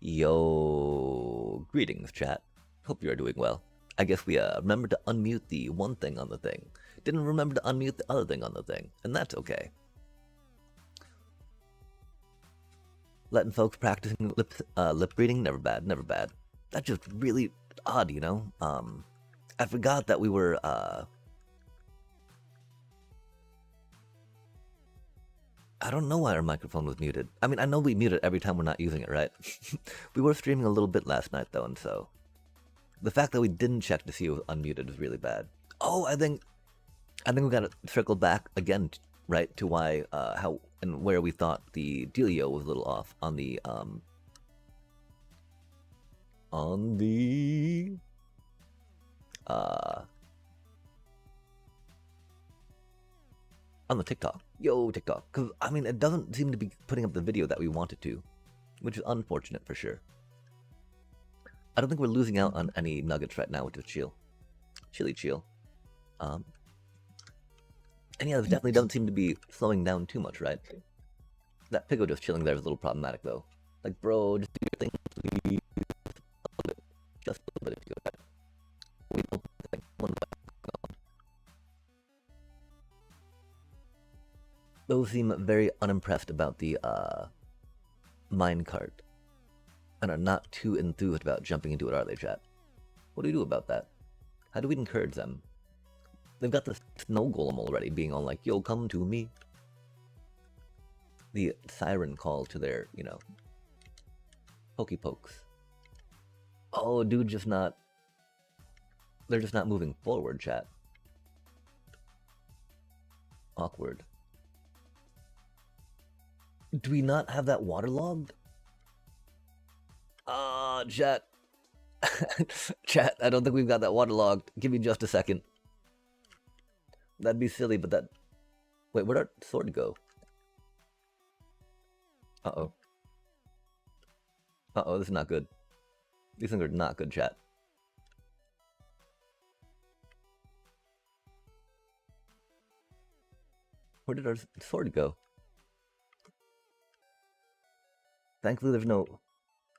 Yo, greetings, chat. Hope you are doing well. I guess we remembered to unmute the one thing on the thing. Didn't remember to unmute the other thing on the thing, and that's okay. letting folks practicing lip reading, never bad, never bad. That's just really odd, you know? I forgot that we were, I don't know why our microphone was muted. I mean, I know we mute it every time we're not using it, right? We were streaming a little bit last night, though, and so the fact that we didn't check to see it was unmuted is really bad. Oh, I think we gotta circle back again, right, to why, how, and where we thought the dealio was a little off on the TikTok. Yo, TikTok. Because, I mean, it doesn't seem to be putting up the video that we wanted to, which is unfortunate for sure. I don't think we're losing out on any nuggets right now, which is chill. Chilly chill. And yeah, it definitely doesn't seem to be slowing down too much, right? That Pigo just chilling there is a little problematic, though. Like, bro, just do your thing, please. Just a little bit if you go. We don't think one back. Those seem very unimpressed about the minecart and are not too enthused about jumping into it, are they, chat? What do we do about that? How do we encourage them? They've got the snow golem already being all like, yo, come to me. The siren call to their, you know, pokey pokes. Oh, dude, just not... They're just not moving forward, chat. Awkward. Do we not have that waterlogged? Chat. Chat, I don't think we've got that waterlogged. Give me just a second. That'd be silly, but that... Wait, where'd our sword go? Uh-oh. Uh-oh, this is not good. These things are not good, chat. Where did our sword go? Thankfully, there's no...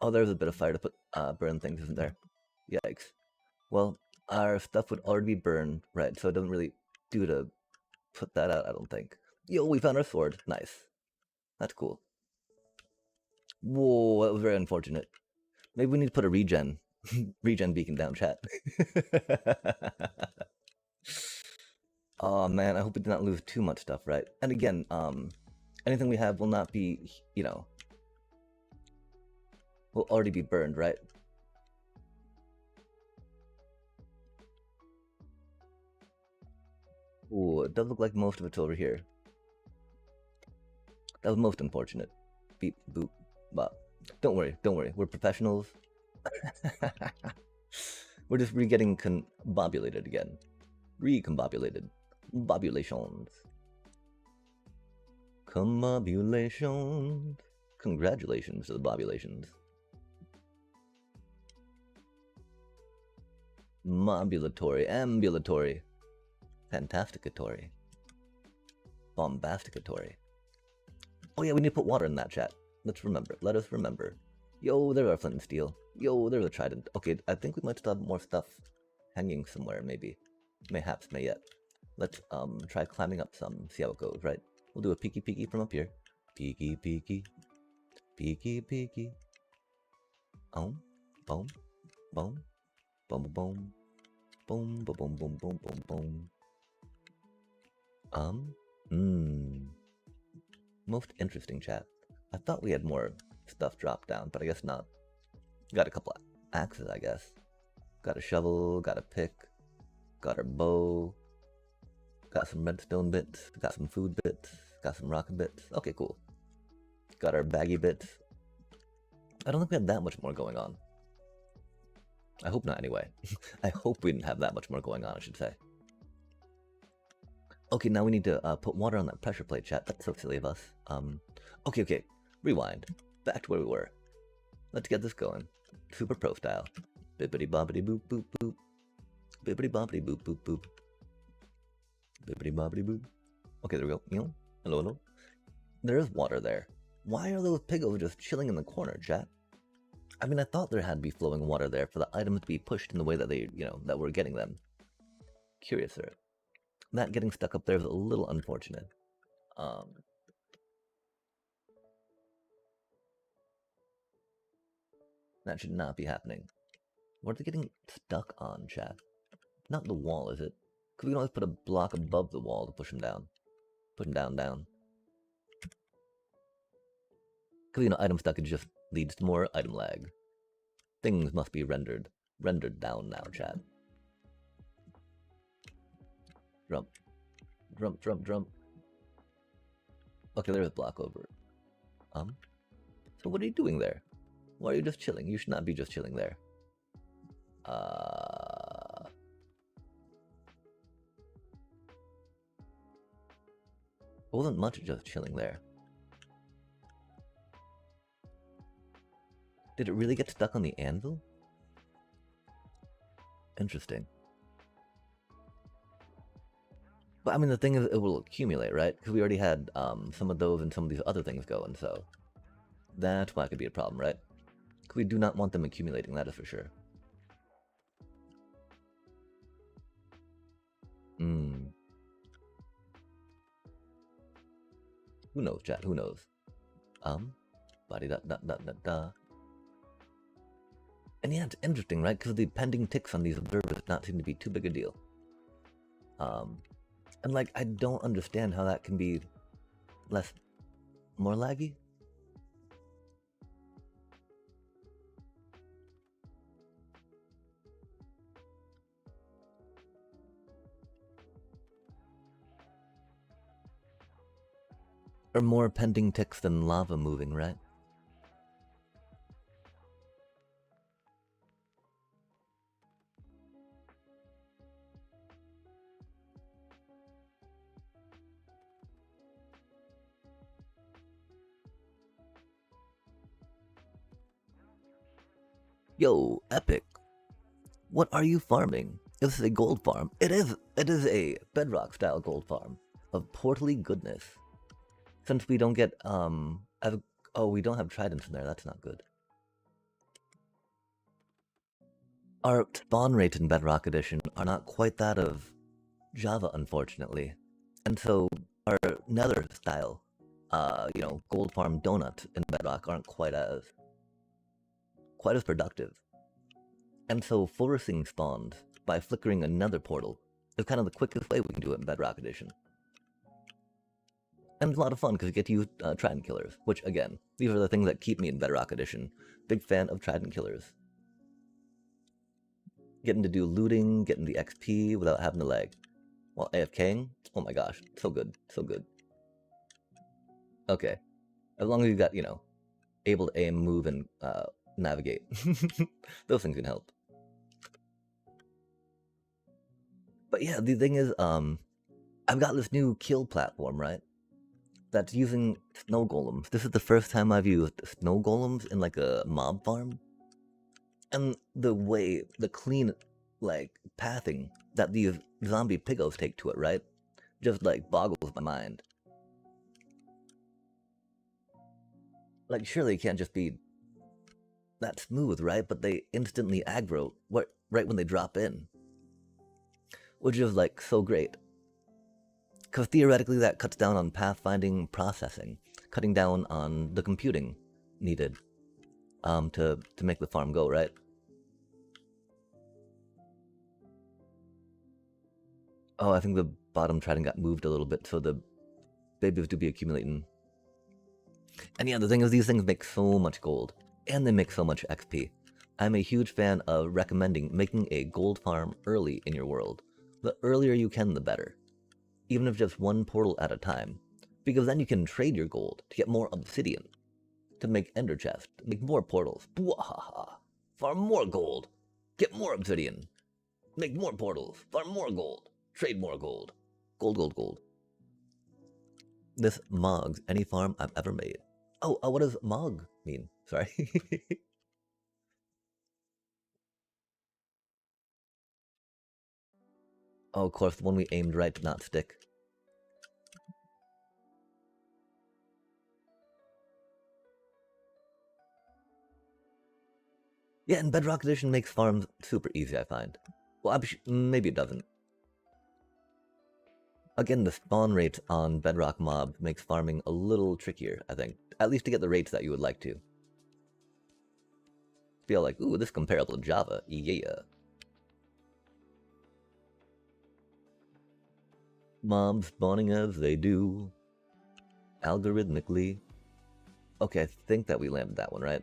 Oh, there's a bit of fire to put burn things, isn't there? Yikes. Well, our stuff would already be burned, right? So it doesn't really do to put that out, I don't think. Yo, we found our sword. Nice. That's cool. Whoa, that was very unfortunate. Maybe we need to put a regen beacon down, chat. Oh man, I hope we did not lose too much stuff, right? And again, anything we have will not be, you know, will already be burned, right? Ooh, it does look like most of it's over here. That was most unfortunate. Beep, boop, bop. Don't worry, we're professionals. We're just getting combobulated again. Recombobulated. Bobulations. Combobulations. Congratulations to the bobulations. Mobulatory, ambulatory, fantasticatory, bombasticatory. Oh yeah, we need to put water in that, chat. Let's remember. Let us remember. Yo, there's our flint and steel. Yo, there's a trident. Okay, I think we might still have more stuff hanging somewhere, maybe. Mayhaps, may yet. Let's try climbing up some, see how it goes, right? We'll do a peeky peeky from up here. Peeky peeky. Peeky peeky. Boom, boom, boom. Boom, boom, boom, boom, boom, boom, boom, boom, boom. Most interesting, chat. I thought we had more stuff dropped down, but I guess not. Got a couple of axes, I guess. Got a shovel, got a pick, got our bow, got some redstone bits, got some food bits, got some rocket bits. Okay, cool. Got our baggy bits. I don't think we had that much more going on. I hope not, anyway. I hope we didn't have that much more going on, I should say. Okay, now we need to put water on that pressure plate, chat. That's so silly of us. Okay. Rewind. Back to where we were. Let's get this going. Super pro style. Bibbidi bobbidi boop boop boop. Bibbidi bobbidi boop boop boop. Bibbidi bobbidi boop. Okay, there we go. Hello. There is water there. Why are those pigos just chilling in the corner, chat? I mean, I thought there had to be flowing water there for the items to be pushed in the way that they, you know, that we're getting them. Curious there. That getting stuck up there is a little unfortunate. That should not be happening. What are they getting stuck on, chat? Not the wall, is it? Because we can always put a block above the wall to push them down. Push them down, down. Because, you know, item stuck, it just leads to more item lag. Things must be rendered down now, chat. Jump. Jump, jump, jump. Okay, there's a block over. So what are you doing there? Why are you just chilling? You should not be just chilling there. It wasn't much just chilling there. Did it really get stuck on the anvil? Interesting. But I mean, the thing is, it will accumulate, right? Because we already had some of those and some of these other things going, so that's why it could be a problem, right? Because we do not want them accumulating, that is for sure. Who knows, chat? Who knows? Body da da da da da. And yeah, it's interesting, right? Because the pending ticks on these observers does not seem to be too big a deal. And like, I don't understand how that can be more laggy. Or more pending ticks than lava moving, right? Yo, Epic. What are you farming? This is a gold farm. It is a bedrock style gold farm of portly goodness. Since we don't get we don't have tridents in there, that's not good. Our spawn rates in Bedrock Edition are not quite that of Java, unfortunately. And so our nether style, gold farm donuts in Bedrock aren't quite as productive. And so forcing spawns by flickering another portal is kind of the quickest way we can do it in Bedrock Edition. And it's a lot of fun because you get to use Trident Killers, which, again, these are the things that keep me in Bedrock Edition. Big fan of Trident Killers. Getting to do looting, getting the XP without having to lag. While AFKing, oh my gosh, so good, so good. Okay, as long as you got, able to aim, move, and navigate. Those things can help. But yeah, the thing is, I've got this new kill platform, right? That's using snow golems. This is the first time I've used snow golems in like a mob farm. And the clean, pathing that these zombie piggos take to it, right? Just, boggles my mind. Like, surely it can't just be that smooth, right? But they instantly aggro right when they drop in. Which is, so great. Because theoretically that cuts down on pathfinding processing, cutting down on the computing needed to make the farm go, right? Oh, I think the bottom trident got moved a little bit, so the babies do be accumulating. And yeah, the thing is, these things make so much gold, and they make so much XP. I'm a huge fan of recommending making a gold farm early in your world. The earlier you can, the better. Even if just one portal at a time, because then you can trade your gold to get more obsidian, to make ender chests, make more portals. Bwahaha! Farm more gold, get more obsidian, make more portals, farm more gold, trade more gold. Gold, gold, gold. This mogs any farm I've ever made. Oh, what does mog mean? Sorry. Oh, of course, the one we aimed right did not stick. Yeah, and Bedrock Edition makes farms super easy, I find. Well, maybe it doesn't. Again, the spawn rate on Bedrock Mob makes farming a little trickier, I think. At least to get the rates that you would like to. Be all like, ooh, this comparable to Java, yeah. Mobs spawning as they do, algorithmically. Okay, I think that we landed that one, right?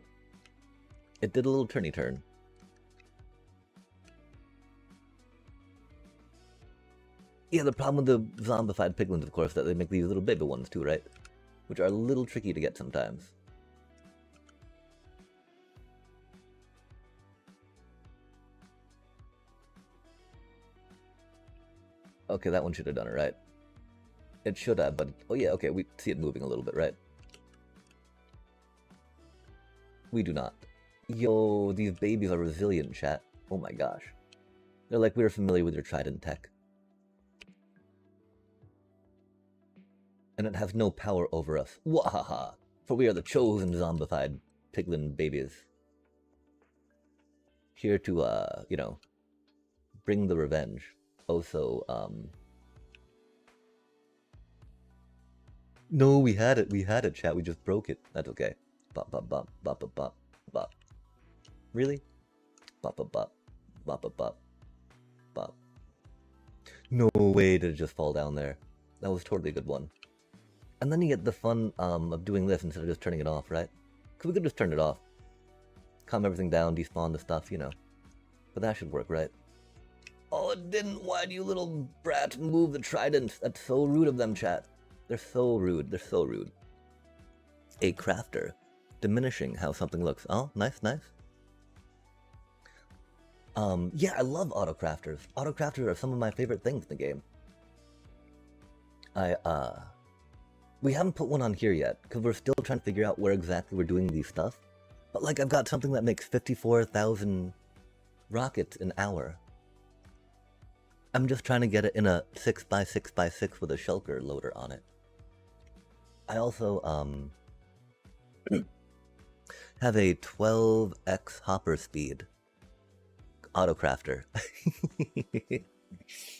It did a little turny turn. Yeah, the problem with the zombified piglins, of course, that they make these little baby ones too, right? Which are a little tricky to get sometimes. Okay, that one should have done it, right? It should have, but... Oh yeah, okay, we see it moving a little bit, right? We do not. Yo, these babies are resilient, chat. Oh my gosh. They're like we were familiar with your Trident tech. And it has no power over us. Wahaha! For we are the chosen zombified piglin babies. Here to, you know, bring the revenge. Also, No, we had it, chat. We just broke it. That's okay. Bop, bop, bop, bop, bop, bop, bop. Really? Bop, bop, bop, bop, bop, bop, bop. No way did it just fall down there. That was totally a good one. And then you get the fun of doing this instead of just turning it off, right? Because we could just turn it off. Calm everything down, despawn the stuff, you know. But that should work, right? Oh, it didn't! Why do you little brats move the trident? That's so rude of them, chat. They're so rude, they're so rude. A crafter. Diminishing how something looks. Oh, nice, nice. Yeah, I love autocrafters. Autocrafters are some of my favorite things in the game. We haven't put one on here yet, because we're still trying to figure out where exactly we're doing these stuff. But like, I've got something that makes 54,000 rockets an hour. I'm just trying to get it in a 6x6x6 with a shulker loader on it. I also, have a 12x hopper speed autocrafter.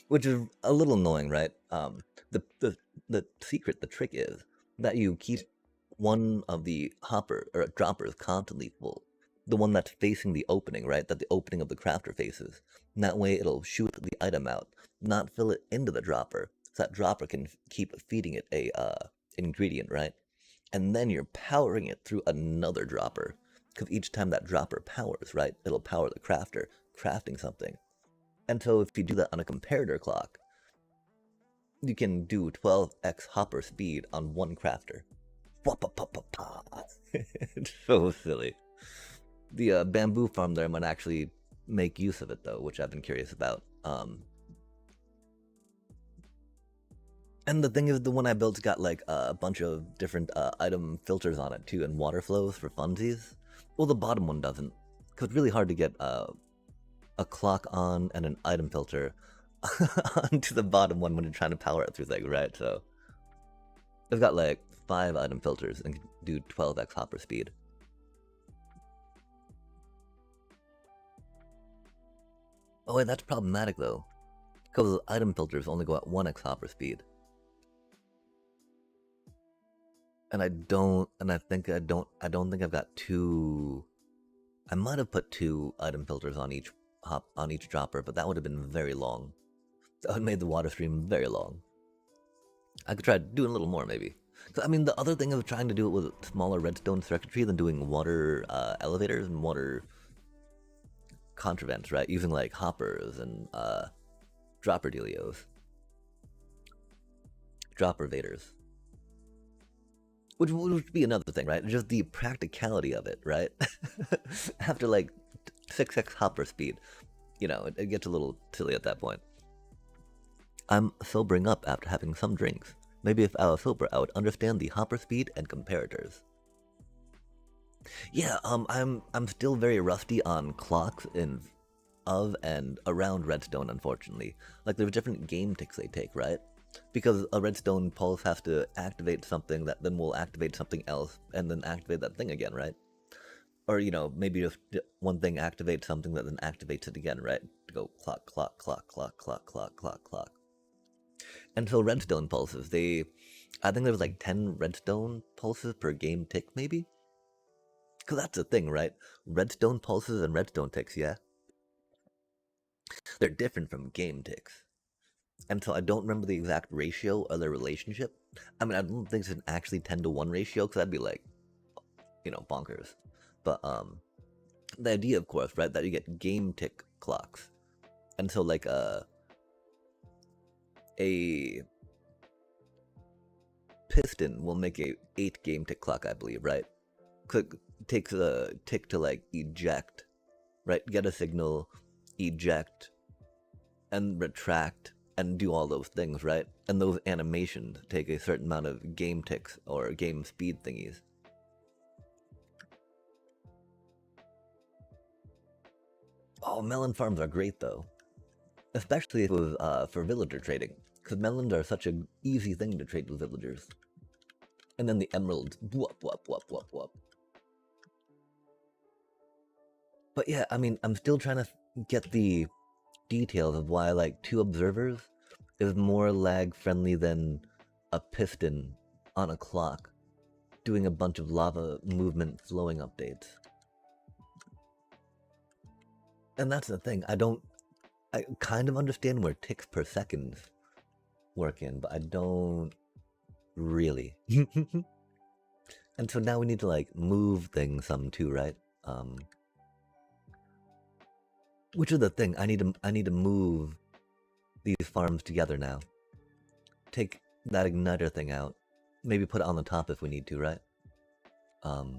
Which is a little annoying, right? The secret, the trick is that you keep one of the droppers constantly full. The one that's facing the opening, right? That the opening of the crafter faces. And that way it'll shoot the item out, not fill it into the dropper. So that dropper can keep feeding it a ingredient, right? And then you're powering it through another dropper. Because each time that dropper powers, right? It'll power the crafter, crafting something. And so if you do that on a comparator clock, you can do 12x hopper speed on one crafter. It's so silly. The bamboo farm there might actually make use of it though, which I've been curious about. And the thing is, the one I built's got like a bunch of different item filters on it too, and water flows for funsies. Well, the bottom one doesn't, because it's really hard to get a clock on and an item filter onto the bottom one when you're trying to power it through things, right? So I've got like 5 item filters and can do 12x hopper speed. Oh wait, that's problematic though, because item filters only go at 1x hopper speed. And I don't think I've got 2. I might have put 2 item filters on each dropper, but that would have been very long. That would have made the water stream very long. I could try doing a little more, maybe. I mean, the other thing of trying to do it with smaller redstone circuitry than doing water elevators and water contravents, right? Using like hoppers and dropper dealios. Dropper vaders. Which would be another thing, right? Just the practicality of it, right? After like 6x hopper speed, you know, it gets a little silly at that point. I'm sobering up after having some drinks. Maybe if I was sober, I would understand the hopper speed and comparators. Yeah, I'm still very rusty on clocks of and around redstone, unfortunately. Like, there's different game ticks they take, right? Because a redstone pulse has to activate something that then will activate something else, and then activate that thing again, right? Or, you know, maybe just one thing activates something that then activates it again, right? To go clock, clock, clock, clock, clock, clock, clock, clock. And so redstone pulses, I think there was like 10 redstone pulses per game tick, maybe? Because that's the thing, right? Redstone pulses and redstone ticks, yeah? They're different from game ticks. And so I don't remember the exact ratio or their relationship. I mean, I don't think it's an actually 10 to 1 ratio, because that'd be like, bonkers. But, the idea, of course, right, that you get game tick clocks. And so, like, a piston will make a 8 game tick clock, I believe, right? Takes a tick to, like, eject, right? Get a signal, eject, and retract, and do all those things, right? And those animations take a certain amount of game ticks or game speed thingies. Oh, melon farms are great, though. Especially if it was for villager trading, because melons are such an easy thing to trade with villagers. And then the emeralds, whoop, whoop, whoop, whoop, whoop. But yeah, I mean, I'm still trying to get the details of why, like, 2 observers is more lag friendly than a piston on a clock doing a bunch of lava movement flowing updates. And that's the thing, I kind of understand where ticks per second work in, but I don't really. And so now we need to, like, move things some too, right? Which is the thing, I need to move these farms together now. Take that igniter thing out. Maybe put it on the top if we need to, right? Because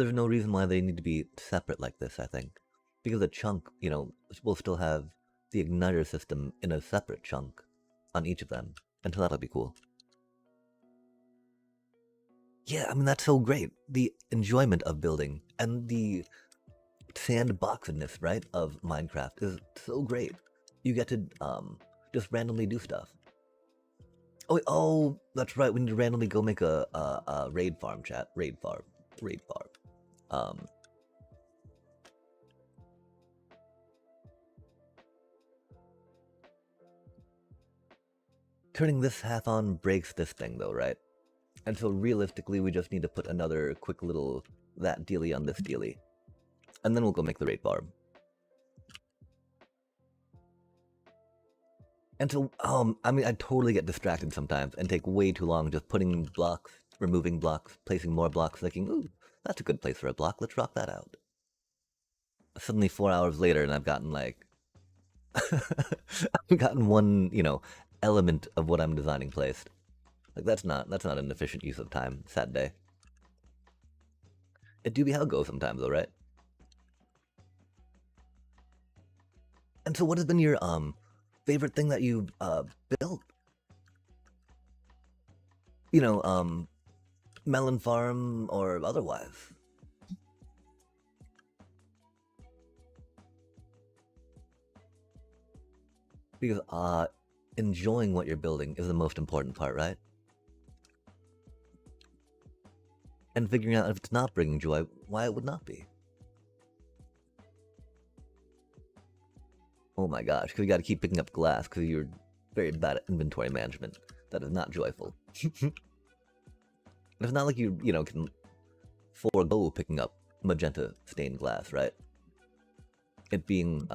there's no reason why they need to be separate like this, I think. Because a chunk, will still have the igniter system in a separate chunk on each of them. And so that'll be cool. Yeah, I mean, that's so great. The enjoyment of building and the sandboxedness, right, of Minecraft is so great. You get to just randomly do stuff. Oh, that's right. We need to randomly go make a raid farm, chat. Raid farm. Turning this half on breaks this thing, though, right? And so realistically, we just need to put another quick little that dealy on this dealy, and then we'll go make the raid farm. And so, I mean, I totally get distracted sometimes and take way too long just putting blocks, removing blocks, placing more blocks, thinking, ooh, that's a good place for a block, let's rock that out. Suddenly 4 hours later and I've gotten like, I've gotten one, element of what I'm designing placed. Like that's not an efficient use of time, sad day. It do be how it goes sometimes though, right? And so what has been your, favorite thing that you've, built? Melon farm or otherwise? Because, enjoying what you're building is the most important part, right? And figuring out if it's not bringing joy, why it would not be. Oh my gosh, because you gotta keep picking up glass because you're very bad at inventory management. That is not joyful. It's not like you can forego picking up magenta stained glass, right? It being,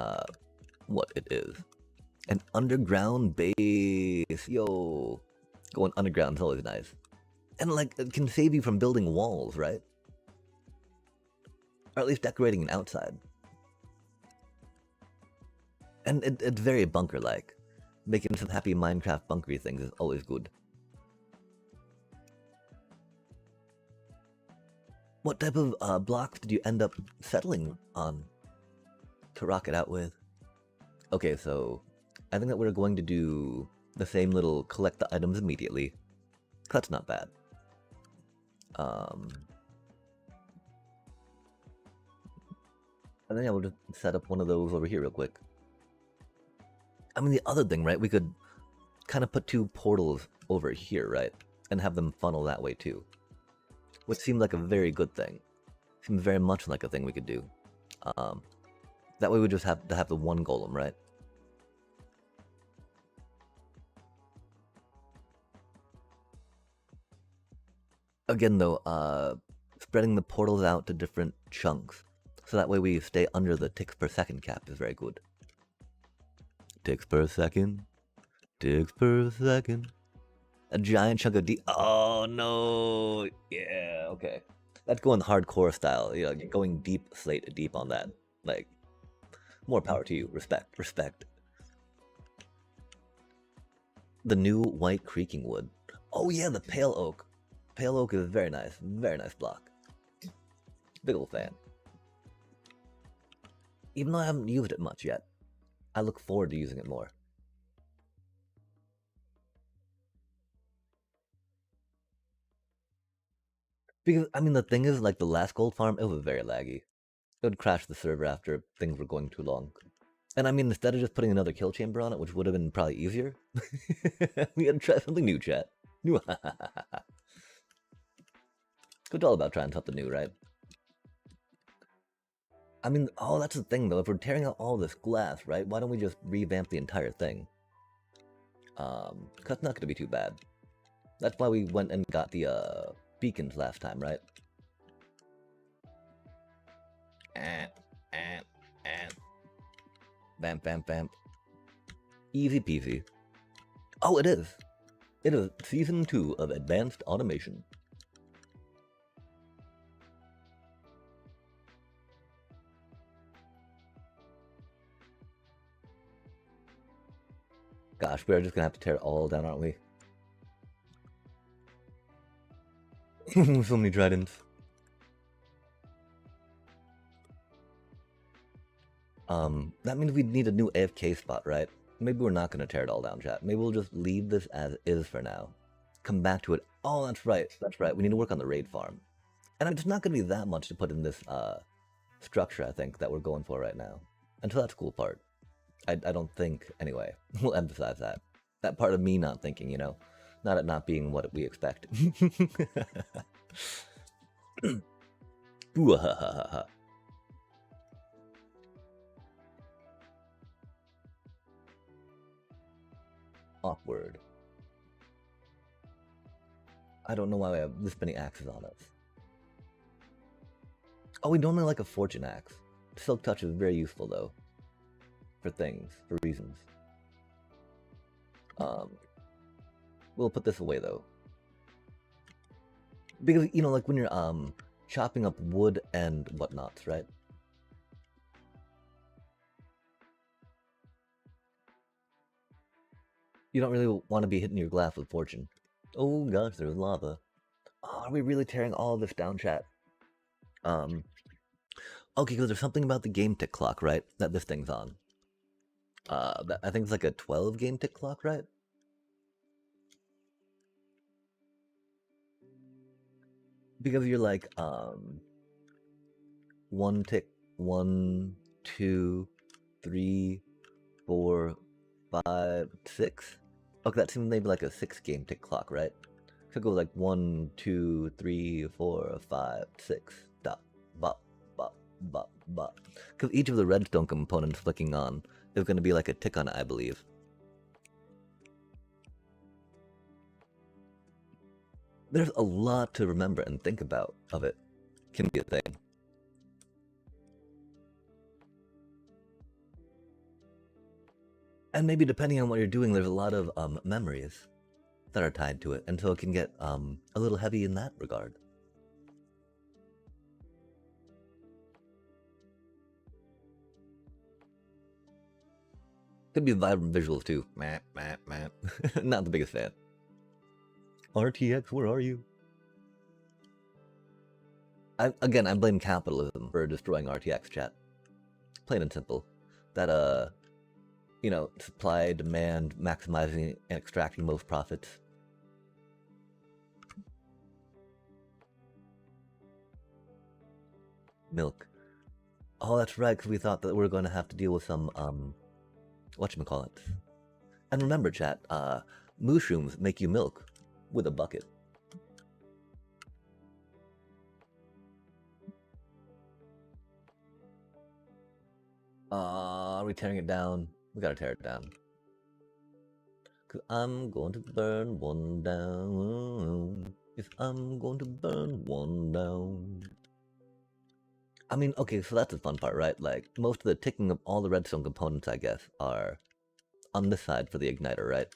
what it is. An underground base, yo! Going underground is always nice. And, like, it can save you from building walls, right? Or at least decorating an outside. And it's very bunker-like. Making some happy Minecraft bunkery things is always good. What type of blocks did you end up settling on to rock it out with? Okay, so I think that we're going to do the same little collect the items immediately. That's not bad. And then yeah, we'll just set up one of those over here real quick. I mean, the other thing, right? We could kind of put 2 portals over here, right? And have them funnel that way too. Which seemed like a very good thing. Seems very much like a thing we could do. That way we just have to have the one golem, right? Again though, spreading the portals out to different chunks. So that way we stay under the ticks per second cap is very good. Ticks per second. Ticks per second. A giant chunk of oh no! Yeah, okay. That's going hardcore style. You know, going deep slate deep on that. Like, more power to you. Respect. Respect. The new white creaking wood. Oh yeah, the pale oak. Pale oak is very nice. Very nice block. Big ol' fan. Even though I haven't used it much yet, I look forward to using it more. Because, I mean, the thing is, like, the last gold farm, it was very laggy. It would crash the server after things were going too long. And I mean, instead of just putting another kill chamber on it, which would have been probably easier, we had to try something new, chat. New. It's all about trying something new, right? I mean, oh, that's the thing, though. If we're tearing out all this glass, right, why don't we just revamp the entire thing? That's not going to be too bad. That's why we went and got the, beacons last time, right? Vamp, vamp, vamp. Easy peasy. Oh, it is. It is Season 2 of Advanced Automation. Gosh, we're just gonna have to tear it all down, aren't we? So many tridents. That means we need a new AFK spot, right? Maybe we're not gonna tear it all down, chat. Maybe we'll just leave this as is for now. Come back to it. Oh, that's right. That's right. We need to work on the raid farm. And it's not gonna be that much to put in this structure, I think, that we're going for right now. Until that's the cool part. I don't think, anyway. We'll emphasize that. That part of me not thinking, you know? Not it not being what we expect. Awkward. I don't know why we have this many axes on us. Oh, we normally like a fortune axe. Silk touch is very useful though. For things, for reasons. We'll put this away though. Because, you know, like when you're chopping up wood and whatnots, right? You don't really want to be hitting your glass with fortune. Oh gosh, there's lava. Oh, are we really tearing all of this down, chat? Okay, because there's something about the game tick clock, right? That this thing's on. I think it's like a 12 game tick clock, right? Because you're like, 1 tick, 1, 2, 3, 4, 5, 6. Okay, that seems maybe like a 6 game tick clock, right? So it goes like 1, 2, 3, 4, 5, 6. Dot, bop, bop, bop, bop. Because each of the redstone components flicking on is going to be like a tick on it, I believe. There's a lot to remember and think about of it. Can be a thing. And maybe depending on what you're doing, there's a lot of memories that are tied to it, and so it can get a little heavy in that regard. Could be vibrant visuals too. Meh, meh, meh. Not the biggest fan. RTX, where are you? Again, I blame capitalism for destroying RTX, chat. Plain and simple. That, you know, supply, demand, maximizing and extracting most profits. Milk. Oh, that's right, because we thought that we were going to have to deal with some, whatchamacallit. And remember, chat, mushrooms make you milk with a bucket. Are we tearing it down? We gotta tear it down. Cause I'm going to burn one down. Yes, I'm going to burn one down. I mean, okay, so that's the fun part, right? Like, most of the ticking of all the redstone components, I guess, are on this side for the igniter, right?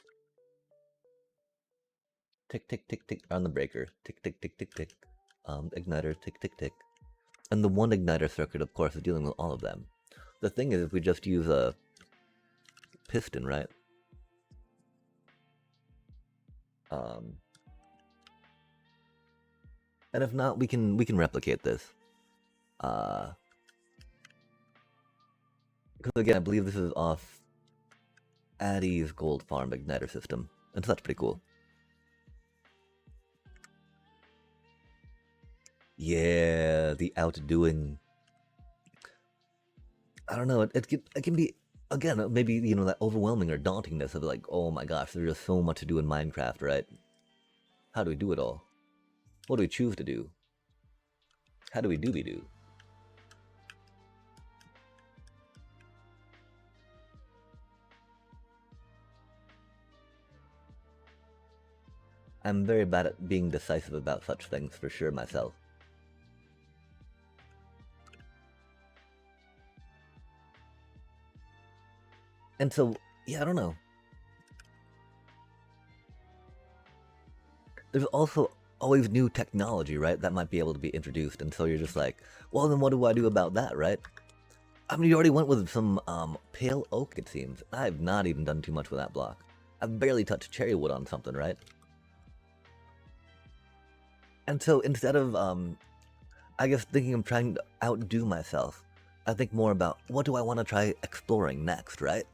Tick, tick, tick, tick, on the breaker. Tick, tick, tick, tick, tick. Igniter, tick, tick, tick. And the one igniter circuit, of course, is dealing with all of them. The thing is, if we just use a piston, right? And if not, we can replicate this. Because again, I believe this is off Addy's Gold Farm igniter system, and so that's pretty cool. Yeah, the outdoing. I don't know. It can be, again, maybe, you know, that overwhelming or dauntingness of like, oh my gosh, there's just so much to do in Minecraft, right? How do we do it all? What do we choose to do? How do we do? I'm very bad at being decisive about such things for sure myself. And so, yeah, I don't know. There's also always new technology, right? That might be able to be introduced, and so you're just like, well, then what do I do about that, right? I mean, you already went with some pale oak, it seems. I've not even done too much with that block. I've barely touched cherry wood on something, right? And so instead of, I guess, thinking of trying to outdo myself, I think more about what do I want to try exploring next, right?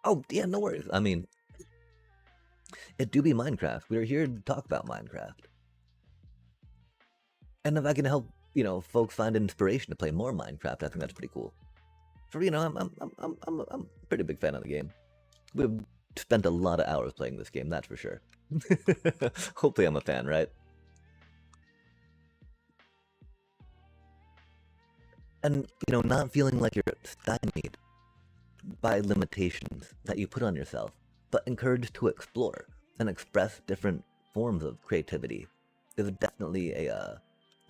Oh, yeah, no worries. I mean, it do be Minecraft. We're here to talk about Minecraft. And if I can help, you know, folks find inspiration to play more Minecraft, I think that's pretty cool. For, you know, I'm a pretty big fan of the game. We've spent a lot of hours playing this game, that's for sure. Hopefully I'm a fan, right? And, you know, not feeling like you're stymied by limitations that you put on yourself, but encouraged to explore and express different forms of creativity is definitely a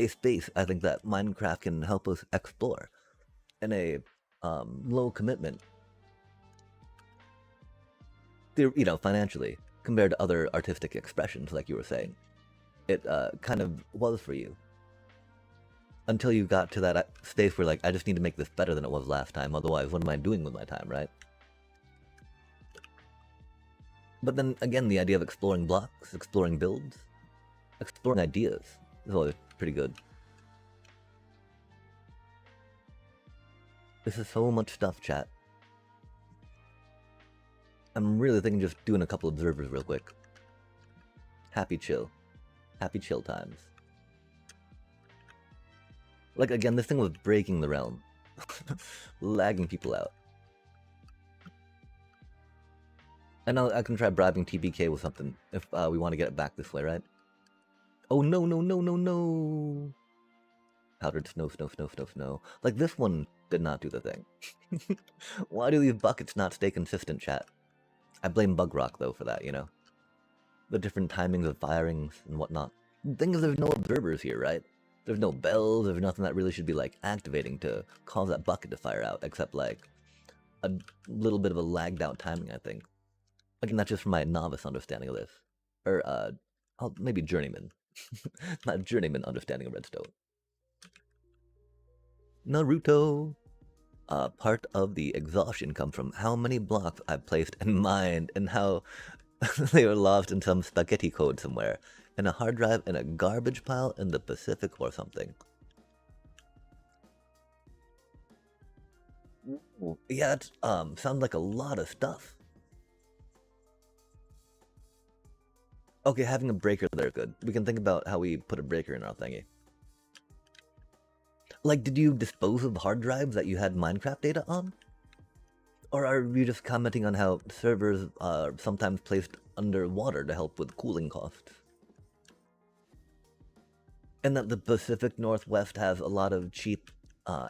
space I think that Minecraft can help us explore in a low commitment, you know, financially compared to other artistic expressions, like you were saying. It kind of was for you until you got to that space where like I just need to make this better than it was last time. Otherwise, what am I doing with my time, right? But then again, the idea of exploring blocks, exploring builds, exploring ideas is always pretty good. This is so much stuff, chat. I'm really thinking just doing a couple observers real quick. Happy chill. Happy chill times. Like, again, this thing was breaking the realm. Lagging people out. And I can try bribing TBK with something if we want to get it back this way, right? Oh, no, no, no, no, no! Powdered snow, snow, snow, snow, snow. Like, this one did not do the thing. Why do these buckets not stay consistent, chat? I blame Bug Rock, though, for that, you know? The different timings of firings and whatnot. The thing is, there's no observers here, right? There's no bells, there's nothing that really should be, like, activating to cause that bucket to fire out, except, like, a little bit of a lagged out timing, I think. Again, that's just from my novice understanding of this. Or, maybe journeyman. Not journeyman understanding of redstone. Naruto! Part of the exhaustion comes from how many blocks I've placed and mined, and how they were lost in some spaghetti code somewhere, in a hard drive in a garbage pile in the Pacific or something. Yeah, it sounds like a lot of stuff. Okay, having a breaker there is good. We can think about how we put a breaker in our thingy. Like, did you dispose of hard drives that you had Minecraft data on? Or are you just commenting on how servers are sometimes placed underwater to help with cooling costs? And that the Pacific Northwest has a lot of cheap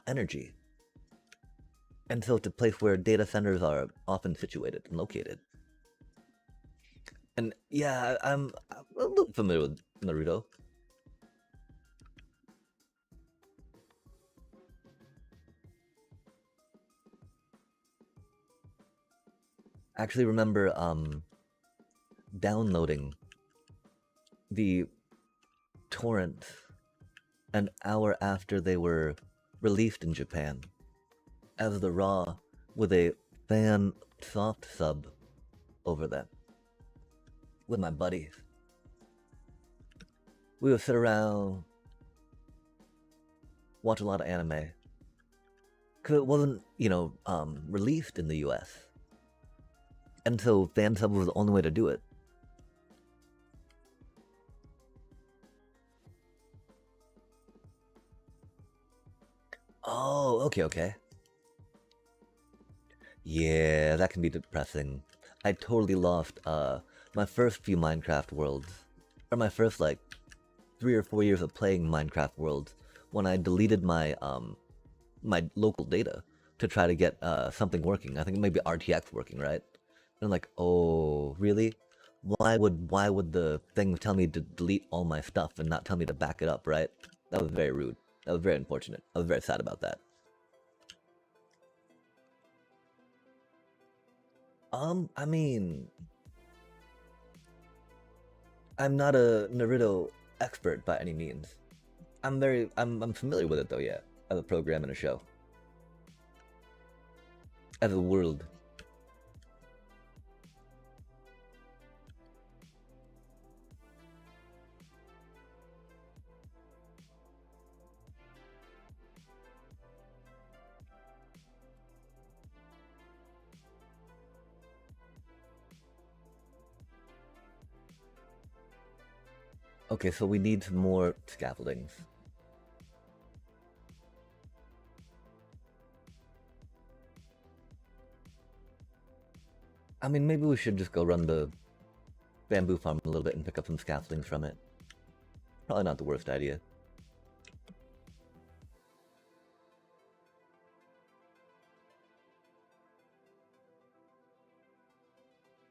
energy. And so it's a place where data centers are often situated and located. And yeah, I'm a little familiar with Naruto. I actually remember downloading the torrent an hour after they were released in Japan as the raw with a fan soft sub over them with my buddies. We would sit around, watch a lot of anime because it wasn't, released in the U.S. And so fan sub was the only way to do it. Oh, okay. Yeah, that can be depressing. I totally lost my first few Minecraft worlds, or my first like 3 or 4 years of playing Minecraft worlds when I deleted my local data to try to get something working. I think maybe RTX working, right? And I'm like, oh, really? Why would the thing tell me to delete all my stuff and not tell me to back it up, right? That was very rude. That was very unfortunate. I was very sad about that. I mean, I'm not a Naruto expert by any means. I'm familiar with it though, yeah. As a program and a show. As a world. Okay, so we need some more scaffoldings. I mean, maybe we should just go run the bamboo farm a little bit and pick up some scaffoldings from it. Probably not the worst idea.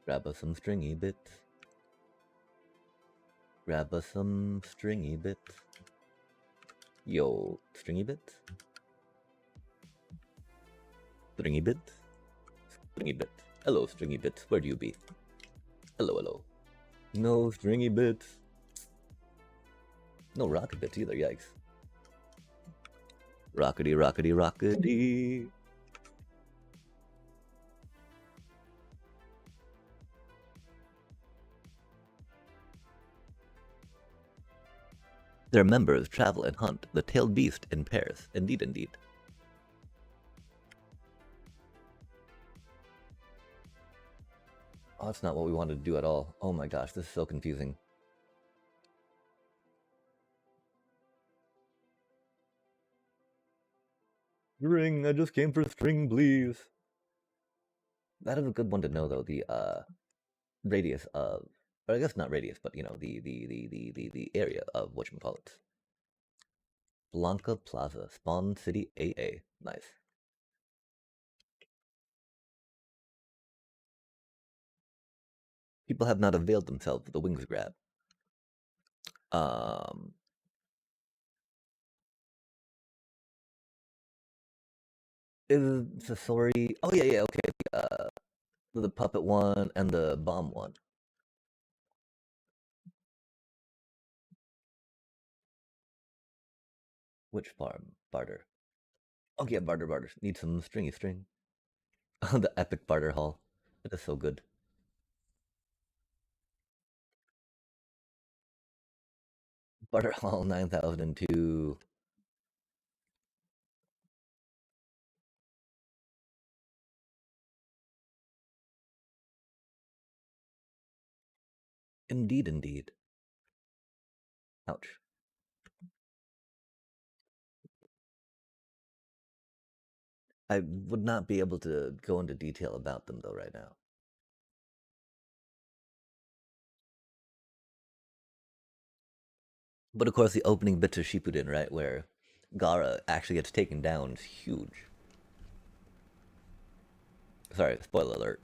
Grab us some stringy bits. Grab us some stringy bits. Yo, stringy bits? Stringy bits? Stringy bits. Hello, stringy bits. Where do you be? Hello. No stringy bits. No rocket bits either, yikes. Rockety. Their members travel and hunt the tailed beast in pairs. Indeed. Oh, that's not what we wanted to do at all. Oh my gosh, this is so confusing. String, I just came for string, please. That is a good one to know, though. The radius of, or I guess not radius, but the area of whatchamacallit. Blanca Plaza, Spawn City AA. Nice. People have not availed themselves of the wings grab. Is Sasori? Oh yeah, okay. The puppet one and the bomb one. Which farm? Barter. Oh yeah, barter. Need some stringy string. The epic barter hall. It is so good. Barter hall 9002. Indeed. Ouch. I would not be able to go into detail about them though right now. But of course, the opening bits of Shippuden, right, where Gara actually gets taken down, is huge. Sorry, spoiler alert.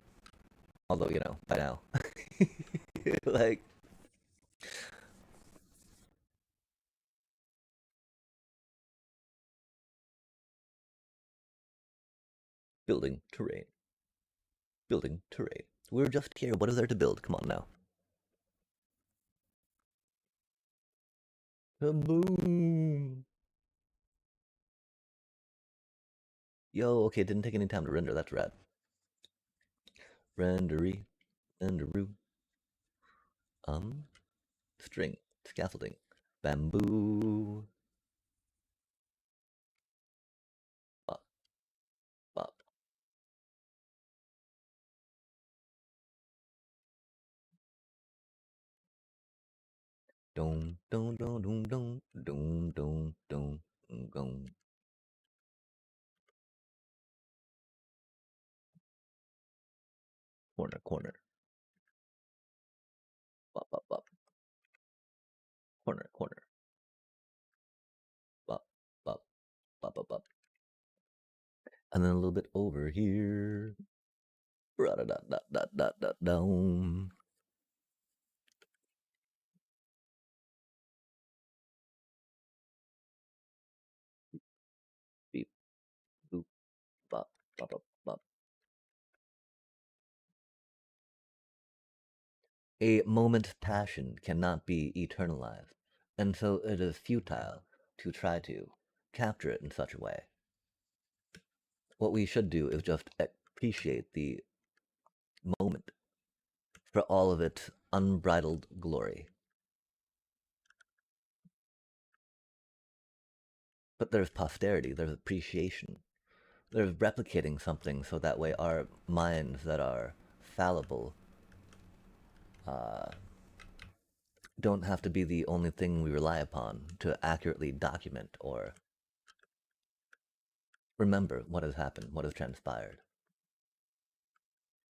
Although, by now. Like, building terrain. Building terrain. We're just here. What is there to build? Come on now. Kaboom! Yo, okay, didn't take any time to render. That's rad. Rendery, renderoo. Um, string, scaffolding, bamboo. Bop, bop. Dong, dong, dong, dong, dong, dong, dong, dong, dong. Corner, corner. Bop, bop, bop. Corner, corner. Bop, bop, bop, bop, bop. And then a little bit over here. Dot, dot, dot, dot, dot, dot, down. Beep, boop, bop, bop, bop, bop. A moment's passion cannot be eternalized, and so it is futile to try to capture it in such a way. What we should do is just appreciate the moment for all of its unbridled glory. But there's posterity, there's appreciation, there's replicating something so that way our minds that are fallible uh, don't have to be the only thing we rely upon to accurately document or remember what has happened, what has transpired.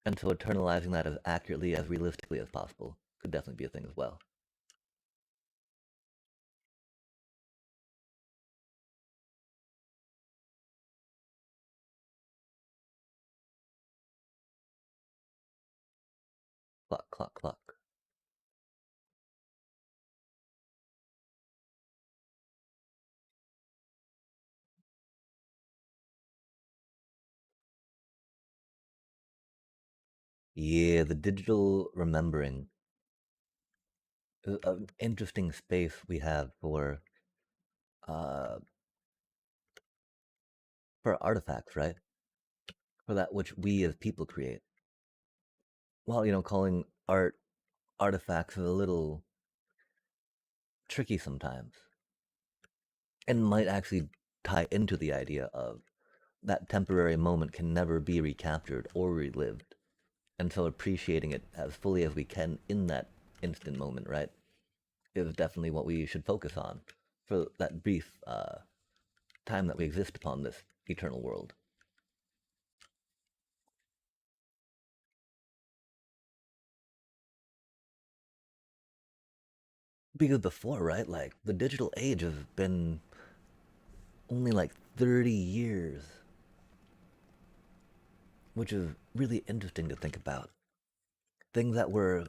And so eternalizing that as accurately, as realistically as possible could definitely be a thing as well. Clock, clock, clock. Yeah, the digital remembering is an interesting space we have uh, for artifacts, right? For that which we as people create. While, calling art artifacts is a little tricky sometimes and might actually tie into the idea of that temporary moment can never be recaptured or relived. And so appreciating it as fully as we can in that instant moment, right, is definitely what we should focus on for that brief time that we exist upon this eternal world. Because before, right, like the digital age has been only like 30 years, which is really interesting to think about. Things that were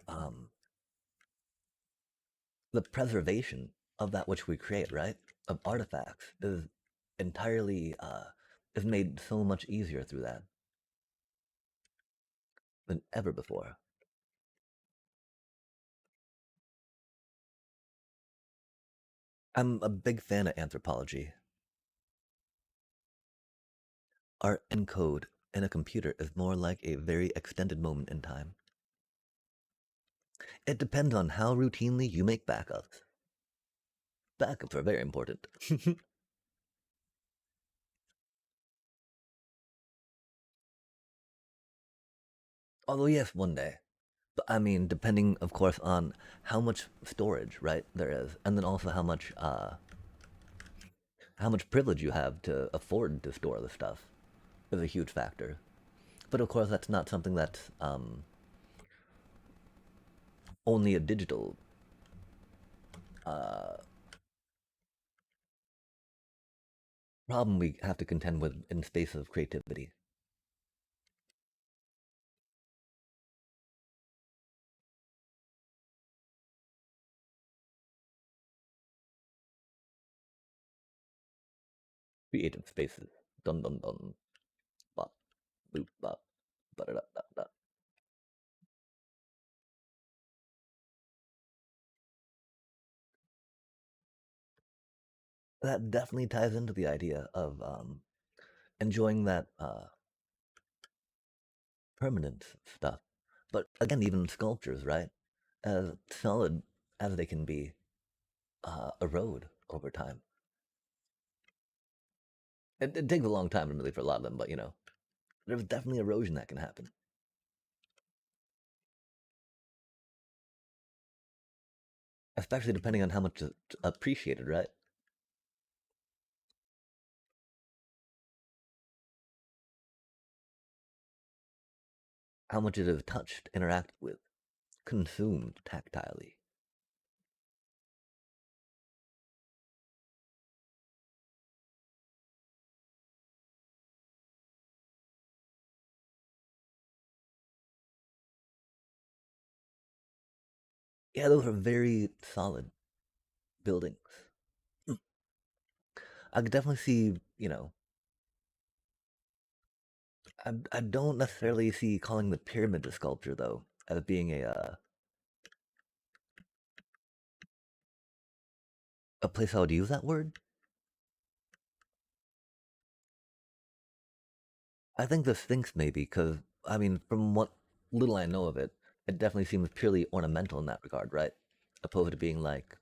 the preservation of that which we create, right, of artifacts, is entirely is made so much easier through that than ever before. I'm a big fan of anthropology. Art and code in a computer is more like a very extended moment in time. It depends on how routinely you make backups. Backups are very important. Although, yes, one day. But I mean, depending, of course, on how much storage, right, there is, and then also how much privilege you have to afford to store the stuff is a huge factor. But of course, that's not something that's only a digital uh, problem we have to contend with in space of creativity. Creative spaces. Dun dun dun. Bop. Boop bop. Ba da da da da. That definitely ties into the idea of enjoying that permanent stuff. But again, even sculptures, right? As solid as they can be, erode over time. It takes a long time, really, for a lot of them, but there's definitely erosion that can happen, especially depending on how much it's appreciated, right? How much it is touched, interacted with, consumed tactilely. Yeah, those are very solid buildings. I could definitely see, I don't necessarily see calling the pyramid a sculpture though, as being a place I would use that word. I think the Sphinx maybe, because I mean, from what little I know of it, it definitely seems purely ornamental in that regard, right? Opposed to being like,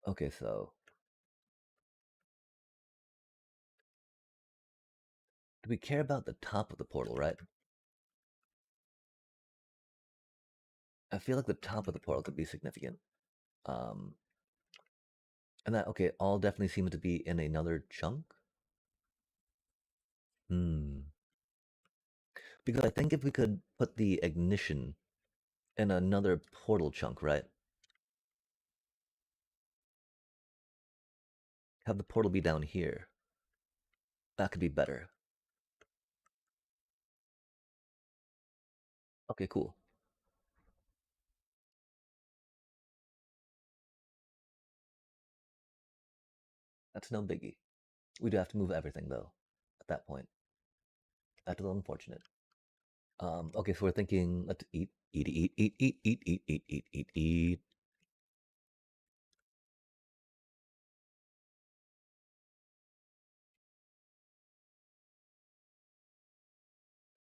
okay, so do we care about the top of the portal, right? I feel like the top of the portal could be significant. Um, and that, okay, all definitely seems to be in another chunk. Hmm. Because I think if we could put the ignition in another portal chunk, right? Have the portal be down here. That could be better. Okay, cool. That's no biggie. We do have to move everything though. At that point, that's a little unfortunate. Okay, so we're thinking. Let's eat, eat, eat, eat, eat, eat, eat, eat, eat, eat, eat.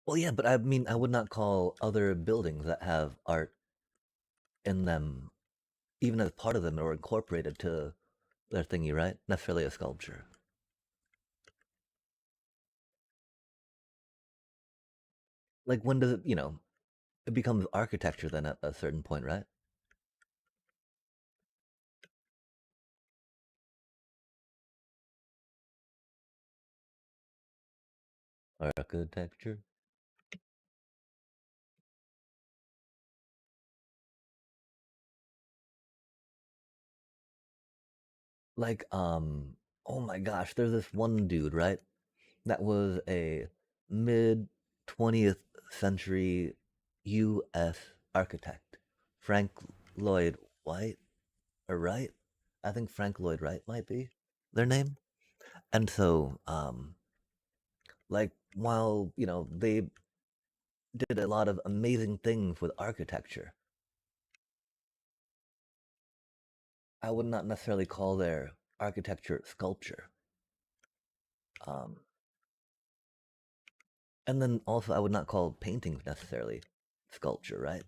Well, yeah, but I mean, I would not call other buildings that have art in them, even as part of them or incorporated to their thingy, right? Necessarily a sculpture. Like when does it becomes architecture then at a certain point, right? Architecture. Like, oh my gosh, there's this one dude, right? That was a mid 20th century US architect. Frank Lloyd White, or Wright? I think Frank Lloyd Wright might be their name. And so, like, while, they did a lot of amazing things with architecture, I would not necessarily call their architecture sculpture. Um, and then also, I would not call paintings necessarily sculpture, right?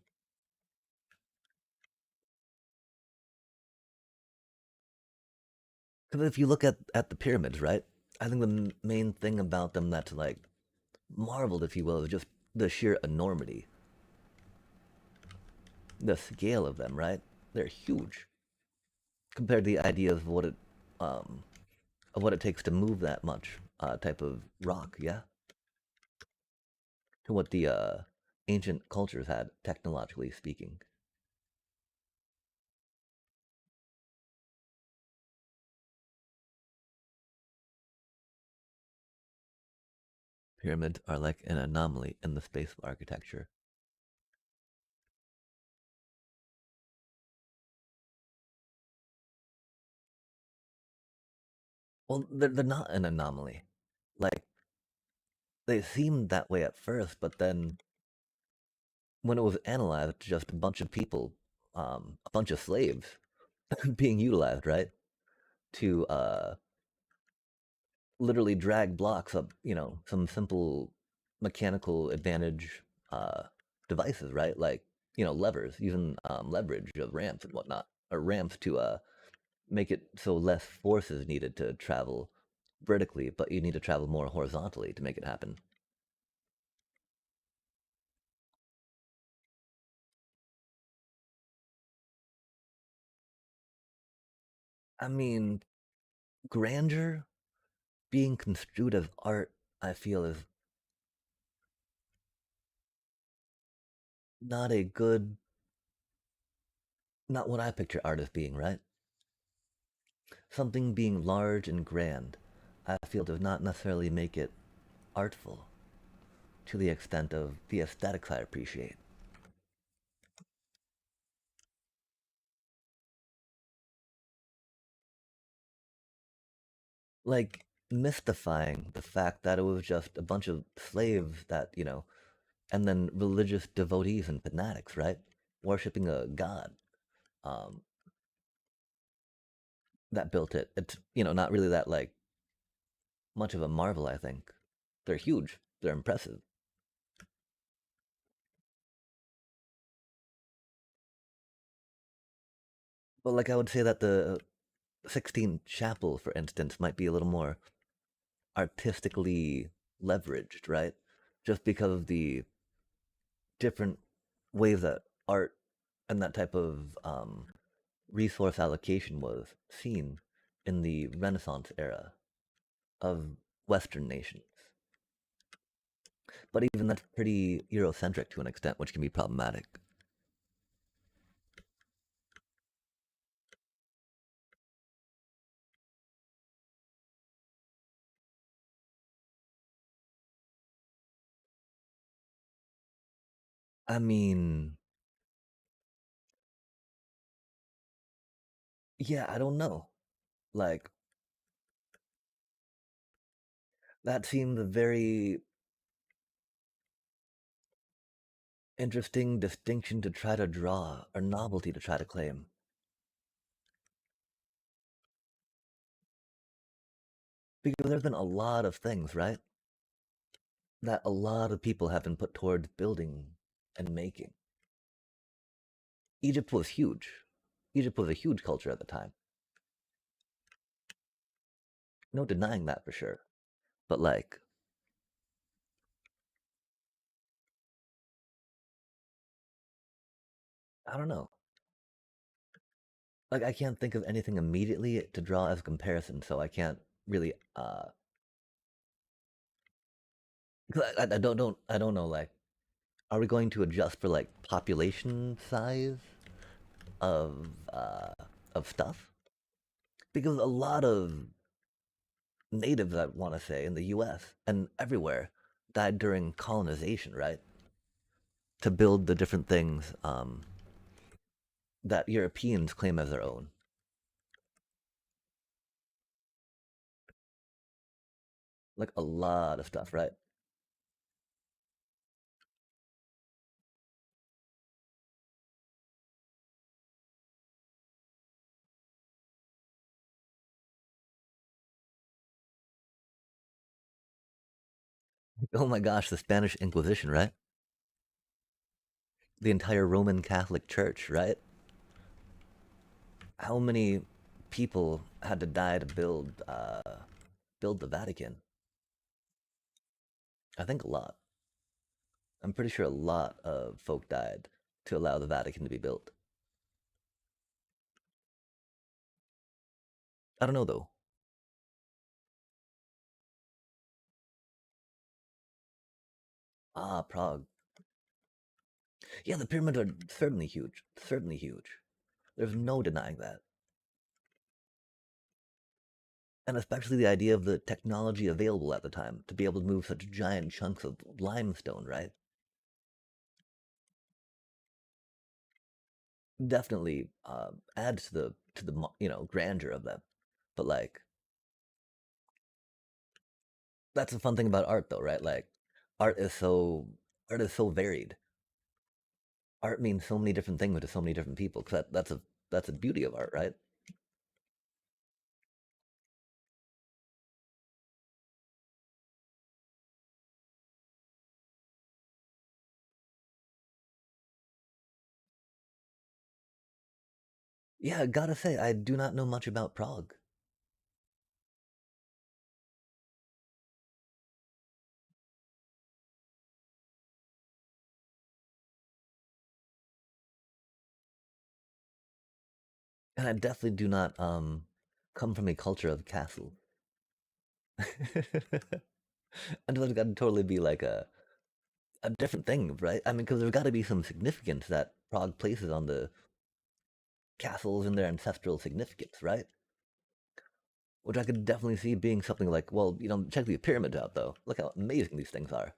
Because if you look at the pyramids, right? I think the main thing about them that's like marveled, if you will, is just the sheer enormity, the scale of them, right? They're huge compared to the idea um, of what it takes to move that much type of rock, yeah, to what the ancient cultures had, technologically speaking. Pyramids are like an anomaly in the space of architecture. Well, they're not an anomaly. Like, they seemed that way at first, but then when it was analyzed, just a bunch of people, a bunch of slaves being utilized, right, to literally drag blocks up, some simple mechanical advantage uh, devices, right? Like, levers, using leverage of ramps and whatnot, or ramps to make it so less force is needed to travel vertically, but you need to travel more horizontally to make it happen. I mean, grandeur being construed as art, I feel, is not a good, not what I picture art as being, right? Something being large and grand, I feel, does not necessarily make it artful to the extent of the aesthetics I appreciate. Like, mystifying the fact that it was just a bunch of slaves that, and then religious devotees and fanatics, right? Worshipping a god um, that built it. It's, not really that, like, much of a marvel, I think. They're huge, they're impressive. But, like, I would say that the Sixtine Chapel, for instance, might be a little more artistically leveraged, right? Just because of the different ways that art and that type of resource allocation was seen in the Renaissance era of Western nations. But even that's pretty Eurocentric to an extent, which can be problematic. I mean, yeah, I don't know. Like, that seemed a very interesting distinction to try to draw, or novelty to try to claim. Because there's been a lot of things, right? That a lot of people have been put towards building and making. Egypt was huge. Egypt was a huge culture at the time. No denying that for sure. But, like, I don't know. Like, I can't think of anything immediately to draw as a comparison, so I can't really 'cause I don't know, like, are we going to adjust for, like, population size of uh of stuff? Because a lot of natives, I want to say, in the US and everywhere died during colonization, right? To build the different things that Europeans claim as their own. Like, a lot of stuff, right? Oh my gosh, the Spanish Inquisition, right? The entire Roman Catholic Church, right? How many people had to die to build the Vatican? I think a lot. I'm pretty sure a lot of folk died to allow the Vatican to be built. I don't know though. Ah, Prague. Yeah, the pyramids are certainly huge. Certainly huge. There's no denying that. And especially the idea of the technology available at the time to be able to move such giant chunks of limestone, right? Definitely adds to the grandeur of them. But, like, That's the fun thing about art, though, right? Like, art is so art is so varied. Art means so many different things to so many different people. Cause that's a beauty of art, right? Yeah, gotta say, I do not know much about Prague, and I definitely do not come from a culture of castles. And there's got to totally be like a different thing, right? I mean, because there's got to be some significance that Prague places on the castles and their ancestral significance, right? Which I could definitely see being something like, well, check these pyramids out, though. Look how amazing these things are.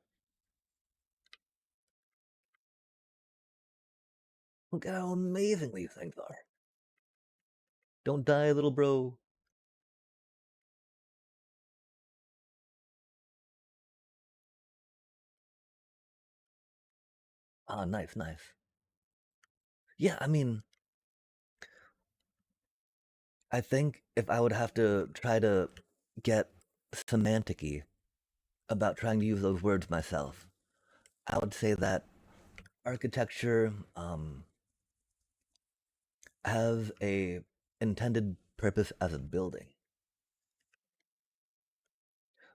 Look at how amazing these things are. Don't die, little bro. Ah, nice, nice. Yeah, I mean, I think if I would have to try to get semanticy about trying to use those words myself, I would say that architecture has a intended purpose as a building,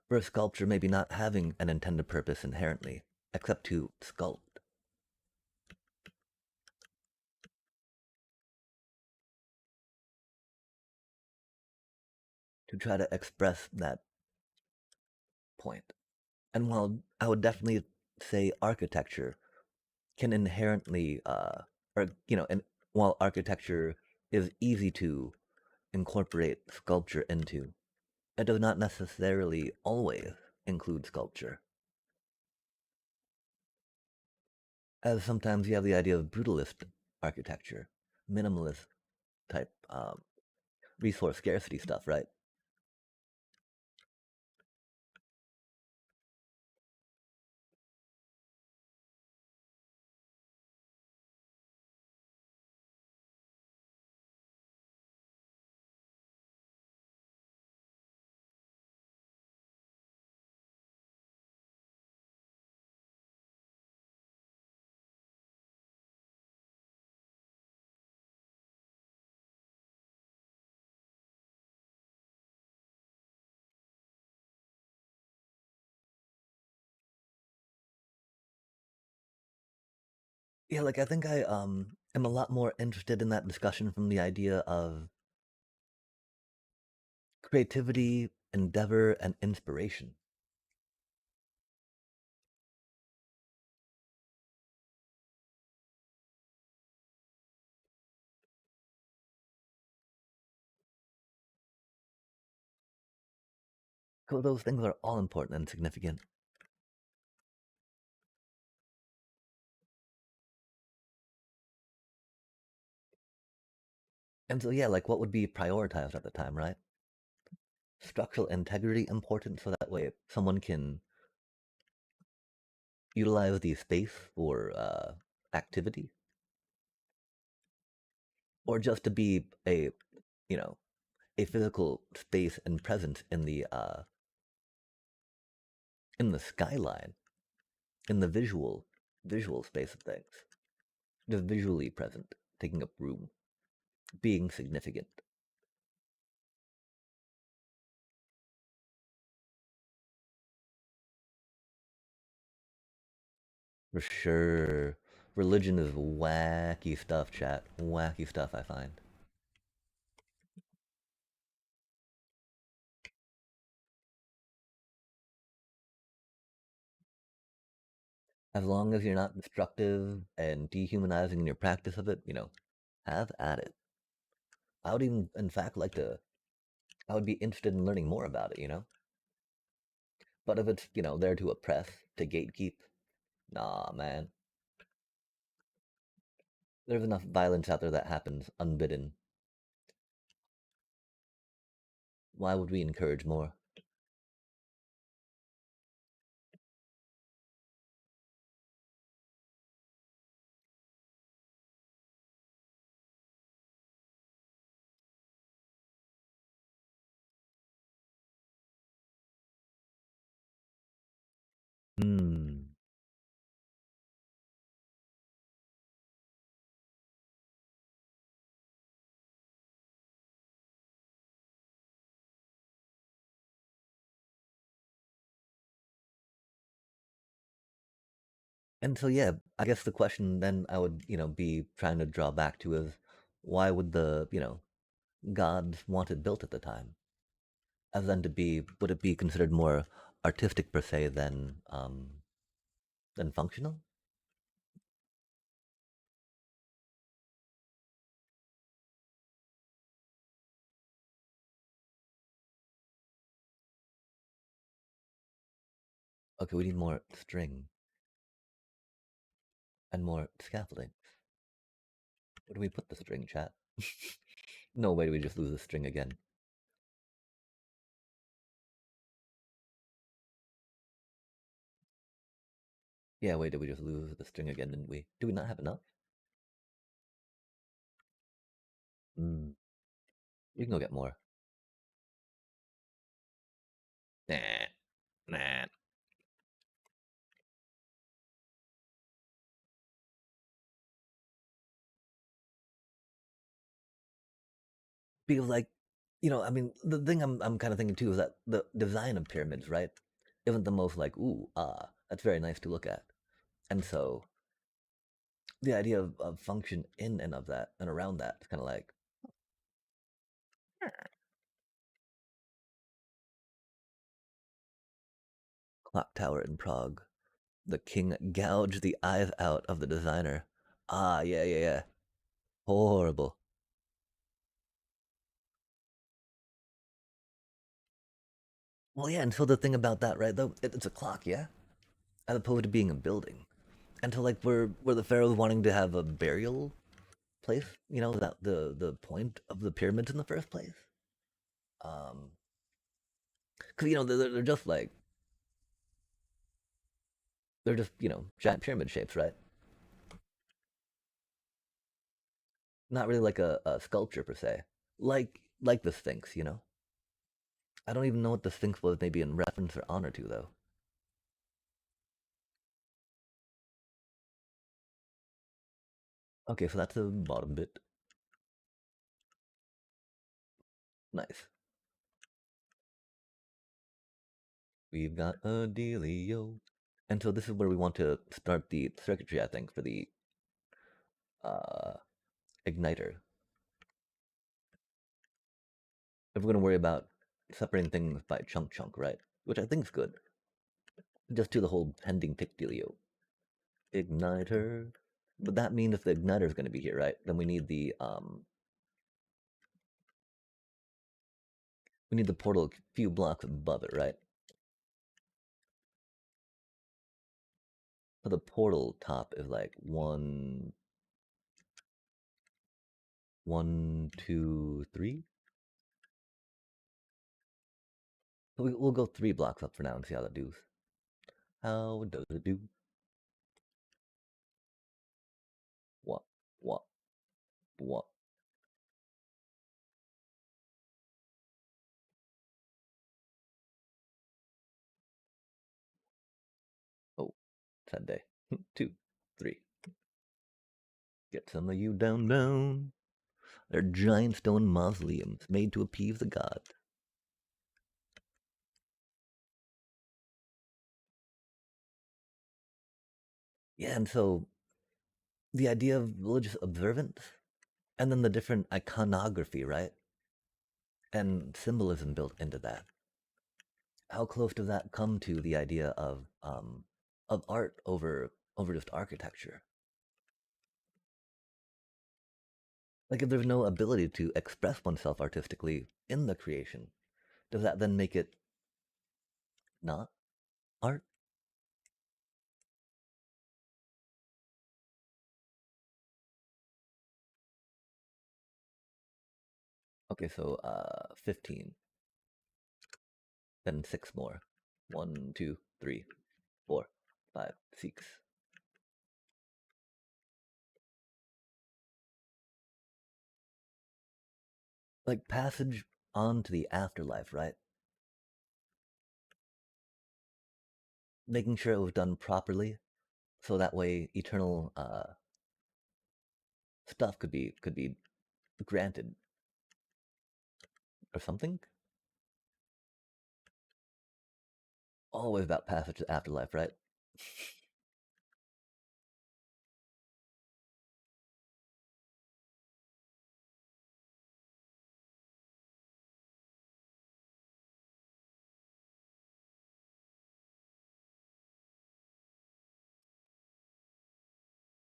for a sculpture maybe not having an intended purpose inherently, except to sculpt, to try to express that point. And while I would definitely say architecture can inherently, or and while architecture is easy to incorporate sculpture into, it does not necessarily always include sculpture. As sometimes you have the idea of brutalist architecture, minimalist type resource scarcity stuff, right? Yeah, like I think I am a lot more interested in that discussion from the idea of creativity, endeavor, and inspiration. Because those things are all important and significant. And so, yeah, like what would be prioritized at the time, right? Structural integrity important so that way someone can utilize the space for activity, or just to be you know, a physical space and presence in the skyline, in the visual space of things, just visually present, taking up room, being significant. For sure. Religion is wacky stuff, chat. Wacky stuff, I find. As long as you're not destructive and dehumanizing in your practice of it, have at it. I would even, in fact, I would be interested in learning more about it. But if it's, there to oppress, to gatekeep, nah, man. There's enough violence out there that happens unbidden. Why would we encourage more? Hmm. And so yeah, I guess the question then I would, be trying to draw back to is why would the, gods want it built at the time? As then to be would it be considered more artistic per se than functional? Okay, we need more string and more scaffolding. Where do we put the string, chat? No way do we just lose the string again. Yeah, wait, did we just lose the string again, didn't we? Do we not have enough? Hmm. We can go get more. Nah, nah. Because I mean, the thing I'm kind of thinking too is that the design of pyramids, right, isn't the most like, ooh, that's very nice to look at. And so the idea of function in and of that and around that is kind of like clock tower in Prague. The king gouged the eyes out of the designer. Ah, yeah, yeah, yeah. Horrible. Well, yeah, and so the thing about that, right, though, it's a clock, yeah? As opposed to being a building. And so, like, were the pharaohs wanting to have a burial place? That the point of the pyramids in the first place? Because, they're just like, they're just, giant pyramid shapes, right? Not really like a sculpture per se. Like the Sphinx. I don't even know what the Sphinx was maybe in reference or honor to, though. Okay, so that's the bottom bit. Nice. We've got a dealio. And so this is where we want to start the circuitry, I think, for the uh, igniter. If we're going to worry about separating things by chunk, right? Which I think is good. Just do the whole pending tick dealio. Igniter. But that means if the igniter is going to be here, right? Then we need the portal a few blocks above it, right? So the portal top is like one, two, three. So we'll go 3 blocks up for now and see how that does. How does it do? What? What? What? Oh, sad day. 2, 3. Get some of you down, down. They're giant stone mausoleums made to appease the gods. Yeah, and so the idea of religious observance, and then the different iconography, right? And symbolism built into that. How close does that come to the idea of art over just architecture? Like if there's no ability to express oneself artistically in the creation, does that then make it not art? Okay, so 15, then 6 more. 1, 2, 3, 4, 5, 6. Like passage on to the afterlife, right? making sure it was done properly, so that way eternal stuff could be granted or something. Always about passage to afterlife, right?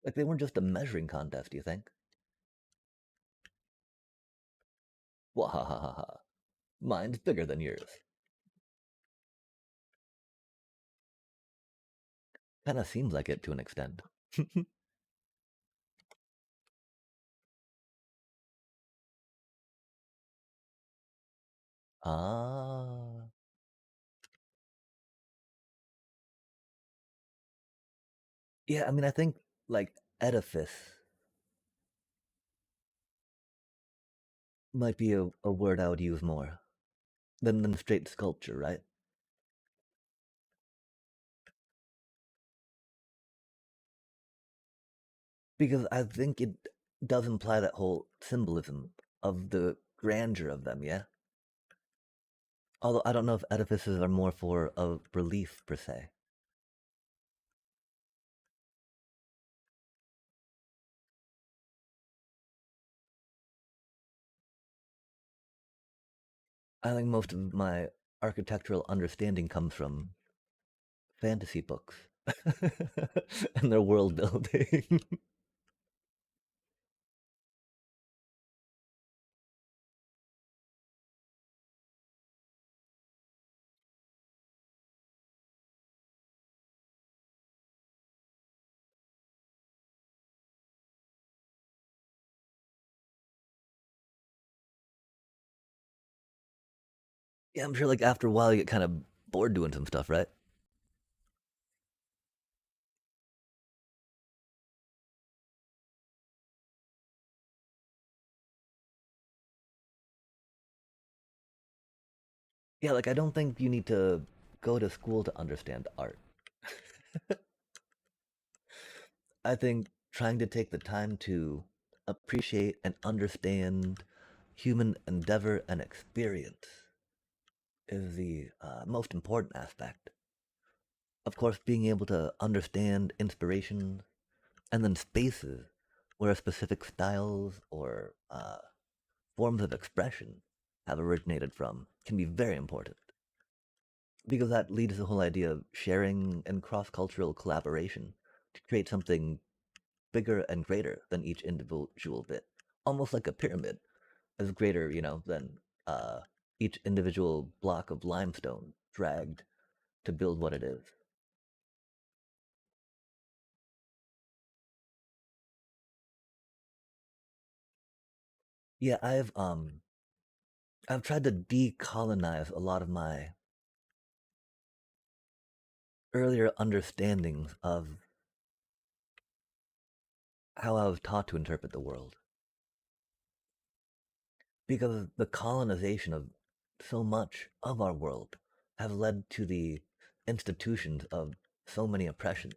Like they weren't just a measuring contest, do you think? Wahahaha. Mine's bigger than yours. Kind of seems like it to an extent. Ah. Yeah, I mean, I think like edifice might be a word I would use more than straight sculpture, right? Because I think it does imply that whole symbolism of the grandeur of them, yeah? Although I don't know if edifices are more for a relief per se. I think most of my architectural understanding comes from fantasy books and their world building. Yeah, I'm sure like after a while you get kind of bored doing some stuff, right? Yeah, like I don't think you need to go to school to understand art. I think trying to take the time to appreciate and understand human endeavor and experience is the most important aspect. Of course, being able to understand inspiration and then spaces where specific styles or forms of expression have originated from can be very important because that leads to the whole idea of sharing and cross cultural collaboration to create something bigger and greater than each individual bit, almost like a pyramid is greater, than uh, each individual block of limestone dragged to build what it is. Yeah, I've tried to decolonize a lot of my earlier understandings of how I was taught to interpret the world. Because the colonization of so much of our world have led to the institutions of so many oppressions,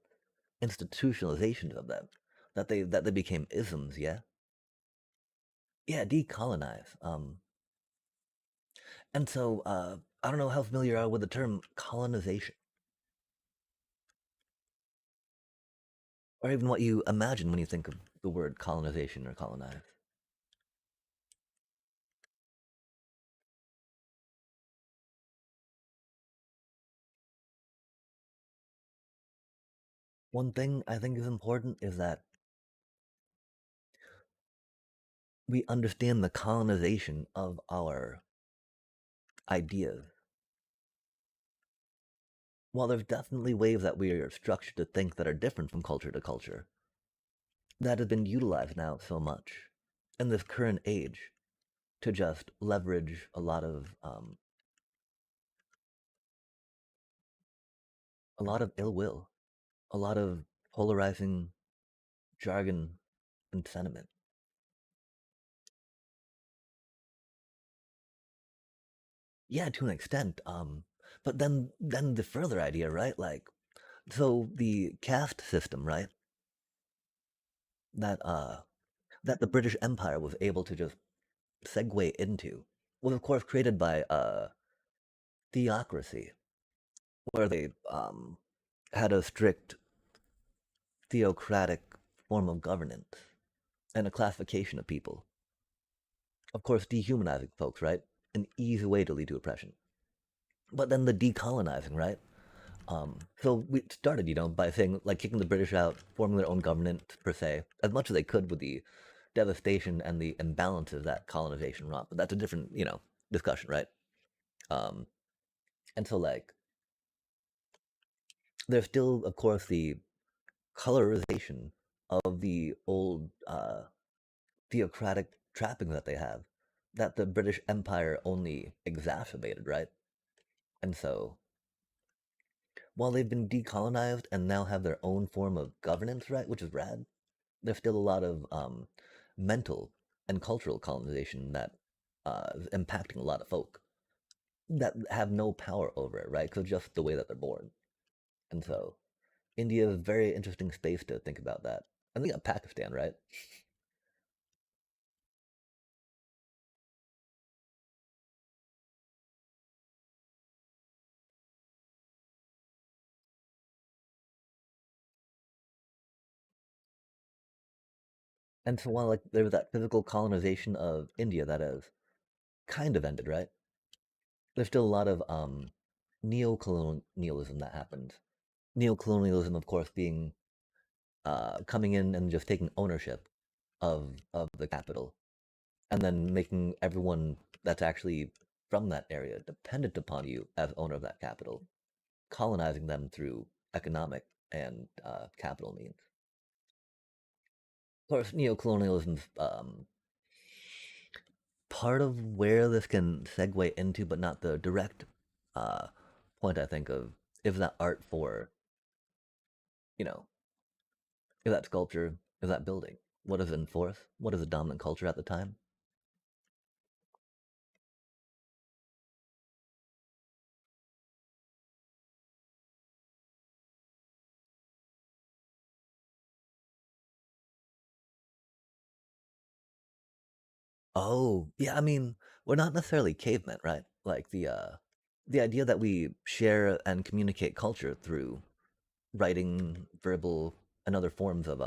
institutionalizations of them, that they became isms, yeah? Yeah, decolonize. And so I don't know how familiar you are with the term colonization, or even what you imagine when you think of the word colonization or colonize. One thing I think is important is that we understand the colonization of our ideas. While there's definitely ways that we are structured to think that are different from culture to culture, that has been utilized now so much in this current age to just leverage a lot of ill will, a lot of polarizing jargon and sentiment. Yeah, to an extent. But then the further idea, right? Like, So the caste system, right? That that the British Empire was able to just segue into was of course created by theocracy, where they had a strict theocratic form of governance and a classification of people. Of course, dehumanizing folks, right? An easy way to lead to oppression. But then the decolonizing, right? So we started, by saying like kicking the British out, forming their own government per se, as much as they could with the devastation and the imbalances that colonization wrought. But that's a different, discussion, right? Um, and so like there's still, of course, the colorization of the old theocratic trappings that they have, that the British Empire only exacerbated, right? And so while they've been decolonized and now have their own form of governance, right, which is rad, there's still a lot of mental and cultural colonization that is impacting a lot of folk that have no power over it, right? Because just the way that they're born. And so India is a very interesting space to think about that. And then you got Pakistan, right? And so while like there was that physical colonization of India that has kind of ended, right? There's still a lot of neo-colonialism that happens. Neo-colonialism, of course, being coming in and just taking ownership of the capital, and then making everyone that's actually from that area dependent upon you as owner of that capital, colonizing them through economic and capital means. Of course, neo-colonialism's part of where this can segue into, but not the direct uh, point. I think of is that art for you know is that sculpture, is that building? What is in force? What is the dominant culture at the time? Oh, yeah, I mean, we're not necessarily cavemen, right? Like the idea that we share and communicate culture through writing, verbal, and other forms of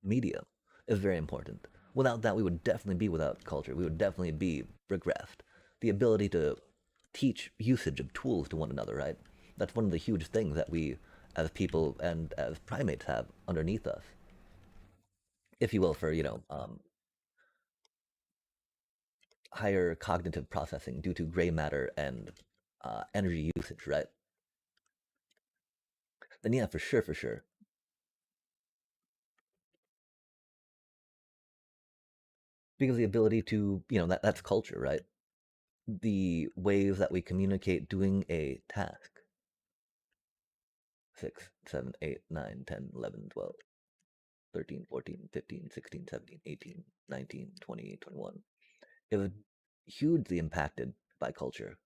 media is very important. Without that, we would definitely be without culture. We would definitely be regressed. The ability to teach usage of tools to one another, right? That's one of the huge things that we as people and as primates have underneath us, if you will, for, higher cognitive processing due to gray matter and energy usage, right? Then yeah, for sure, for sure. Because the ability to, that's culture, right? The ways that we communicate doing a task. 6, 7, 8, 9, 10, 11, 12, 13, 14, 15, 16, 17, 18, 19, 20, 21. It was hugely impacted by culture.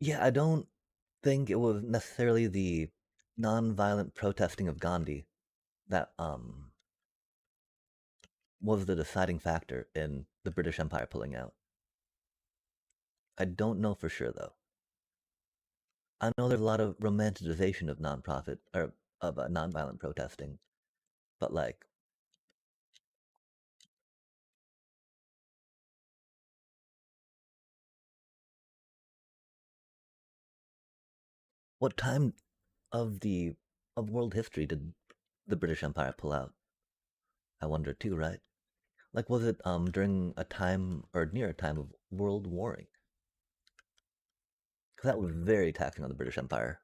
Yeah, I don't think it was necessarily the non-violent protesting of Gandhi that was the deciding factor in the British Empire pulling out. I don't know for sure though. I know there's a lot of romanticization of non-profit or of non-violent protesting, but like, what time of the of world history did the British Empire pull out? I wonder too, right? Like, was it during a time or near a time of world warring? Because that was very taxing on the British Empire.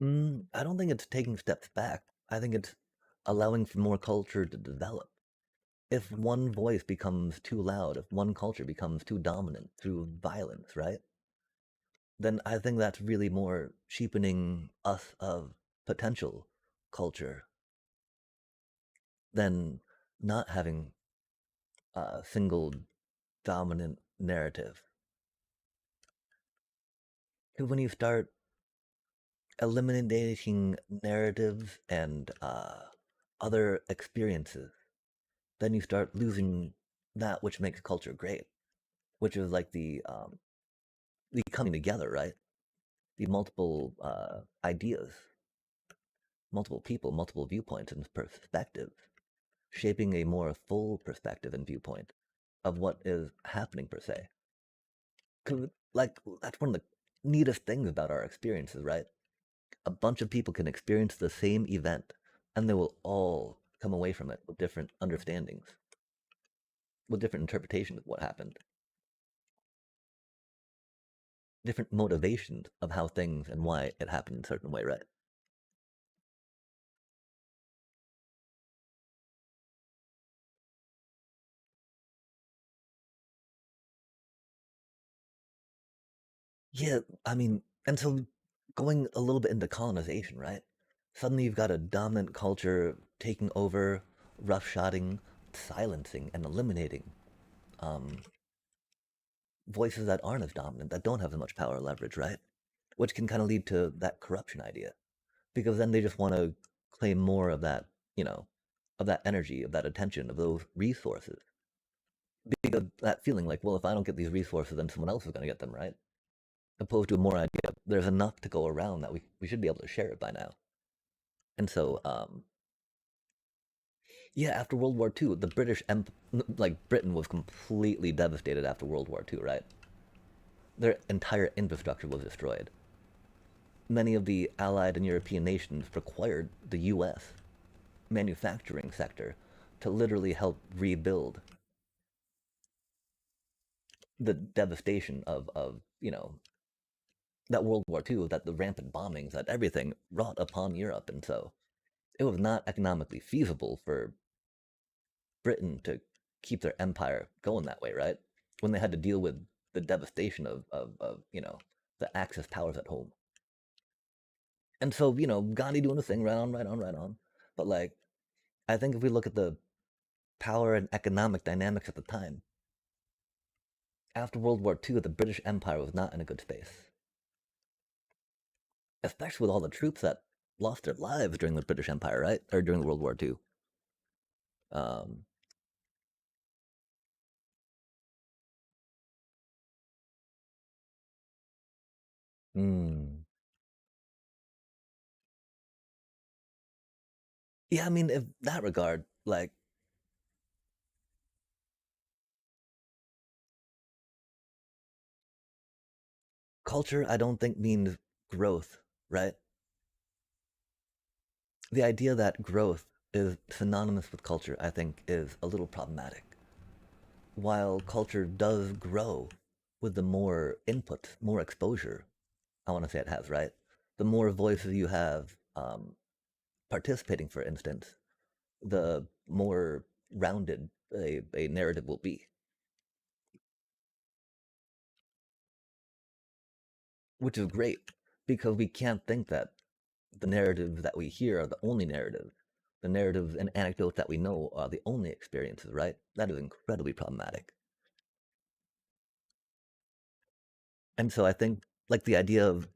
I don't think it's taking steps back. I think it's allowing for more culture to develop. If one voice becomes too loud, if one culture becomes too dominant through violence, right? Then I think that's really more cheapening us of potential culture than not having a single dominant narrative. Because when you start eliminating narratives and other experiences, then you start losing that which makes culture great, which is like the coming together, right? The multiple ideas, multiple people, multiple viewpoints and perspectives, shaping a more full perspective and viewpoint of what is happening per se. Because like that's one of the neatest things about our experiences, right? A bunch of people can experience the same event, and they will all come away from it with different understandings, with different interpretations of what happened, different motivations of how things and why it happened in a certain way, right? Yeah, I mean, and so going a little bit into colonization, right? Suddenly you've got a dominant culture taking over, roughshotting, silencing, and eliminating um, voices that aren't as dominant, that don't have as much power or leverage, right? Which can kind of lead to that corruption idea. Because then they just want to claim more of that, you know, of that energy, of that attention, of those resources. Because that feeling like, well, if I don't get these resources, then someone else is going to get them, right? Opposed to a more idea, there's enough to go around that we should be able to share it by now. And so, yeah, after World War II, the like Britain was completely devastated after World War II, right? Their entire infrastructure was destroyed. Many of the Allied and European nations required the US manufacturing sector to literally help rebuild the devastation of that World War II, that the rampant bombings, that everything wrought upon Europe. And so it was not economically feasible for Britain to keep their empire going that way, right? When they had to deal with the devastation of the Axis powers at home. And so, Gandhi doing the thing, right on, right on, right on. But like, I think if we look at the power and economic dynamics at the time, after World War II, the British Empire was not in a good space, especially with all the troops that lost their lives during the British Empire, right? Or during the World War II. Um, mm, yeah, I mean, in that regard, like, culture, I don't think means growth, right? The idea that growth is synonymous with culture, I think, is a little problematic. While culture does grow with the more input, more exposure, I want to say it has, right? The more voices you have participating, for instance, the more rounded a narrative will be, which is great because we can't think that the narratives that we hear are the only narratives. The narratives and anecdotes that we know are the only experiences, right? That is incredibly problematic. And so I think like the idea of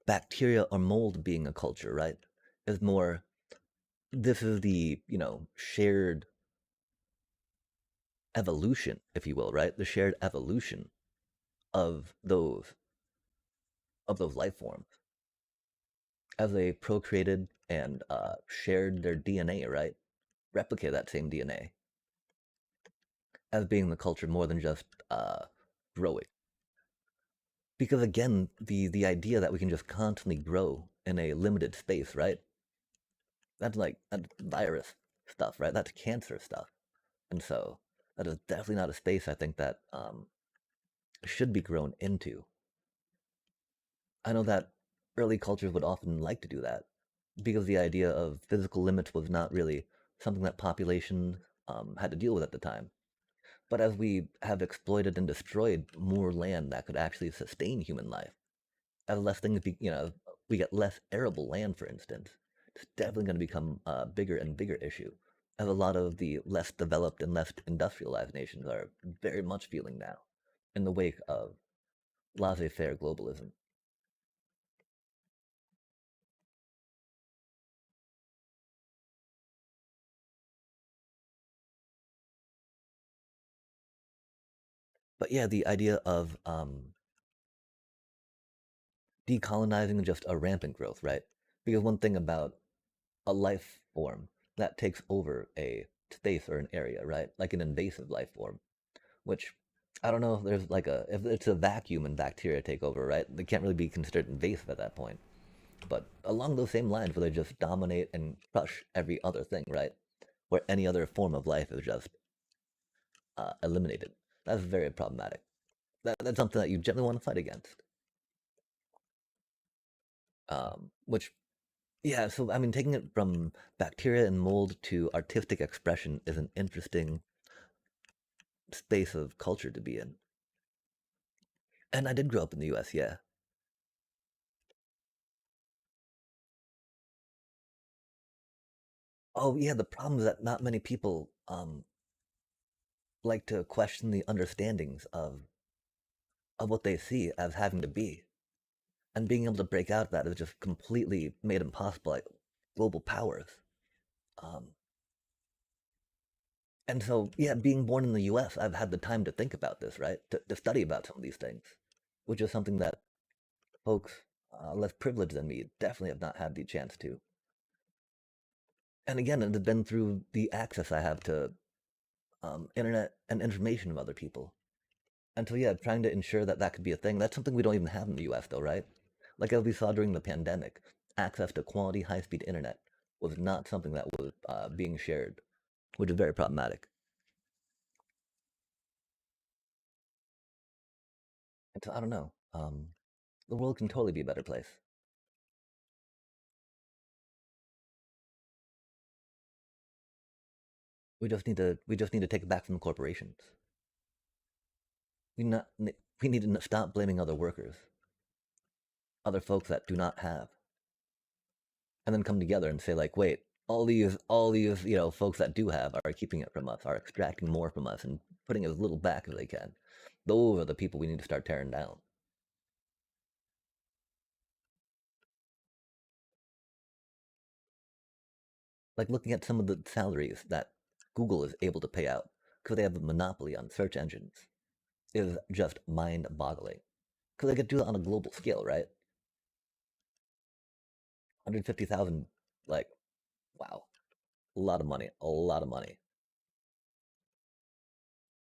bacteria or mold being a culture, right, is more this is the, shared evolution, if you will, right? The shared evolution of those life forms as they procreated and shared their DNA, right? Replicate that same DNA as being the culture more than just growing. Because again, the idea that we can just constantly grow in a limited space, right? That's virus stuff, right? That's cancer stuff. And so that is definitely not a space I think that should be grown into. I know that early cultures would often like to do that because the idea of physical limits was not really something that population had to deal with at the time. But as we have exploited and destroyed more land that could actually sustain human life, as less things we get less arable land, for instance, it's definitely going to become a bigger and bigger issue, as a lot of the less developed and less industrialized nations are very much feeling now in the wake of laissez-faire globalism. But yeah, the idea of decolonizing just a rampant growth, right? Because one thing about a life form that takes over a space or an area, right? Like an invasive life form, which I don't know if there's like if it's a vacuum and bacteria take over, right? They can't really be considered invasive at that point. But along those same lines, where they just dominate and crush every other thing, right? Where any other form of life is just eliminated. That's very problematic. That's something that you generally want to fight against. Which, yeah, so I mean, taking it from bacteria and mold to artistic expression is an interesting space of culture to be in. And I did grow up in the US, yeah. Oh, yeah, the problem is that not many people like to question the understandings of what they see as having to be. And being able to break out of that is just completely made impossible by global powers. Um, and so, yeah, being born in the US, I've had the time to think about this, right? To study about some of these things, which is something that folks less privileged than me definitely have not had the chance to. And again, it has been through the access I have to internet and information of other people. And so, yeah, trying to ensure that that could be a thing. That's something we don't even have in the US, though, right? Like as we saw during the pandemic, access to quality high speed internet was not something that was being shared, which is very problematic. And so, I don't know. The world can totally be a better place. We just need to take it back from the corporations. We not we need to stop blaming other workers, other folks that do not have, and then come together and say like, wait, all these folks that do have are keeping it from us, are extracting more from us and putting as little back as they can. Those are the people we need to start tearing down. Like looking at some of the salaries that Google is able to pay out because they have a monopoly on search engines is just mind-boggling. Because they could do it on a global scale, right? 150,000, like, wow, a lot of money, a lot of money.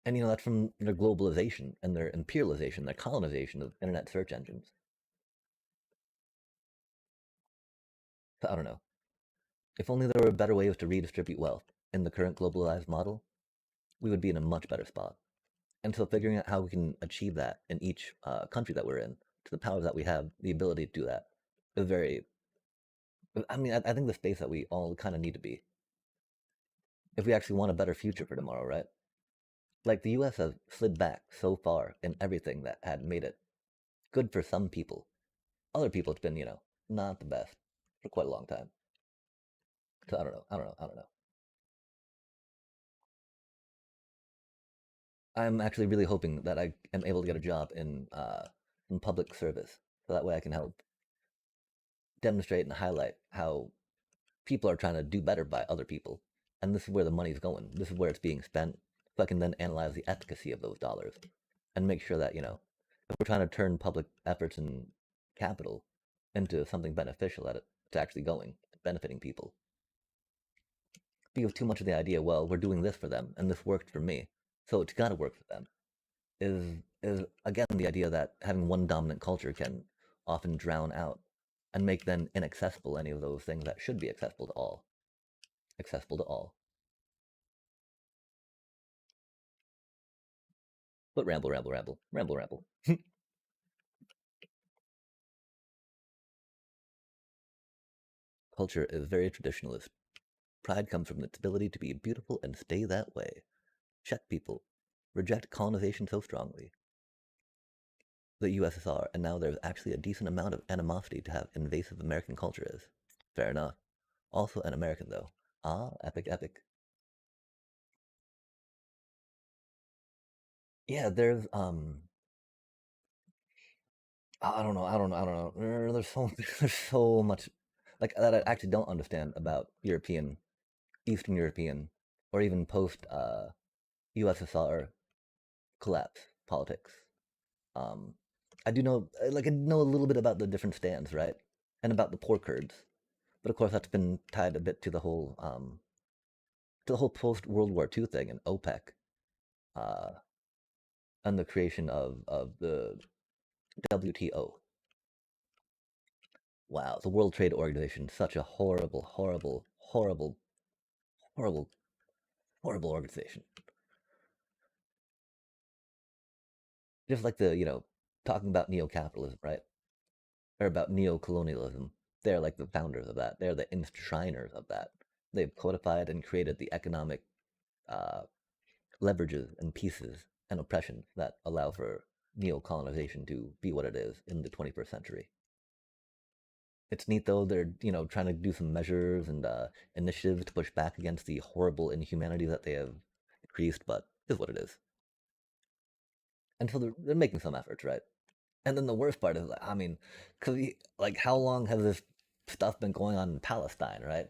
And that's from their globalization and their imperialization, their colonization of internet search engines. So I don't know. If only there were better ways to redistribute wealth in the current globalized model, we would be in a much better spot. And so figuring out how we can achieve that in each country that we're in, to the powers that we have, the ability to do that, is very. I mean, I think the space that we all kind of need to be if we actually want a better future for tomorrow, right? Like the US has slid back so far in everything that had made it good for some people. Other people, it's been, not the best for quite a long time. So I don't know. I don't know. I don't know. I'm actually really hoping that I am able to get a job in public service, so that way I can help demonstrate and highlight how people are trying to do better by other people, and this is where the money's going. This is where it's being spent. So I can then analyze the efficacy of those dollars and make sure that if we're trying to turn public efforts and capital into something beneficial, that it's actually going benefiting people. Because too much of the idea, well, we're doing this for them and this worked for me, so it's got to work for them, is again the idea that having one dominant culture can often drown out and make then inaccessible any of those things that should be accessible to all. Accessible to all. But ramble, ramble, ramble, ramble, ramble. culture is very traditionalist. Pride comes from its ability to be beautiful and stay that way. Czech people reject colonization so strongly. The USSR, and now there's actually a decent amount of animosity to have invasive American culture is. Fair enough. Also an American though. Ah, epic, epic. Yeah, there's I don't know. There's so there's so much like that I actually don't understand about European, Eastern European, or even post USSR collapse politics. Um, I do know like I know a little bit about the different stands, right, and about the poor Kurds, but of course that's been tied a bit to the whole post World War II thing and OPEC, uh, and the creation of the WTO. Wow, the World Trade Organization, such a horrible, horrible, horrible, horrible, horrible organization. Just like the, talking about neo-capitalism, right? Or about neo-colonialism. They're like the founders of that. They're the enshriners of that. They've codified and created the economic uh, leverages and pieces and oppressions that allow for neo-colonization to be what it is in the 21st century. It's neat though. They're trying to do some measures and initiatives to push back against the horrible inhumanity that they have increased, but is what it is. And so they're making some efforts, right? And then the worst part is, like, I mean, because like, how long has this stuff been going on in Palestine, right?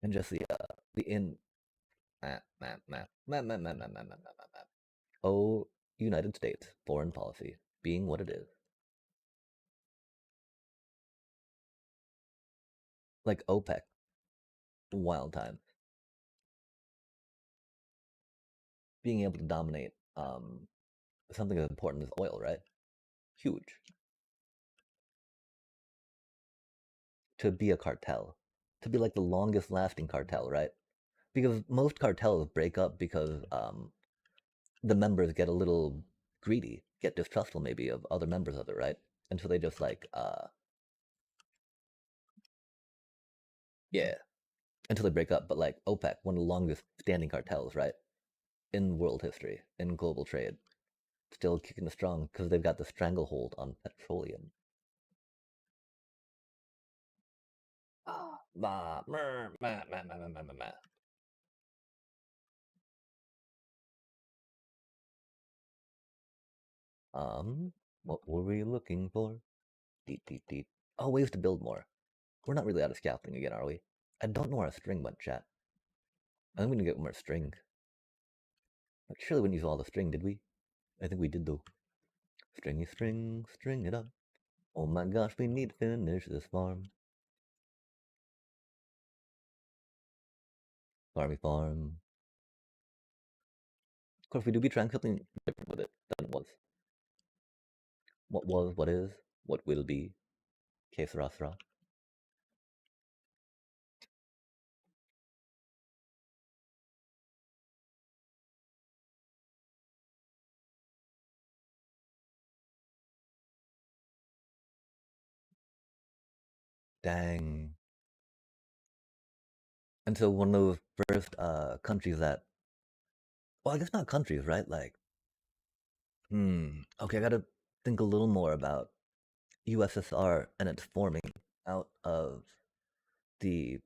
And just the in map map map map map map map map map map map. Oh, United States foreign policy being what it is, like OPEC, wild time, being able to dominate something as important as oil, right? Huge. To be a cartel, to be like the longest lasting cartel, right? Because most cartels break up because the members get a little greedy, get distrustful maybe of other members of it, right? And so they just like, yeah, until they break up. But like OPEC, one of the longest standing cartels, right? In world history, in global trade, still kicking strong because they've got the stranglehold on petroleum. Ah, bah, mer, ma, ma, ma, ma, ma, ma, ma. What were we looking for? Deet, deet, deet. Oh, ways to build more. We're not really out of scaffolding again, are we? I don't know where our string went, chat. I'm gonna get more string. Like, surely we didn't use all the string, did we? I think we did though. Stringy string, string it up. Oh my gosh, we need to finish this farm. Farmy farm. Of course, we do be trying something different with it than it was. What was, what is, what will be. Que sera, sera. Dang. And so one of those first countries that, well, I guess not countries, right? Like, okay, I gotta think a little more about USSR and its forming out of the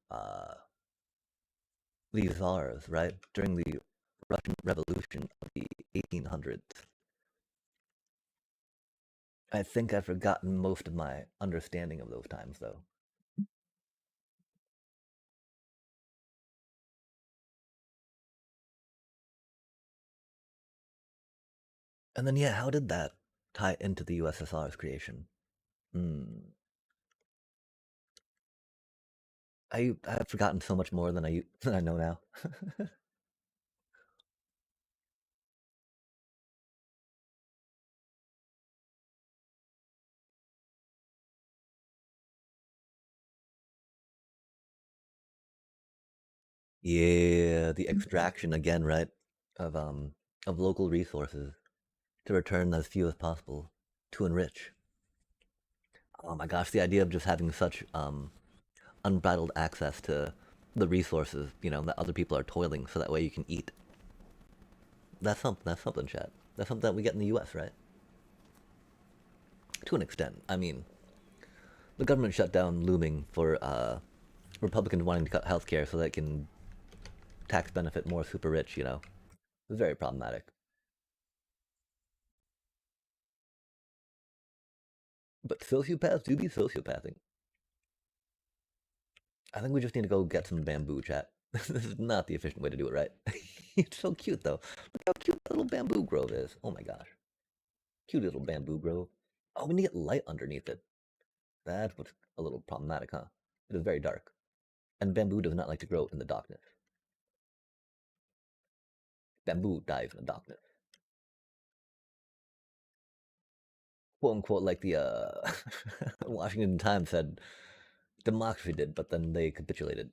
these czars, right? During the Russian Revolution of the 1800s. I think I've forgotten most of my understanding of those times, though. And then, yeah, how did that tie into the USSR's creation? Hmm. I've forgotten so much more than I know now. Yeah, the extraction again, right? Of um of local resources to return as few as possible to enrich. Oh my gosh, the idea of just having such unbridled access to the resources, that other people are toiling so that way you can eat. That's something. That's something, Chad. That's something that we get in the U.S., right? To an extent. I mean, the government shutdown looming for Republicans wanting to cut healthcare so that it can tax benefit more super rich. It's very problematic. But sociopaths do be sociopathing. I think we just need to go get some bamboo, chat. This is not the efficient way to do it, right? It's so cute, though. Look how cute that little bamboo grove is. Oh my gosh. Cute little bamboo grove. Oh, we need to get light underneath it. That's what's a little problematic, huh? It is very dark. And bamboo does not like to grow in the darkness. Bamboo dies in the darkness. Quote unquote, like the Washington Times said, democracy did, but then they capitulated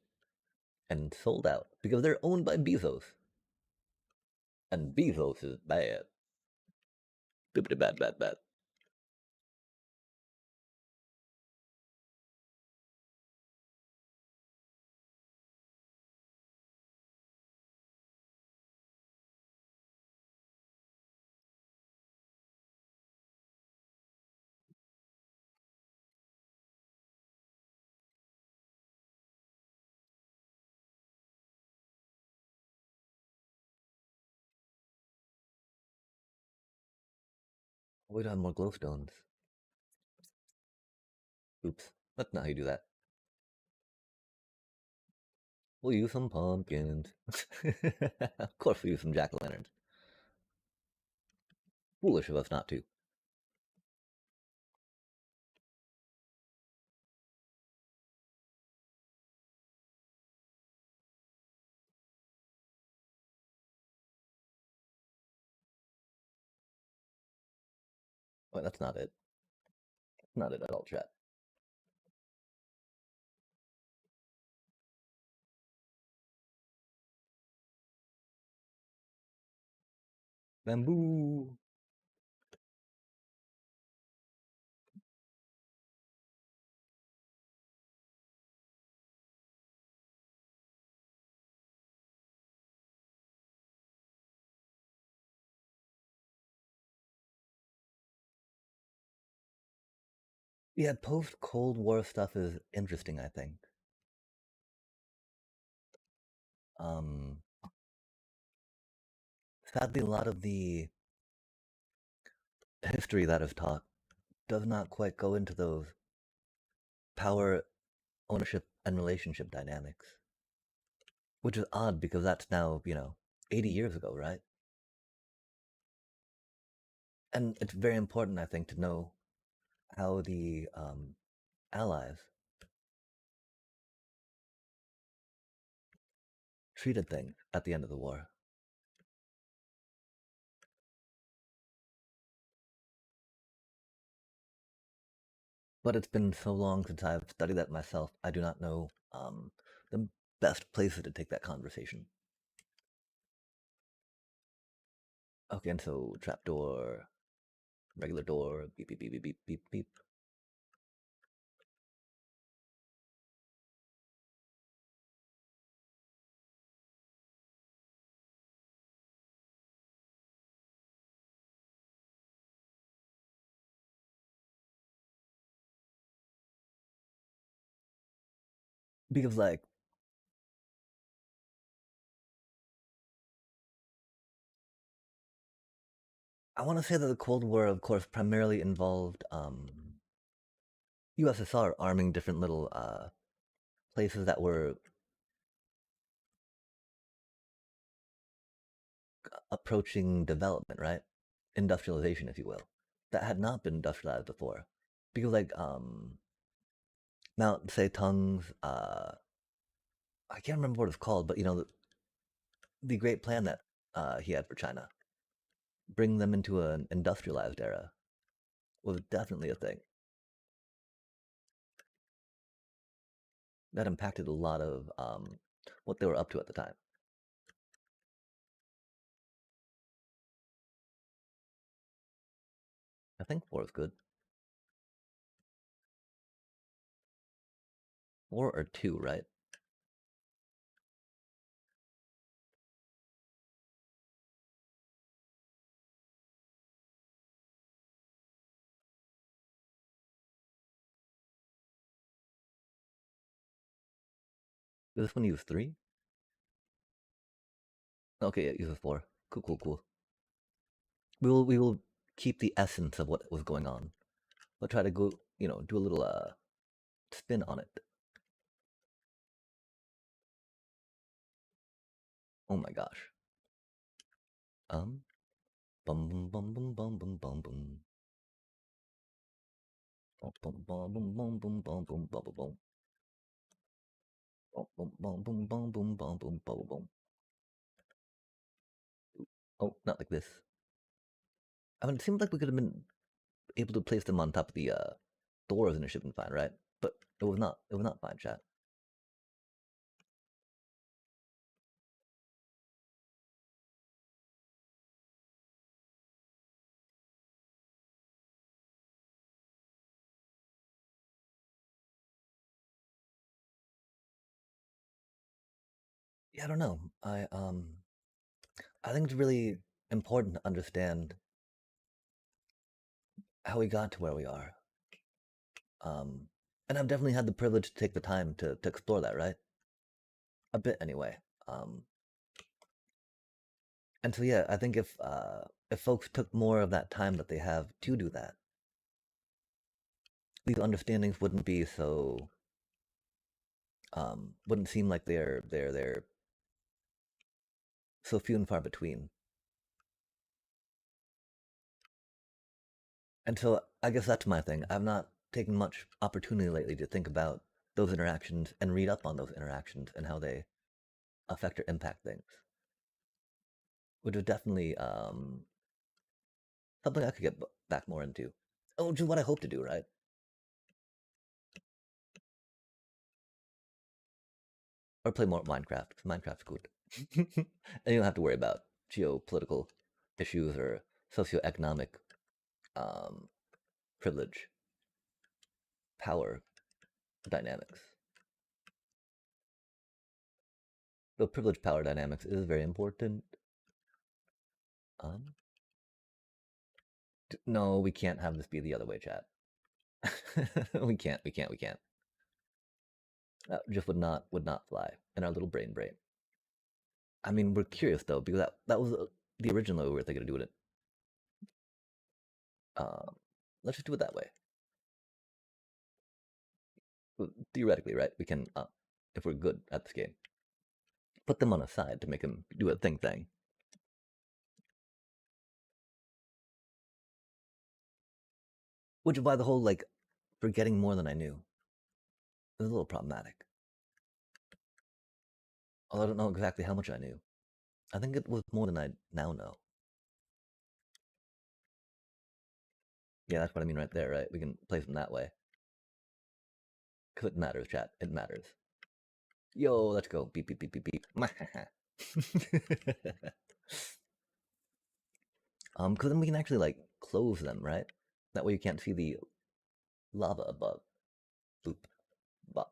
and sold out because they're owned by Bezos. And Bezos is bad. Bippity bad, bad, bad. We don't have more glowstones. Oops. That's not how you do that. We'll use some pumpkins. Of course, we'll use some jack-o'-lanterns. Foolish of us not to. Well, that's not it. Not it at all, chat. Bamboo. Yeah, post Cold War stuff is interesting, I think. Um, Sadly, a lot of the history that is taught does not quite go into those power, ownership, and relationship dynamics. Which is odd because that's now, 80 years ago, right? And it's very important, I think, to know how the Allies treated things at the end of the war. But it's been so long since I've studied that myself, I do not know the best places to take that conversation. Okay, and so trapdoor, regular door, beep, beep, beep, beep, beep, beep, beep. Because, like, I want to say that the Cold War, of course, primarily involved USSR arming different little places that were approaching development, right? Industrialization, if you will, that had not been industrialized before. Because, like, Mount Zedong's, I can't remember what it's called, but the great plan that he had for China, bring them into an industrialized era, was definitely a thing that impacted a lot of what they were up to at the time. think 4 is good. 4 or 2, right? Does this one use 3? Okay, it uses 4. Cool, cool, cool. We will keep the essence of what was going on. We'll try to go, do a little spin on it. Oh my gosh. Bum bum bum bum bum bum bum bum. Bum bum bum bum bum bum bum bum bum bum. Bum bum bum bum bum bum bum bum bum bum. Oh, not like this. I mean, it seemed like we could have been able to place them on top of the doors and it should have been fine, right? But it was not. It was not fine, chat. Yeah, I don't know. I think it's really important to understand how we got to where we are. Um, and I've definitely had the privilege to take the time to explore that, right? A bit anyway. Um, and so yeah, I think if folks took more of that time that they have to do that, these understandings wouldn't be so wouldn't seem like they're so few and far between. And so I guess that's my thing. I've not taken much opportunity lately to think about those interactions and read up on those interactions and how they affect or impact things, which is definitely something I could get back more into. Oh, which is what I hope to do, right? Or play more Minecraft. Minecraft's good. And you don't have to worry about geopolitical issues or socioeconomic um, privilege, power dynamics. The privilege power dynamics is very important. Um, no, we can't have this be the other way, chat. We can't. We can't. We can't. That just would not fly in our little brain. I mean, we're curious though because that was the original way we were thinking of doing it. Um, let's just do it that way. Theoretically, right? We can, if we're good at this game, put them on a side to make them do a thing. Which is why the whole like forgetting more than I knew is a little problematic. Although I don't know exactly how much I knew. I think it was more than I now know. Yeah, that's what I mean right there, right? We can place them that way. Because it matters, chat. It matters. Yo, let's go. Beep, beep, beep, beep, beep. Because then we can actually like close them, right? That way you can't see the lava above. Boop, bop.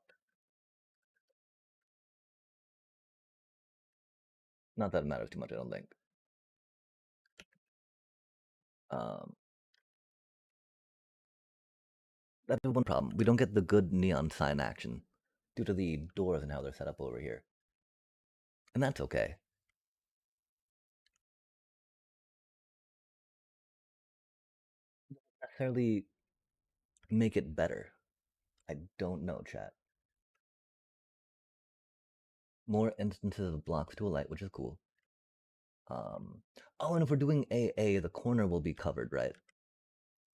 Not that it matters too much, I don't think. Um, that's one problem. We don't get the good neon sign action due to the doors and how they're set up over here. And that's okay. Necessarily make it better. I don't know, chat. More instances of blocks to a light, which is cool. Um, oh, and if we're doing AA, the corner will be covered, right?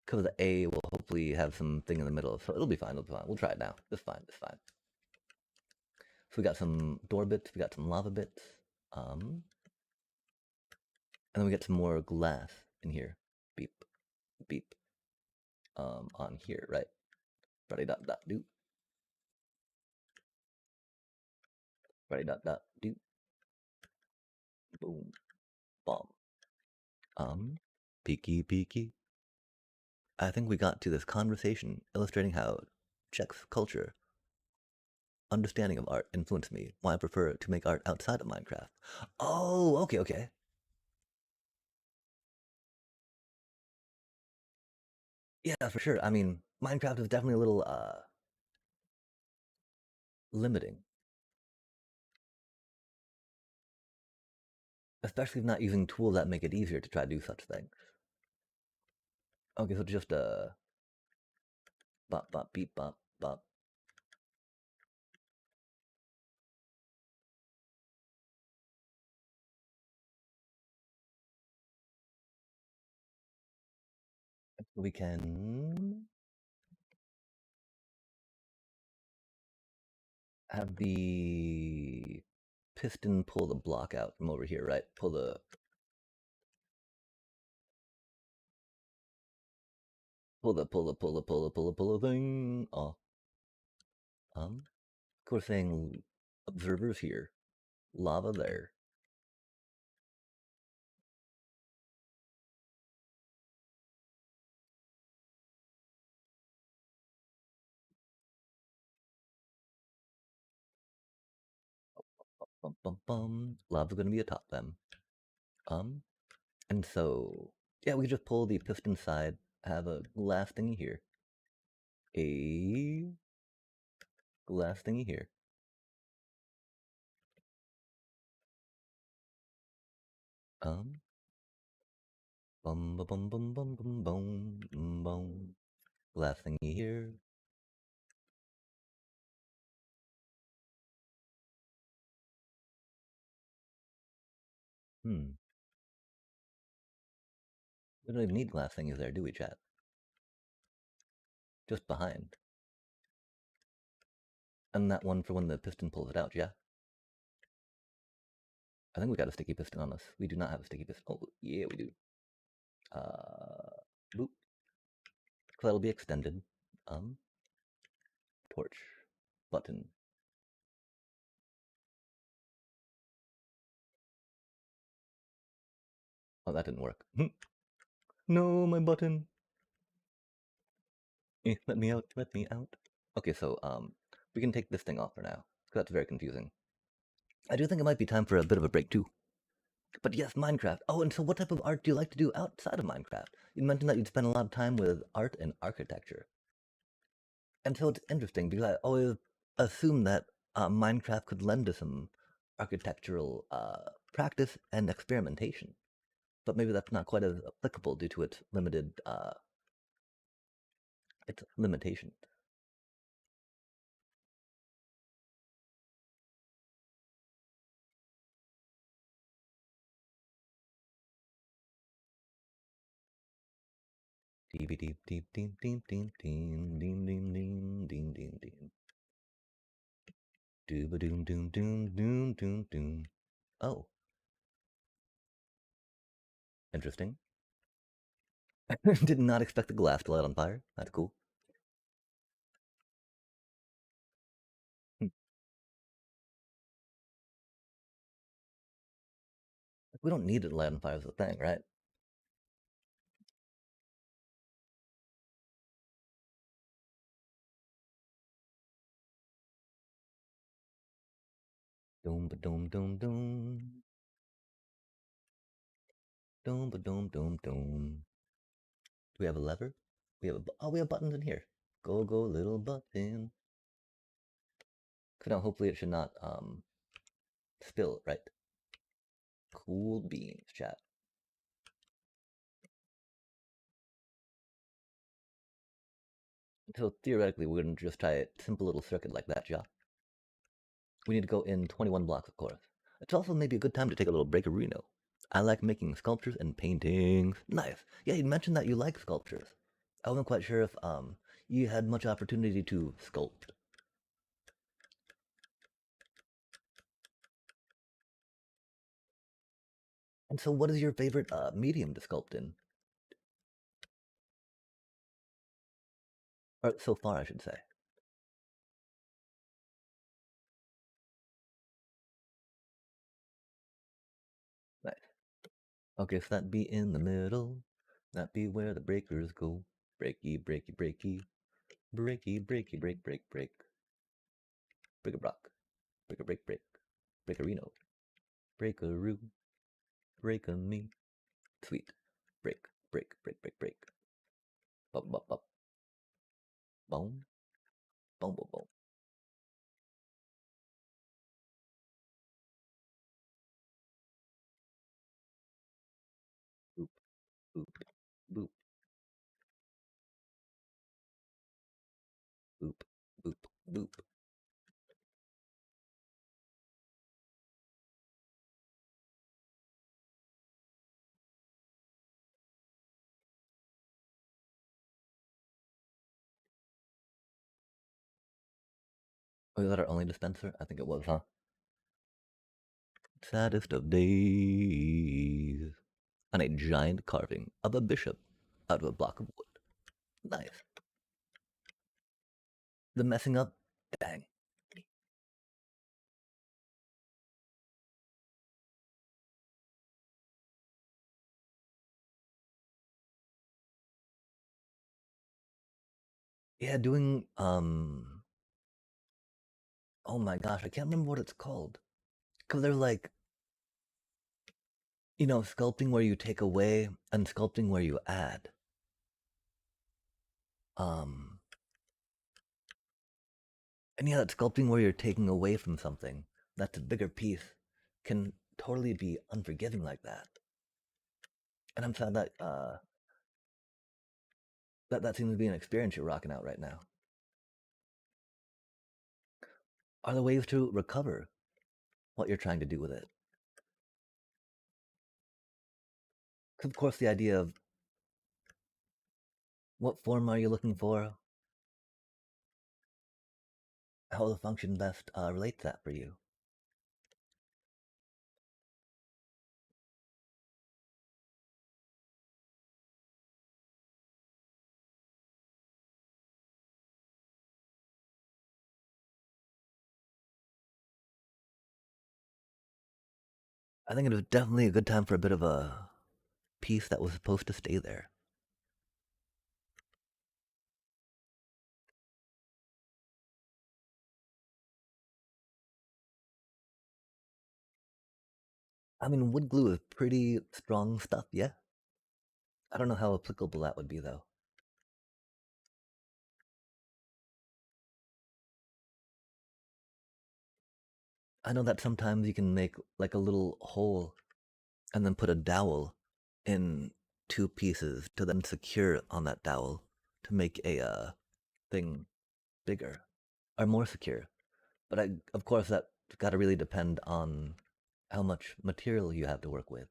Because the A will hopefully have something in the middle, so it'll be fine. It'll be fine. We'll try it now. It's fine. It's fine. So we got some door bits. We got some lava bits. And then we get some more glass in here. Beep, beep. On here, right? Ready dot dot do. Ready dot dot do. Boom, bomb. Peeky peeky. I think we got to this conversation illustrating how Czech's culture, understanding of art influenced me, why I prefer to make art outside of Minecraft. Oh, okay, okay. Yeah, for sure. I mean, Minecraft is definitely a little limiting, especially if not using tools that make it easier to try to do such things. Okay, so just bop bop beep bop bop. We can have the piston pull the block out from over here, right? Pull the thing off. Of course, saying observers here, lava there. Bum bum bum. Lava's gonna be atop them. Um, and so yeah, we just pull the piston side, have a glass thingy here, a glass thingy here. Um, bum bum bum bum bum bum bum bum. Glass thingy here. Hmm. We don't even need glass thingies there, do we, chat? Just behind. And that one for when the piston pulls it out, yeah? I think we got a sticky piston on us. We do not have a sticky piston. Oh, yeah, we do. Boop. So that'll be extended. Um, torch. Button. Oh, that didn't work. No, my button. Let me out, let me out. Okay, so, we can take this thing off for now. 'Cause that's very confusing. I do think it might be time for a bit of a break, too. But yes, Minecraft. Oh, and so what type of art do you like to do outside of Minecraft? You mentioned that you'd spend a lot of time with art and architecture. And so it's interesting because I always assumed that Minecraft could lend to some architectural practice and experimentation. But maybe that's not quite as applicable due to its limitations. Deep deep deep deep deep deep deep deep deep deep deep deep deep. Dooba doom doom doom doom doom doom. Oh, interesting. Did not expect the glass to light on fire. That's cool. Hmm. We don't need it to light on fire as a thing, right? Doom ba doom doom doom. Doom ba doom doom doom. Do we have a lever? We have buttons in here. Go go little button. So now hopefully it should not spill, right? Cool beans, chat. So theoretically we're gonna just try a simple little circuit like that, yeah. We need to go in 21 blocks, of course. It's also maybe a good time to take a little break, Reno. I like making sculptures and paintings. Nice. Yeah, you mentioned that you like sculptures. I wasn't quite sure if you had much opportunity to sculpt. And so what is your favorite medium to sculpt in? Or so far I should say. Nice. Okay, so that be in the middle. That be where the breakers go. Breaky, breaky, breaky. Breaky, breaky, break, break, break. Break a brock. Break a break, break. Break a reno. Break a roo. Break a me. Sweet. Break, break, break, break, break. Bop, bop, bop. Boom. Boom, boom, boom. Boop, boop, boop, boop, boop, boop. Oh, is that our only dispenser? I think it was, huh? Saddest of days. And a giant carving of a bishop out of a block of wood. Nice. The messing up? Dang. Yeah, doing, oh my gosh, I can't remember what it's called. Because they're like, sculpting where you take away and sculpting where you add. Um, and yeah, that sculpting where you're taking away from something that's a bigger piece can totally be unforgiving like that. And I'm sad that that seems to be an experience you're rocking out right now. Are there ways to recover what you're trying to do with it? Because of course, the idea of what form are you looking for, how the function best relates that for you. I think it was definitely a good time for a bit of a piece that was supposed to stay there. I mean, wood glue is pretty strong stuff, yeah? I don't know how applicable that would be, though. I know that sometimes you can make like a little hole and then put a dowel in two pieces to then secure on that dowel to make a thing bigger or more secure. But of course, that's got to really depend on how much material you have to work with.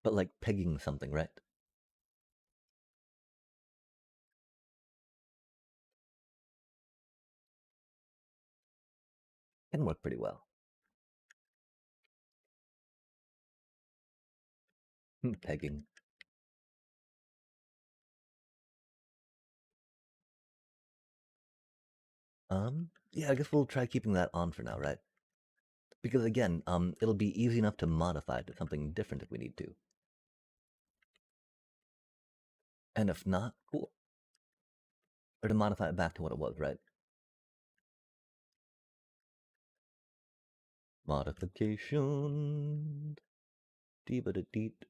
But like pegging something, right? Can work pretty well. Pegging. Yeah, I guess we'll try keeping that on for now, right? Because again, it'll be easy enough to modify to something different if we need to. And if not, cool. Or to modify it back to what it was, right? Modification. Dee-ba-da-deet.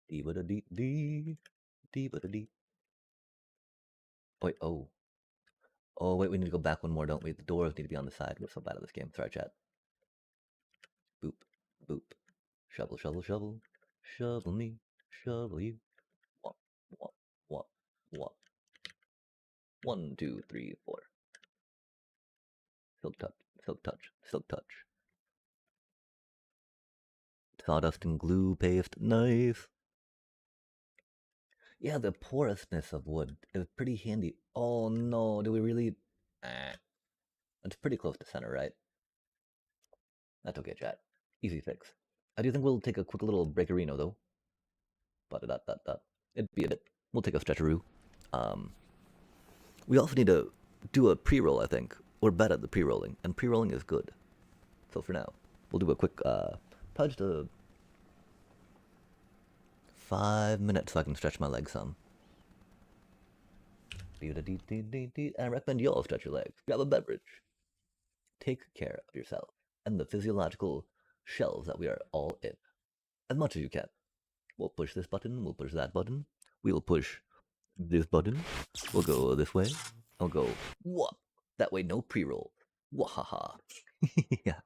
Dee-ba-da-deet-dee. Dee-ba-da-deet. Wait, oh. Oh, wait, we need to go back one more, don't we? The doors need to be on the side. We're so bad at this game. Sorry, chat. Boop, boop. Shovel, shovel, shovel. Shovel me, shovel you. Wop, wop, wop, wop. 1, 2, 3, 4. Silk touch, silk touch, silk touch. Sawdust and glue paste, nice. Yeah, the porousness of wood is pretty handy. Oh no, do we really? Eh. It's pretty close to center, right? That's okay, chat. Easy fix. I do think we'll take a quick little breakerino though. But it'd be a bit. We'll take a stretcheroo. Um, we also need to do a pre-roll. I think we're bad at the pre-rolling, and pre-rolling is good. So for now, we'll do a quick probably just a 5 minutes so I can stretch my legs some. And I recommend you all stretch your legs. Grab a beverage. Take care of yourself and the physiological shells that we are all in as much as you can. We'll push this button, we'll push that button, we will push this button, we'll go this way, I'll go whoop. That way, no pre-roll. Wahaha. Yeah.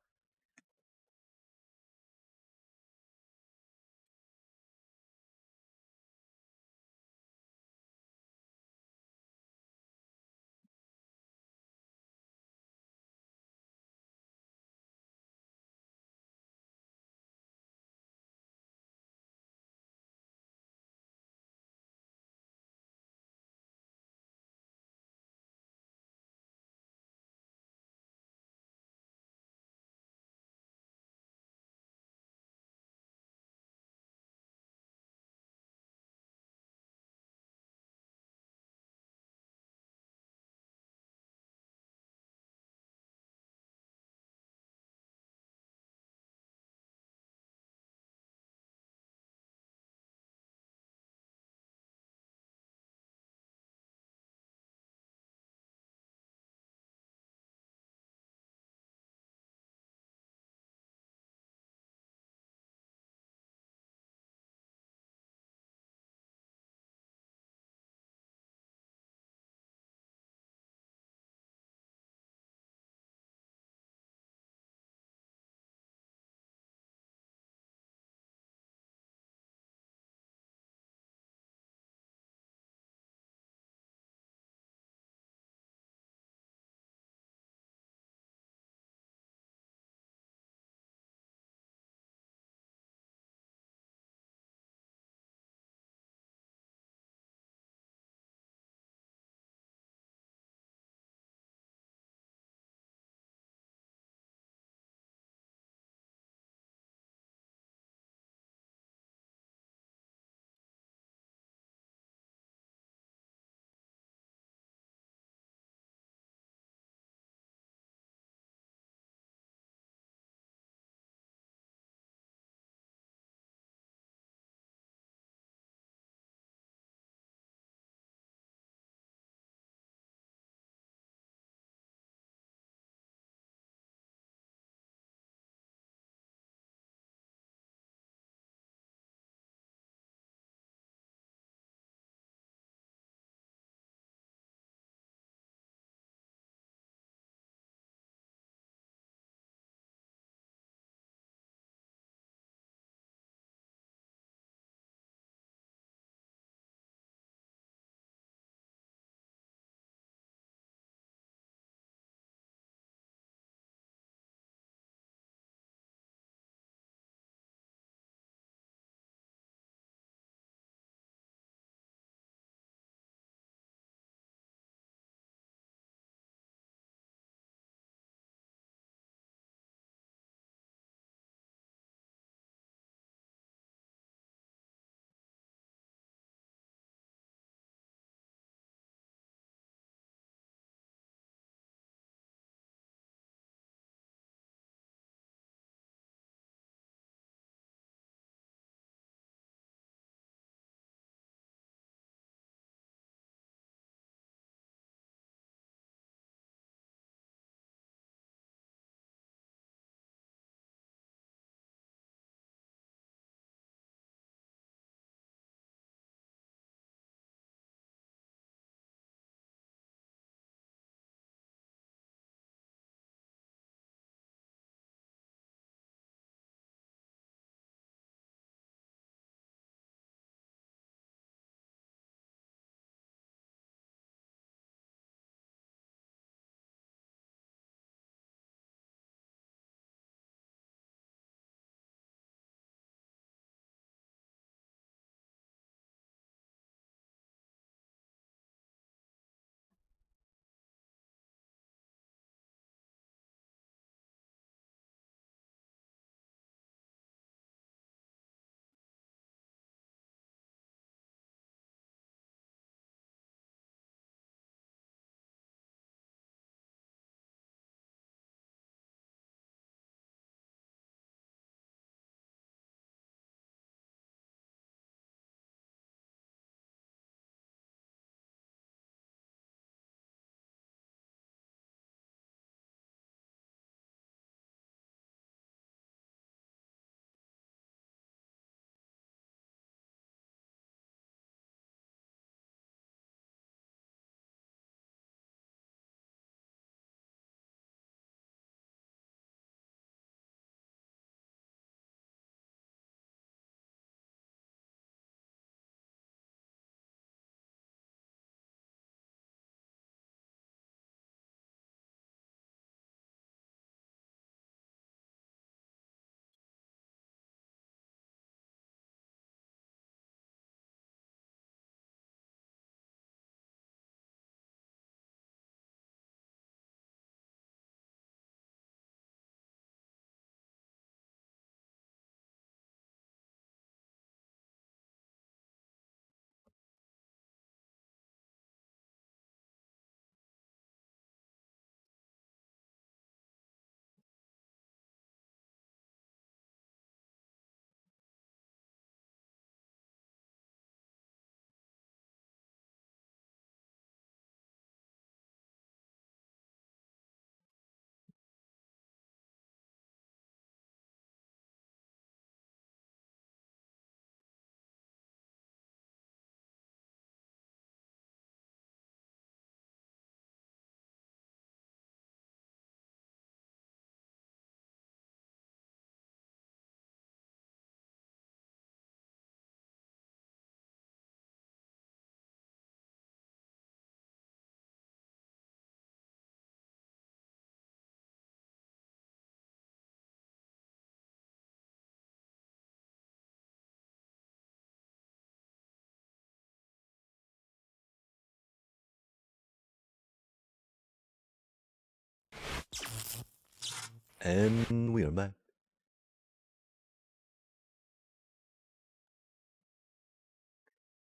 And we are back.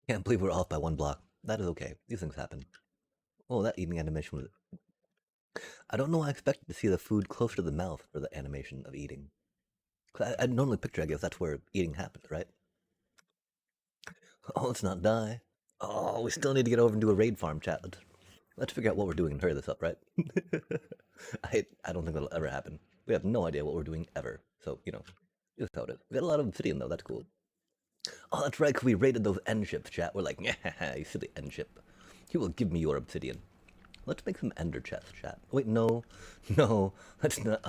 Can't believe we're off by one block. That is okay. These things happen. Oh, that eating animation was. I don't know why I expected to see the food closer to the mouth for the animation of eating. 'Cause I'd normally picture, I guess, that's where eating happens, right? Oh, let's not die. Oh, we still need to get over and do a raid farm chat. Let's figure out what we're doing and hurry this up, right? I don't think that'll ever happen. We have no idea what we're doing ever. So, just how it is. We got a lot of obsidian, though. That's cool. Oh, that's right, 'cause we raided those end ships, chat. We're like, yeah, you silly end ship. You will give me your obsidian. Let's make some ender chests, chat. Wait, no. No. Let's not,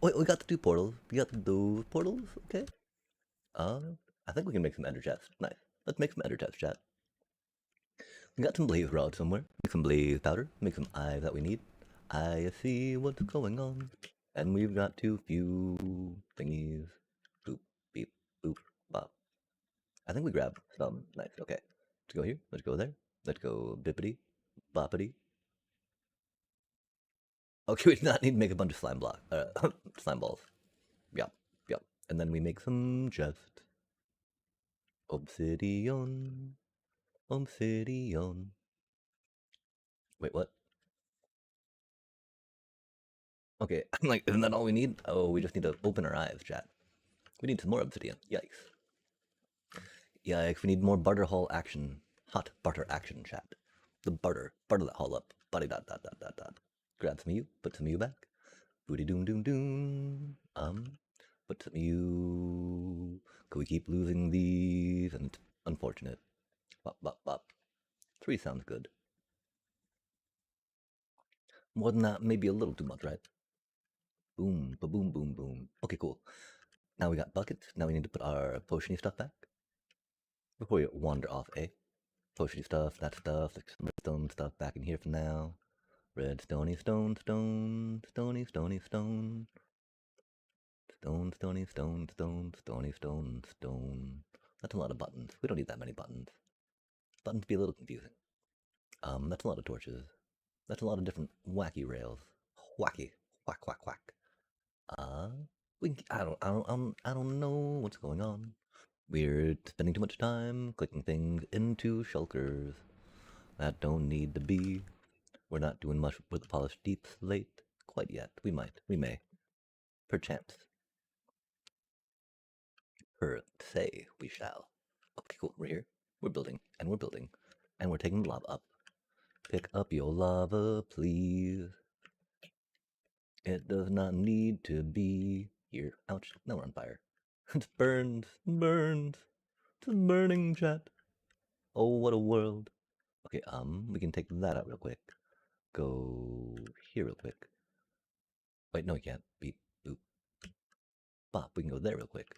Wait, we got the two portals. We got those portals, okay? Uh, I think we can make some ender chests. Nice. Let's make some ender chests, chat. We got some blaze rods somewhere. Make some blaze powder. Make some eyes that we need. I see what's going on. And we've got too few thingies. Boop, beep, boop, bop. I think we grabbed some. Nice, okay. Let's go here. Let's go there. Let's go bippity, boppity. Okay, we do not need to make a bunch of slime balls. Yep, yep. And then we make some chest. Obsidian, obsidian. Wait, what? Okay, I'm like, isn't that all we need? Oh, we just need to open our eyes, chat. We need some more obsidian. Yikes. Yikes, we need more barter hall action. Hot barter action, chat. The barter. Barter that hall up. Body dot dot dot dot dot. Grab some of you, put some of you back. Booty doom doom doom. Put some of you. Could we keep losing these? And it's unfortunate. Bop bop bop. 3 sounds good. More than that, maybe a little too much, right? Boom, ba boom, boom, boom. Okay, cool. Now we got buckets. Now we need to put our potiony stuff back. Before we wander off, eh? Potiony stuff, that stuff, like some redstone stuff back in here for now. Red stony stone, stone, stony, stony, stone. Stone, stony, stone, stone, stony, stone, stone. That's a lot of buttons. We don't need that many buttons. Buttons be a little confusing. That's a lot of torches. That's a lot of different wacky rails. Wacky. Whack, whack, whack. Uh, I don't know what's going on. We're spending too much time clicking things into shulkers that don't need to be. We're not doing much with the polished deep slate quite yet. We might. We may. Perchance. Per se, we shall. Okay, cool. We're here. We're building, and we're building, and we're taking the lava up. Pick up your lava, please. It does not need to be here. Ouch. Now we're on fire. It's burned. Burned. It's burning, chat. Oh, what a world. Okay, we can take that out real quick. Go here real quick. Wait, no, we can't. Beep, boop, bop. We can go there real quick.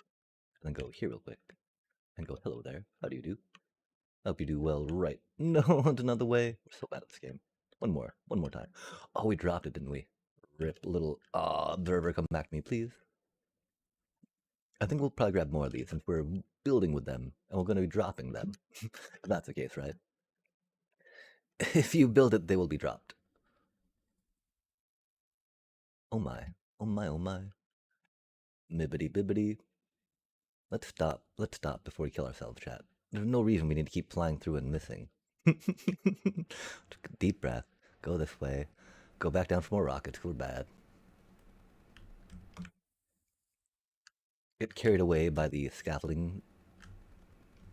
And then go here real quick. And go, hello there. How do you do? Hope you do well, right? No, it's another way. We're so bad at this game. One more time. Oh, we dropped it, didn't we? Rip, little, observer, come back to me, please. I think we'll probably grab more of these since we're building with them, and we're going to be dropping them. If that's the case, right? If you build it, they will be dropped. Oh my. Oh my, oh my. Mibbity bibbity. Let's stop. Let's stop before we kill ourselves, chat. There's no reason we need to keep flying through and missing. Deep breath. Go this way. Go back down for more rockets. We're bad. Get carried away by the scaffolding,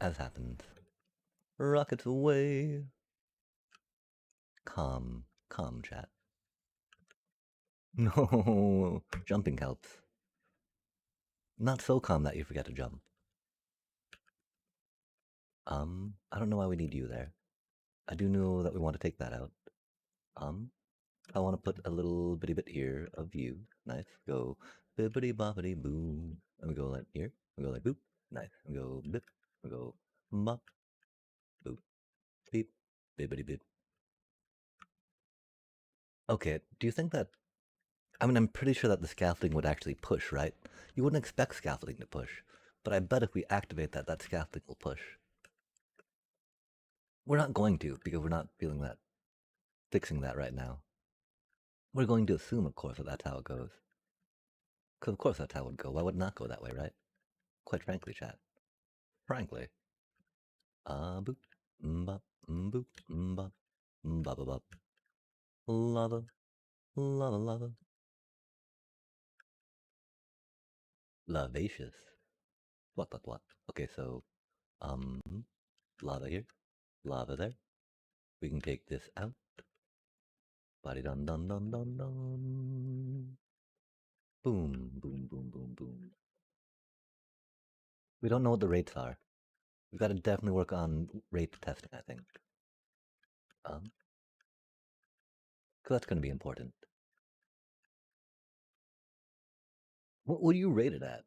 as happens. Rockets away. Calm. Calm, chat. No. Jumping helps. Not so calm that you forget to jump. I don't know why we need you there. I do know that we want to take that out. I want to put a little bitty bit here of you. Nice. Go bibbity boppity boo. And we go like here. We go like boop. Nice. We go bip. We go bop. Boop. Beep. Bibbity bip. Okay. Do you think that? I mean, I'm pretty sure that the scaffolding would actually push, right? You wouldn't expect scaffolding to push, but I bet if we activate that, that scaffolding will push. We're not going to because we're not feeling that, fixing that right now. We're going to assume, of course, that that's how it goes. Because of course that's how it would go. Why would it not go that way, right? Quite frankly, chat. Frankly. Boop, bop, boop, bop, bop, bop. Lava, lava, lava. Lavacious. What? Okay, so, um, lava here, lava there. We can take this out. Body dun dun dun dun dun. Boom, boom, boom, boom, boom. We don't know what the rates are. We've got to definitely work on rate testing, I think. Because that's going to be important. What would you rate it at?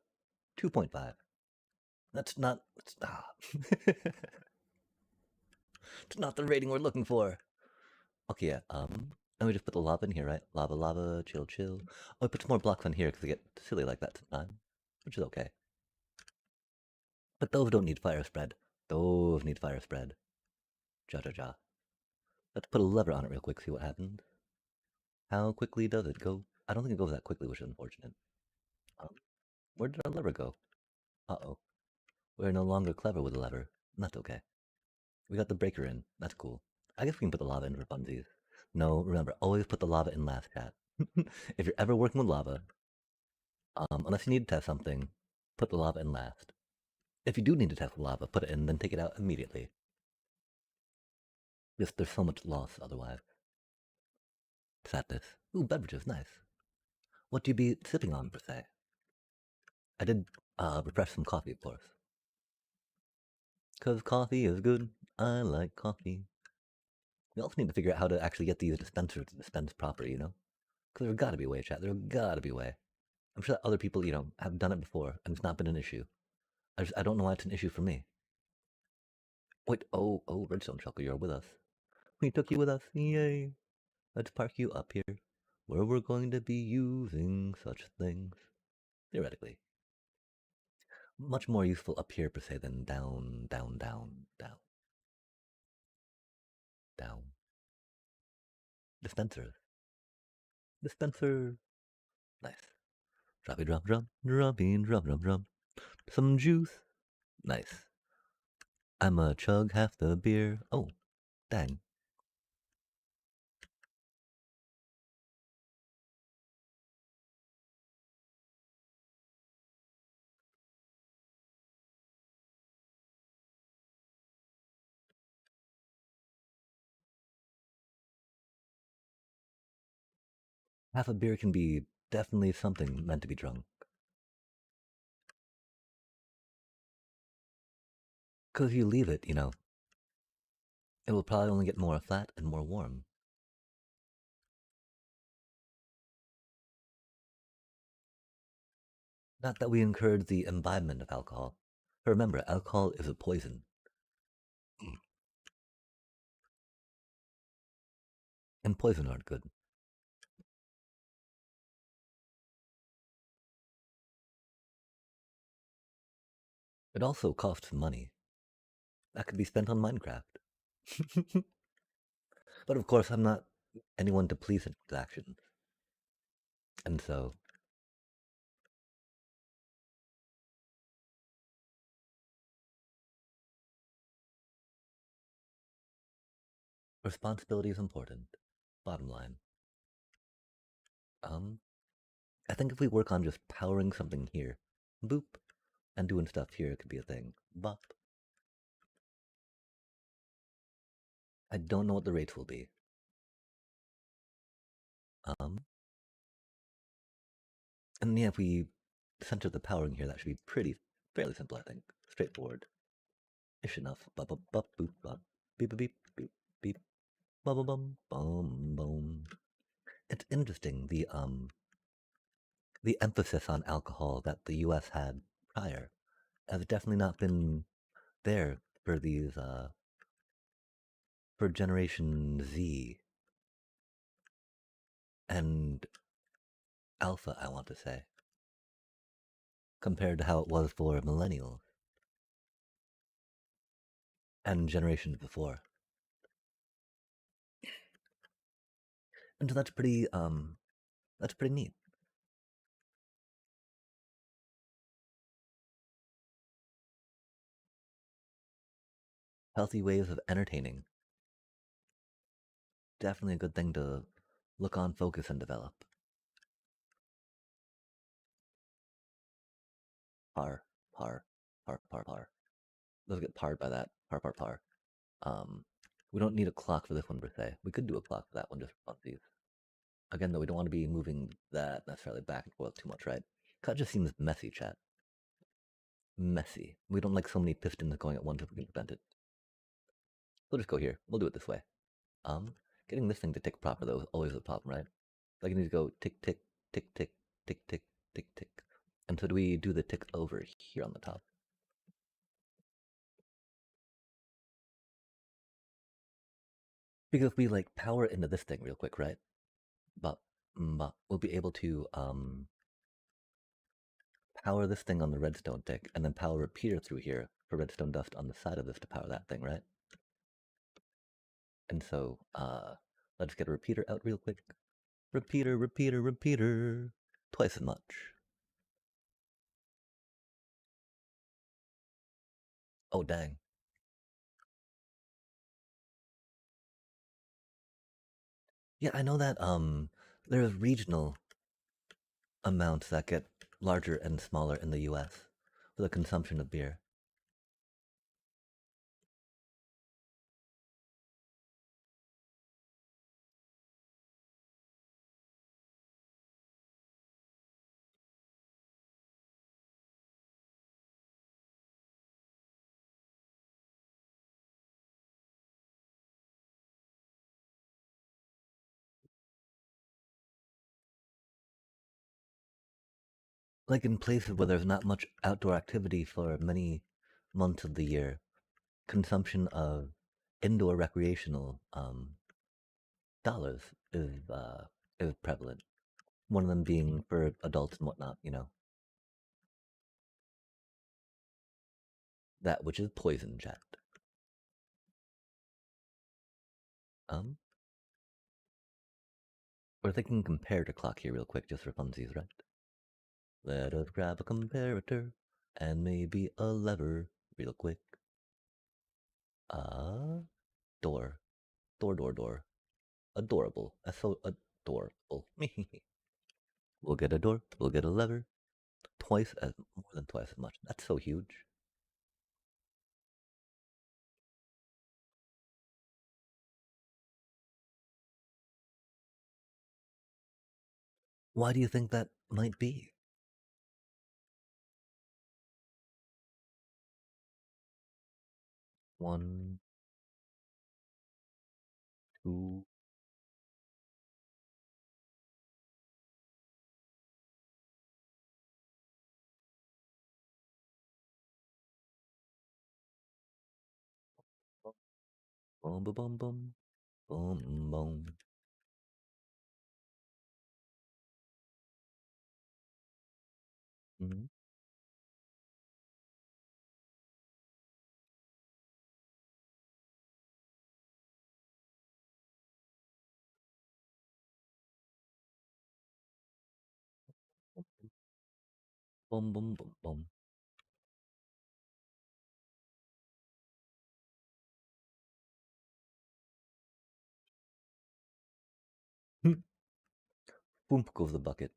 2.5. That's not. It's not the rating we're looking for. Okay, yeah. And we just put the lava in here, right? Lava, lava, chill, chill. Oh, we put some more blocks on here because they get silly like that sometimes, which is okay. But those don't need fire spread. Those need fire spread. Ja ja ja. Let's put a lever on it real quick, see what happens. How quickly does it go? I don't think it goes that quickly, which is unfortunate. Where did our lever go? Uh-oh. We're no longer clever with the lever. That's okay. We got the breaker in. That's cool. I guess we can put the lava in for funsies. No, remember, always put the lava in last, chat. If you're ever working with lava, unless you need to test something, put the lava in last. If you do need to test the lava, put it in, then take it out immediately. Just there's so much loss otherwise. Sadness. Ooh, beverages, nice. What do you be sipping on, per se? I did refresh some coffee, of course. Because coffee is good. I like coffee. We also need to figure out how to actually get these dispensers to dispense proper, you know? Because there's gotta be a way, chat. There's gotta be a way. I'm sure that other people, have done it before, and it's not been an issue. I don't know why it's an issue for me. Wait, oh, Redstone Chuckle, you're with us. We took you with us, yay! Let's park you up here, where we're going to be using such things. Theoretically. Much more useful up here, per se, than down, down, down, down. Down. Dispenser. Dispenser. Nice. Droppy drop drop, droppy drop drop drop. Some juice. Nice. I'ma chug half the beer. Oh, dang. Half a beer can be definitely something meant to be drunk. Because if you leave it, it will probably only get more flat and more warm. Not that we encourage the imbibement of alcohol. But remember, alcohol is a poison. And poison aren't good. It also costs money. That could be spent on Minecraft. But of course, I'm not anyone to please its actions. And so, responsibility is important. Bottom line. I think if we work on just powering something here, boop, and doing stuff here, it could be a thing. Bop. I don't know what the rates will be. And yeah, if we center the powering here, that should be fairly simple, I think. Straightforward. Ish enough. Bop, bop, bop, boop, bop. Beep, beep, beep, beep, beep. Bum, bum, bum, bum. It's interesting, the emphasis on alcohol that the US had prior has definitely not been there for these, for Generation Z and Alpha, I want to say, compared to how it was for Millennials and generations before. And so that's pretty That's pretty neat. Healthy ways of entertaining. Definitely a good thing to look on, focus, and develop. Par, par, par, par, par. Let's get parred by that. Par, par, par. Um, we don't need a clock for this one per se. We could do a clock for that one just for funsies. Again, though, we don't want to be moving that necessarily back and forth too much, right? That just seems messy, chat. Messy. We don't like so many pistons going at once if we can prevent it. We'll just go here. We'll do it this way. Getting this thing to tick proper though is always a problem, right? Like it needs to go tick tick tick tick tick tick tick tick. And so do we do the tick over here on the top? Because if we like power into this thing real quick, right? But we'll be able to power this thing on the redstone tick and then power repeater through here for redstone dust on the side of this to power that thing, right? And so let's get a repeater out real quick. Repeater, repeater, repeater. Twice as much. Oh dang. Yeah, I know that there's regional amounts that get larger and smaller in the US for the consumption of beer. Like in places where there's not much outdoor activity for many months of the year, consumption of indoor recreational dollars is prevalent. One of them being for adults and whatnot, you know. That which is poison, chat. Um, we're thinking comparator clock here real quick just for funsies, right? Let us grab a comparator and maybe a lever real quick. Door. Door, door, door. Adorable. That's so adorable. We'll get a door. We'll get a lever. Twice as more than twice as much. That's so huge. Why do you think that might be? One, two. Boom, boom, boom, boom, boom, boom. Mm-hmm. Boom, boom, boom, boom. Boom goes the bucket.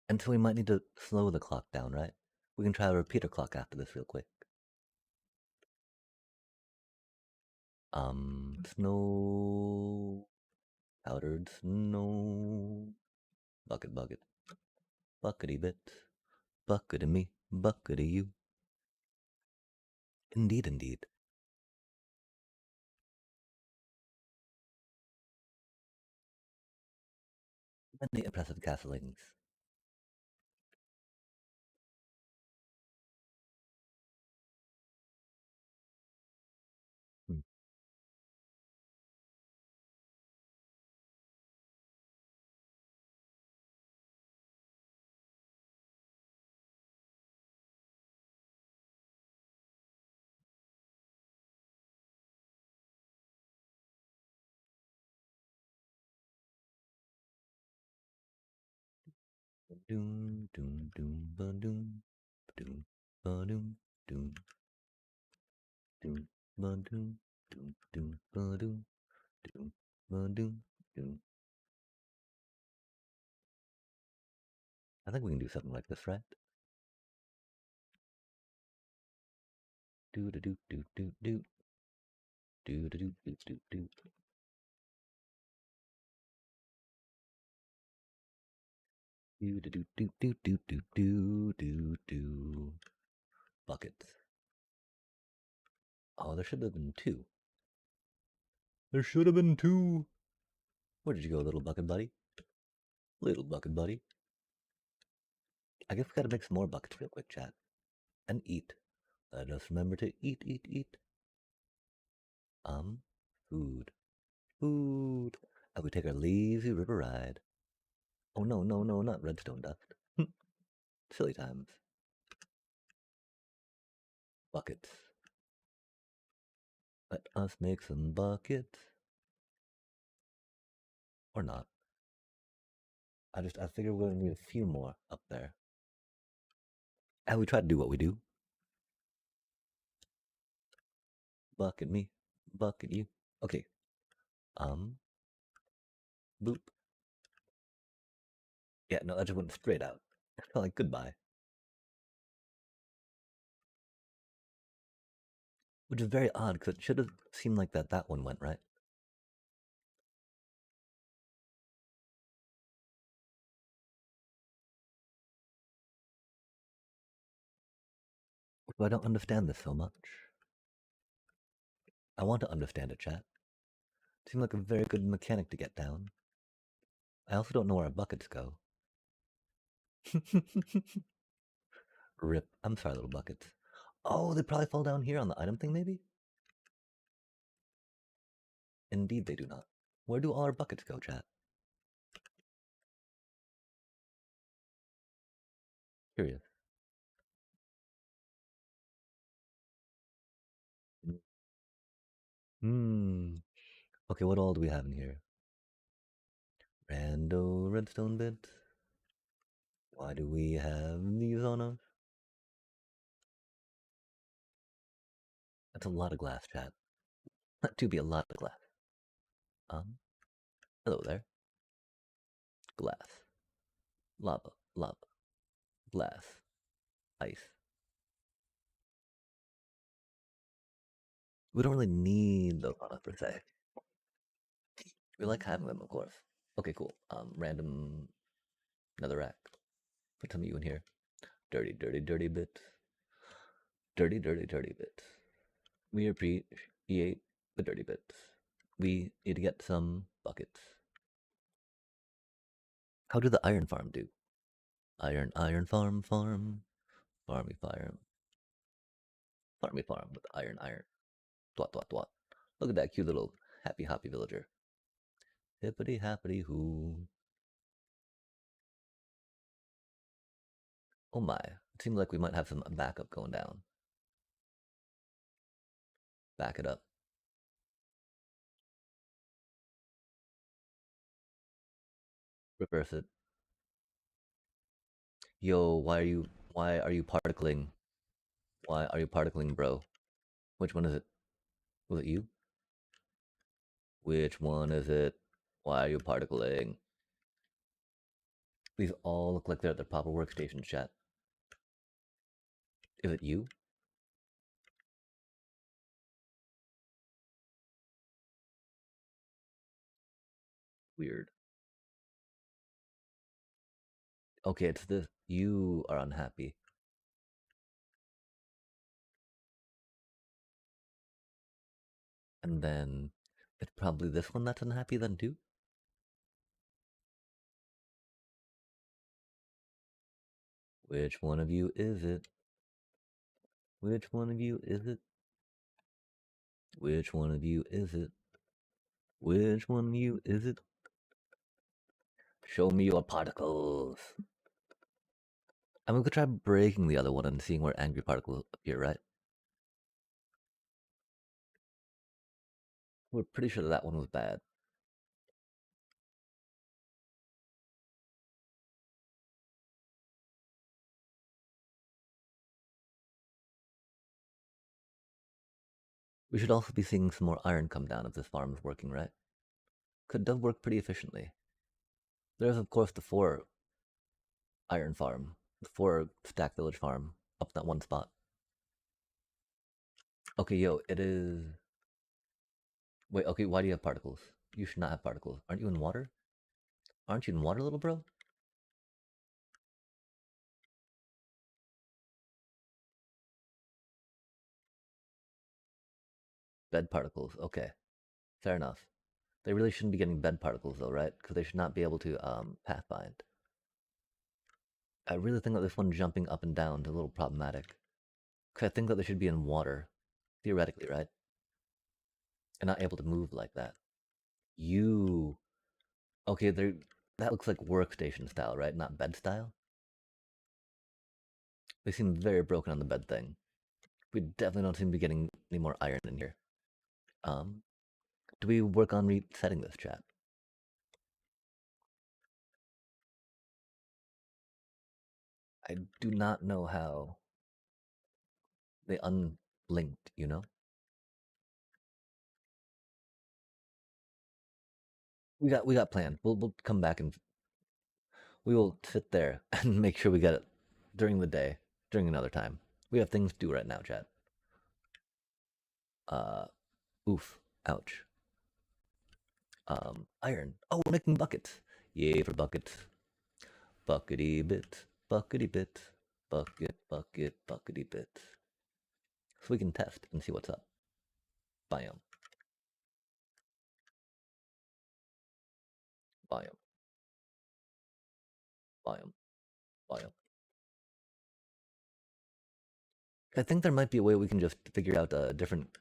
And so we might need to slow the clock down, right? We can try a repeater clock after this real quick. Snow, powdered snow, bucket, bucket, buckety bit, bucket of me, bucket of you. Indeed, indeed. Many impressive castlings. Hmm. Doom, doom, doom, ba doom, doom, ba doom, doom, doom, ba doom, doom, doom, ba doom, doom, ba doom, doom. I think we can do something like this, right? Do do do do do do do do do do do do. Do do do do do do do do do do. Buckets. Oh, there should have been two. There should have been two. Where did you go, little bucket buddy? Little bucket buddy. I guess we gotta make some more buckets real quick, chat. And eat. Let us remember to eat, eat, eat. Food. Food. And we take our lazy river ride. Oh no, no, no, not redstone dust. Silly times. Buckets. Let us make some buckets. Or not. I figure we're gonna need a few more up there. And we try to do what we do. Bucket me. Bucket you. Okay. Boop. Yeah, no, that just went straight out. Like, goodbye. Which is very odd, because it should have seemed like that one went, right? So I don't understand this so much. I want to understand it, chat. Seemed like a very good mechanic to get down. I also don't know where our buckets go. Rip. I'm sorry, little buckets. Oh, they probably fall down here on the item thing, maybe? Indeed, they do not. Where do all our buckets go, chat? Curious. Hmm. Okay, what all do we have in here? Rando redstone bit. Why do we have these on us? That's a lot of glass, chat. That to be a lot of glass. Hello there. Glass. Lava. Lava. Glass. Ice. We don't really need those on us per se. We like having them, of course. Okay, cool. Random another rack. Put some of you in here. Dirty, dirty, dirty bits. Dirty, dirty, dirty bits. We appreciate the dirty bits. We need to get some buckets. How did the iron farm do? Iron, iron farm, farm. Farmy farm. Farmy farm with iron, iron. Twat, twat, twat. Look at that cute little happy, happy villager. Hippity, happity, hoo. Oh my. It seems like we might have some backup going down. Back it up. Reverse it. Yo, why are you particling? Why are you particling, bro? Which one is it? Was it you? Which one is it? Why are you particling? These all look like they're at their proper workstation, chat. Is it you? Weird. Okay, it's this. You are unhappy. And then it's probably this one that's unhappy then too? Which one of you is it? Which one of you is it? Which one of you is it? Which one of you is it? Show me your particles. And we could try breaking the other one and seeing where angry particles appear, right? We're pretty sure that one was bad. We should also be seeing some more iron come down if this farm is working right. Because it does work pretty efficiently. There's, of course, the 4 iron farm, the 4 stack village farm up that one spot. Okay, yo, it is. Wait, okay, why do you have particles? You should not have particles. Aren't you in water? Aren't you in water, little bro? Bed particles. Okay, fair enough. They really shouldn't be getting bed particles though, right? Because they should not be able to pathfind. I really think that this one jumping up and down is a little problematic. Because I think that they should be in water, theoretically, right? And not able to move like that. You okay? They that looks like workstation style, right? Not bed style. They seem very broken on the bed thing. We definitely don't seem to be getting any more iron in here. Um, do we work on resetting this chat? I do not know how they unlinked. You know, we got planned. We'll come back and we will sit there and make sure we get it during the day, during another time. We have things to do right now, chat. Uh, oof, ouch. Iron. Oh, we're making buckets. Yay for buckets. Buckety bit, buckety bit, bucket, bucket, buckety bit. So we can test and see what's up. Biome, biome, biome, biome. I think there might be a way we can just figure out a different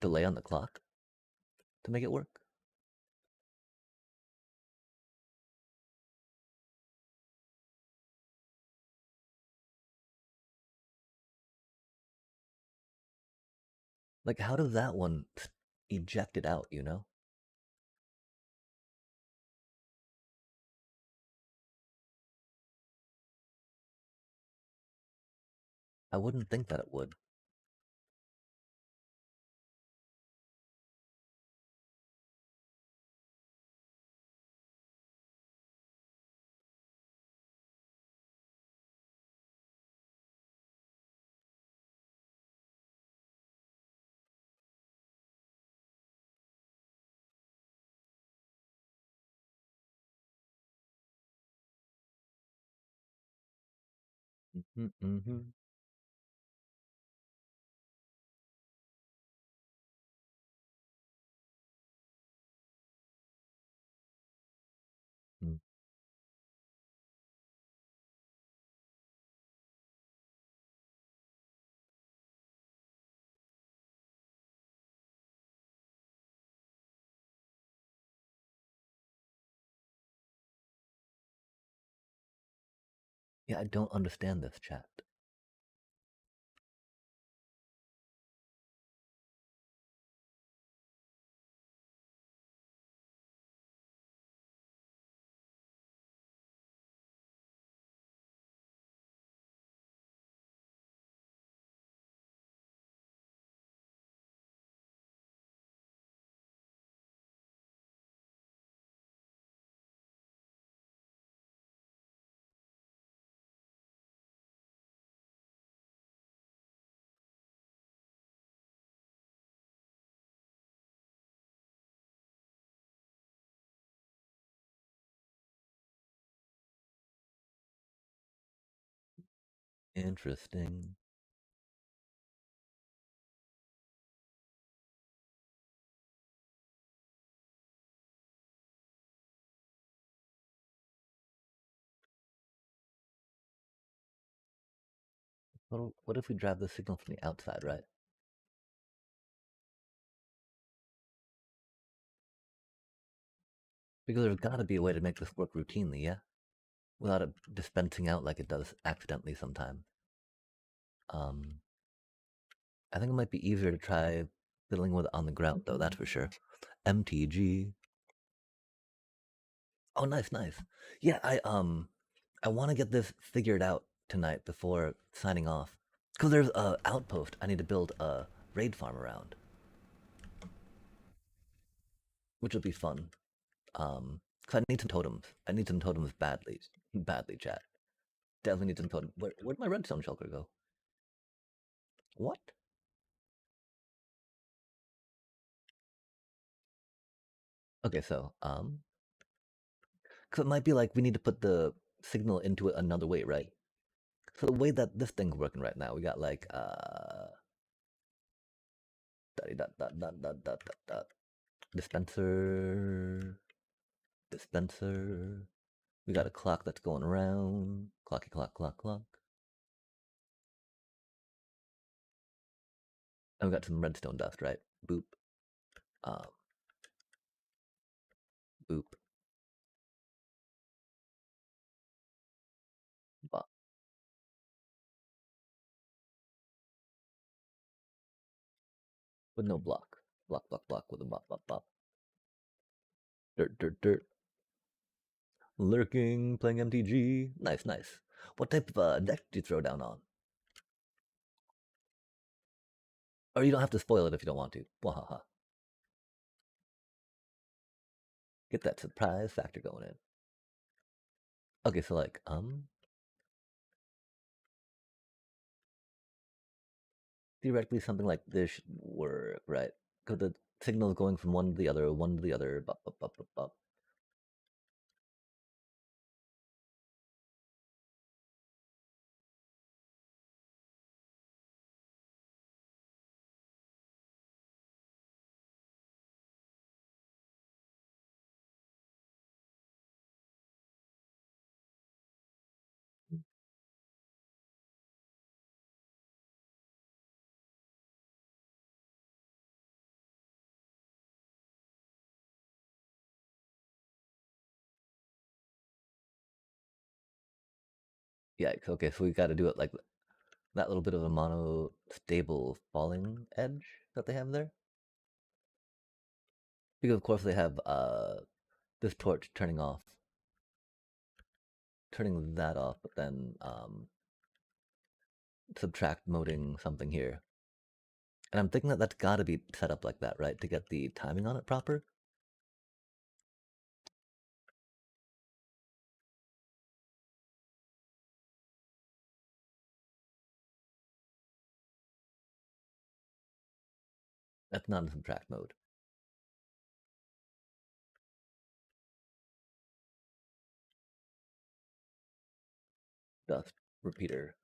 delay on the clock to make it work. Like, how does that one eject it out, you know? I wouldn't think that it would. Mm-hmm, mm-hmm. Mm. Yeah, I don't understand this chat. Interesting. What if we drive the signal from the outside, right? Because there's got to be a way to make this work routinely, yeah? Without it dispensing out like it does accidentally sometimes. Um, I think it might be easier to try fiddling with it on the ground, though, that's for sure. MTG. Oh, nice, nice. Yeah, I want to get this figured out tonight before signing off. Because there's a outpost I need to build a raid farm around, which will be fun. Cause I need some totems. I need some totems badly, badly, chat. Definitely need some totems. Where'd my redstone shulker go? What? Okay, so because it might be like we need to put the signal into it another way, right? So the way that this thing's working right now, we got like dot dot dot dot dot dot dot dispenser, dispenser. We got a clock that's going around. Clocky clock clock clock. And we got some redstone dust, right? Boop. Um, boop. Bop. With no block. Block block block with a bop bop bop. Dirt dirt dirt. Lurking, playing MTG. Nice, nice. What type of deck do you throw down on? Or you don't have to spoil it if you don't want to. Wahaha. Get that surprise factor going in. Okay, so like, theoretically something like this should work, right? Because the signal is going from one to the other, one to the other, bop, bop, bop, bop, bop. Yikes, okay, so we gotta do it like that little bit of a mono stable falling edge that they have there. Because of course they have this torch turning that off, but then subtract moding something here. And I'm thinking that that's gotta be set up like that, right? To get the timing on it proper. That's not in subtract mode. Dust repeater.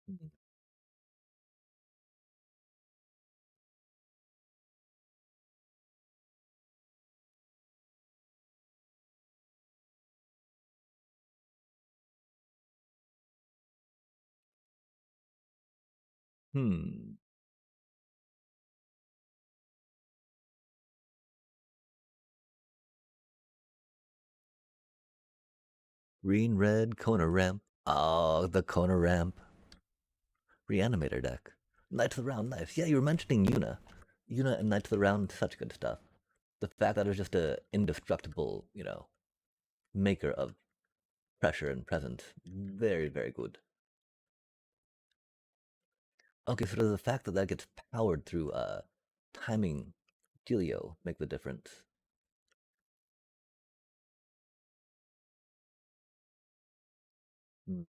Mhm. Hmm. Green, red, Kona ramp. Oh, the Kona ramp. Reanimator deck. Knights of the Round, nice. Yeah, you were mentioning Yuna. Yuna and Knights of the Round, such good stuff. The fact that it was just a indestructible, maker of pressure and presence. Very, very good. Okay, so does the fact that that gets powered through timing Delio make the difference? Hmm.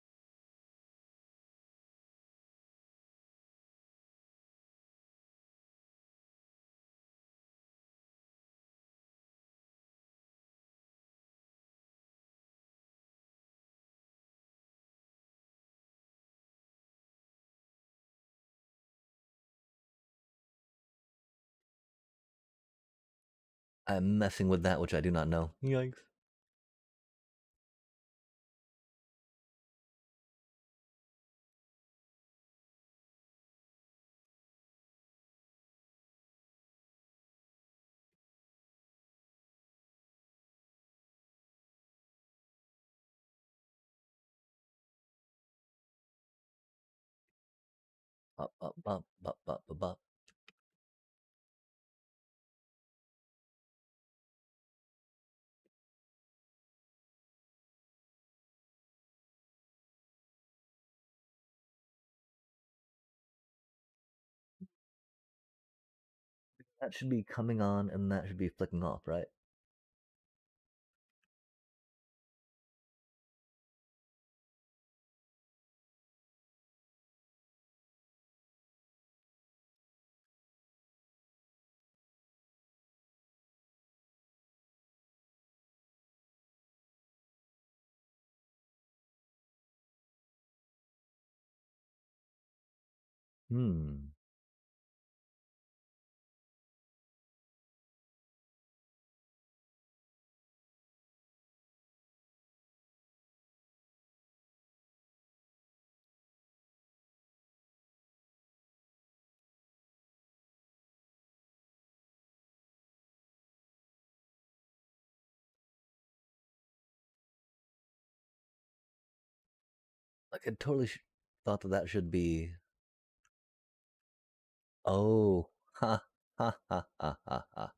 I'm messing with that which I do not know. Yikes. Bop, bop, bop, bop, bop, bop, bop. That should be coming on and that should be flicking off, right? Hmm. Like I totally thought that that should be. Oh, ha ha ha ha ha ha.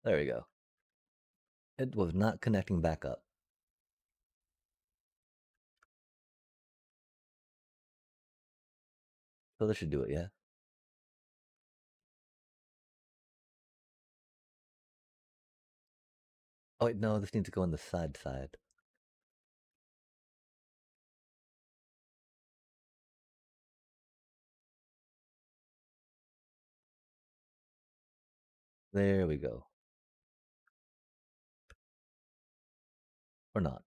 There we go. It was not connecting back up. So this should do it, yeah? Oh wait, no, this needs to go on the side side. There we go. Or not.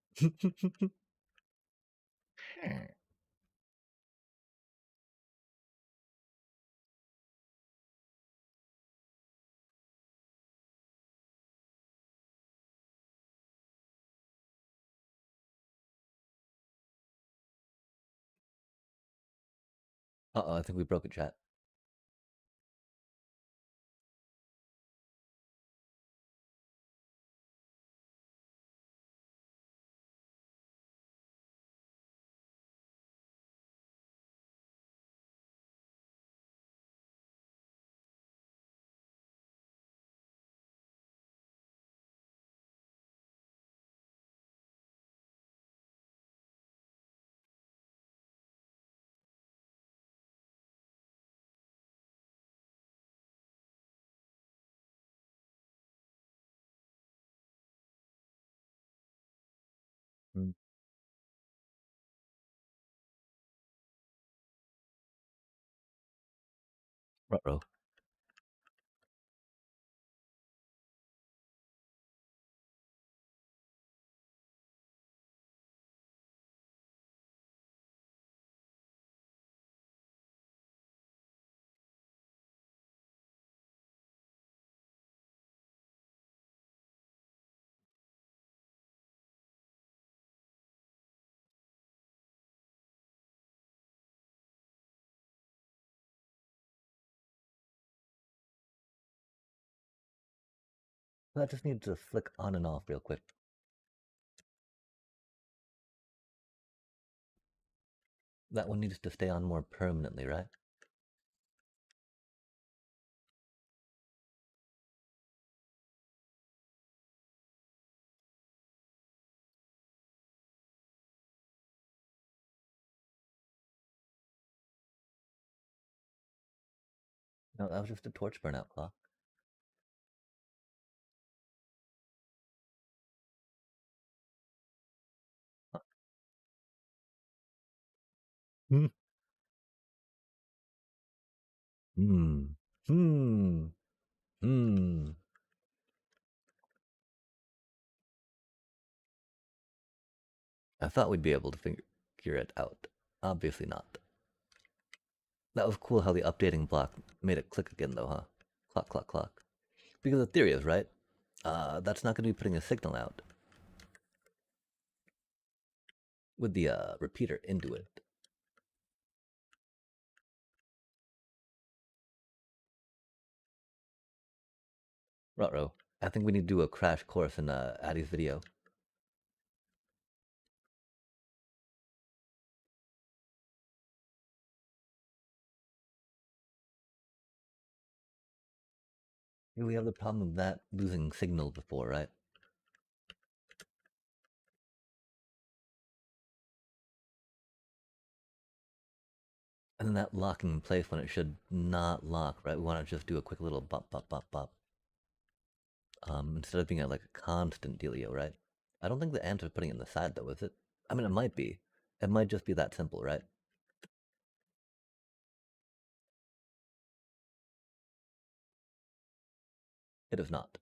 Uh-oh, I think we broke a chat. Mm. Ruh-roh. That just needs to flick on and off real quick. That one needs to stay on more permanently, right? No, that was just a torch burnout clock. Hmm. Hmm. Hmm. Hmm. I thought we'd be able to figure it out. Obviously not. That was cool how the updating block made it click again, though, huh? Clock, clock, clock. Because the theory is, right? That's not going to be putting a signal out with the repeater into it. Ruh-roh. I think we need to do a crash course in Addy's video. We have the problem of that losing signal before, right? And then that locking in place when it should not lock, right? We want to just do a quick little bop, bop, bop, bop. Instead of being like a constant dealio, right? I don't think the answer's putting it in the side though, is it? I mean, it might be. It might just be that simple, right? It is not.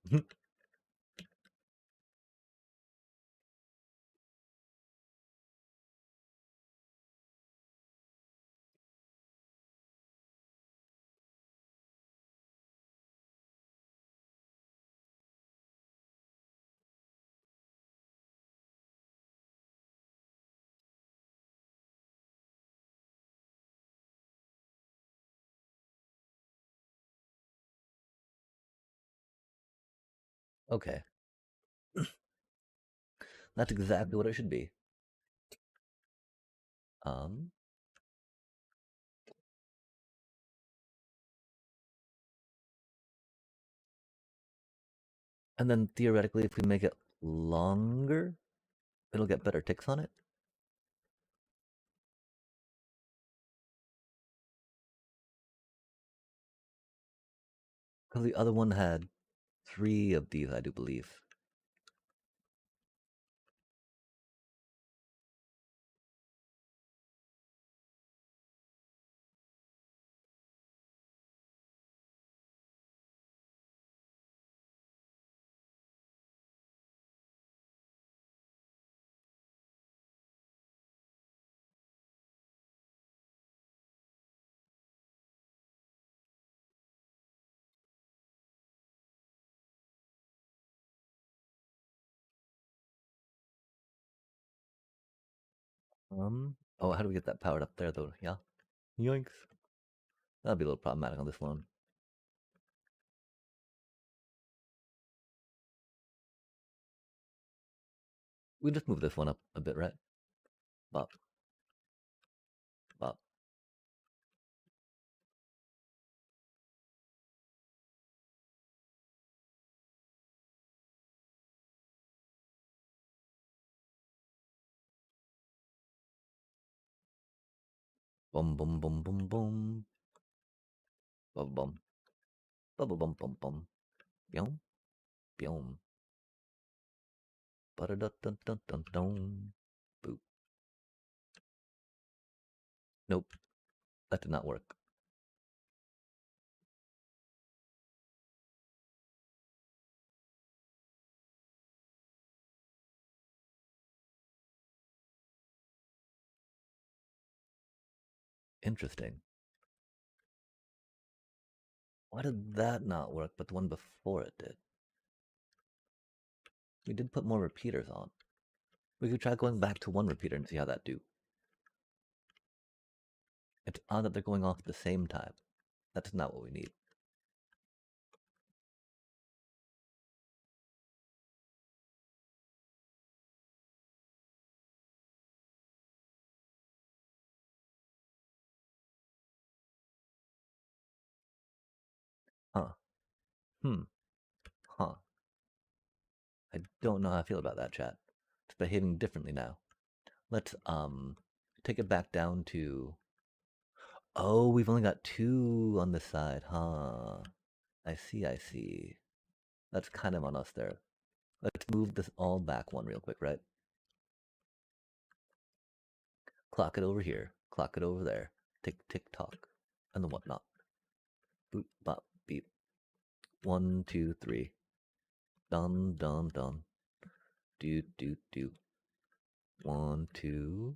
Okay, that's exactly what it should be. Um, and then theoretically, if we make it longer, it'll get better ticks on it. Because the other one had 3 of these, I do believe. Oh, how do we get that powered up there though? Yeah. Yoinks. That'll be a little problematic on this one. We just move this one up a bit, right? Bop, bop. Bum, bum, bum, bum, bum. Bum, bum. Bum, bum, bum, bum. Byum, byum. Ba-da-da-dun-dun-dun-dun. Boop. Nope, that did not work. Interesting. Why did that not work, but the one before it did? We did put more repeaters on. We could try going back to one repeater and see how that do. It's odd that they're going off at the same time. That's not what we need. Huh. Hmm. Huh. I don't know how I feel about that, chat. It's behaving differently now. Let's take it back down to. Oh, we've only got 2 on this side, huh? I see, I see. That's kind of on us there. Let's move this all back one real quick, right? Clock it over here. Clock it over there. Tick, tick, tock. And the whatnot. Boop, bop, beep. 1, 2, 3. Dum, dum, dum. Do, do, do. 1, 2,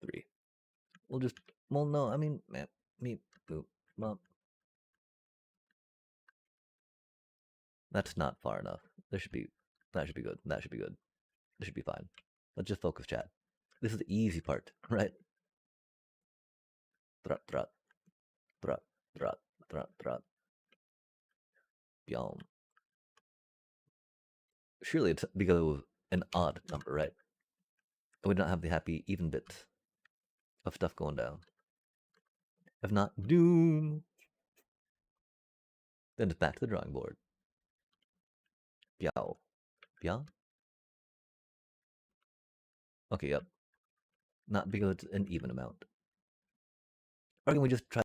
3. We'll just. Well, no, I mean, man, me, boop, bop. That's not far enough. There should be. That should be good. That should be good. This should be fine. Let's just focus, chat. This is the easy part, right? Thrut, thrut, thrut, thrut, thrut, thrut. Yum. Surely it's because it was an odd number, right? And we don't have the happy even bits of stuff going down. If not, doom. Then it's back to the drawing board. Biao. Biao? Okay, yep. Not because it's an even amount. Or can we just try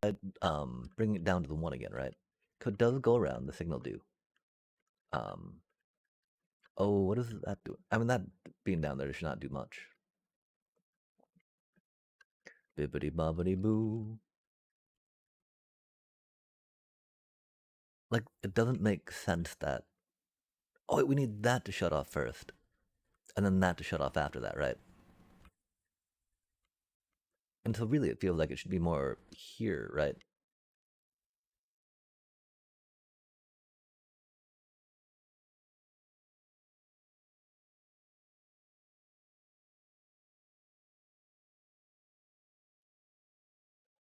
bring it down to the 1 again, right? Because it does go around, the signal do. Um, oh, what does that do? I mean, that being down there should not do much. Bibbidi bobbidi boo. Like, it doesn't make sense that... Oh, wait, we need that to shut off first. And then that to shut off after that, right? And so really it feels like it should be more here, right?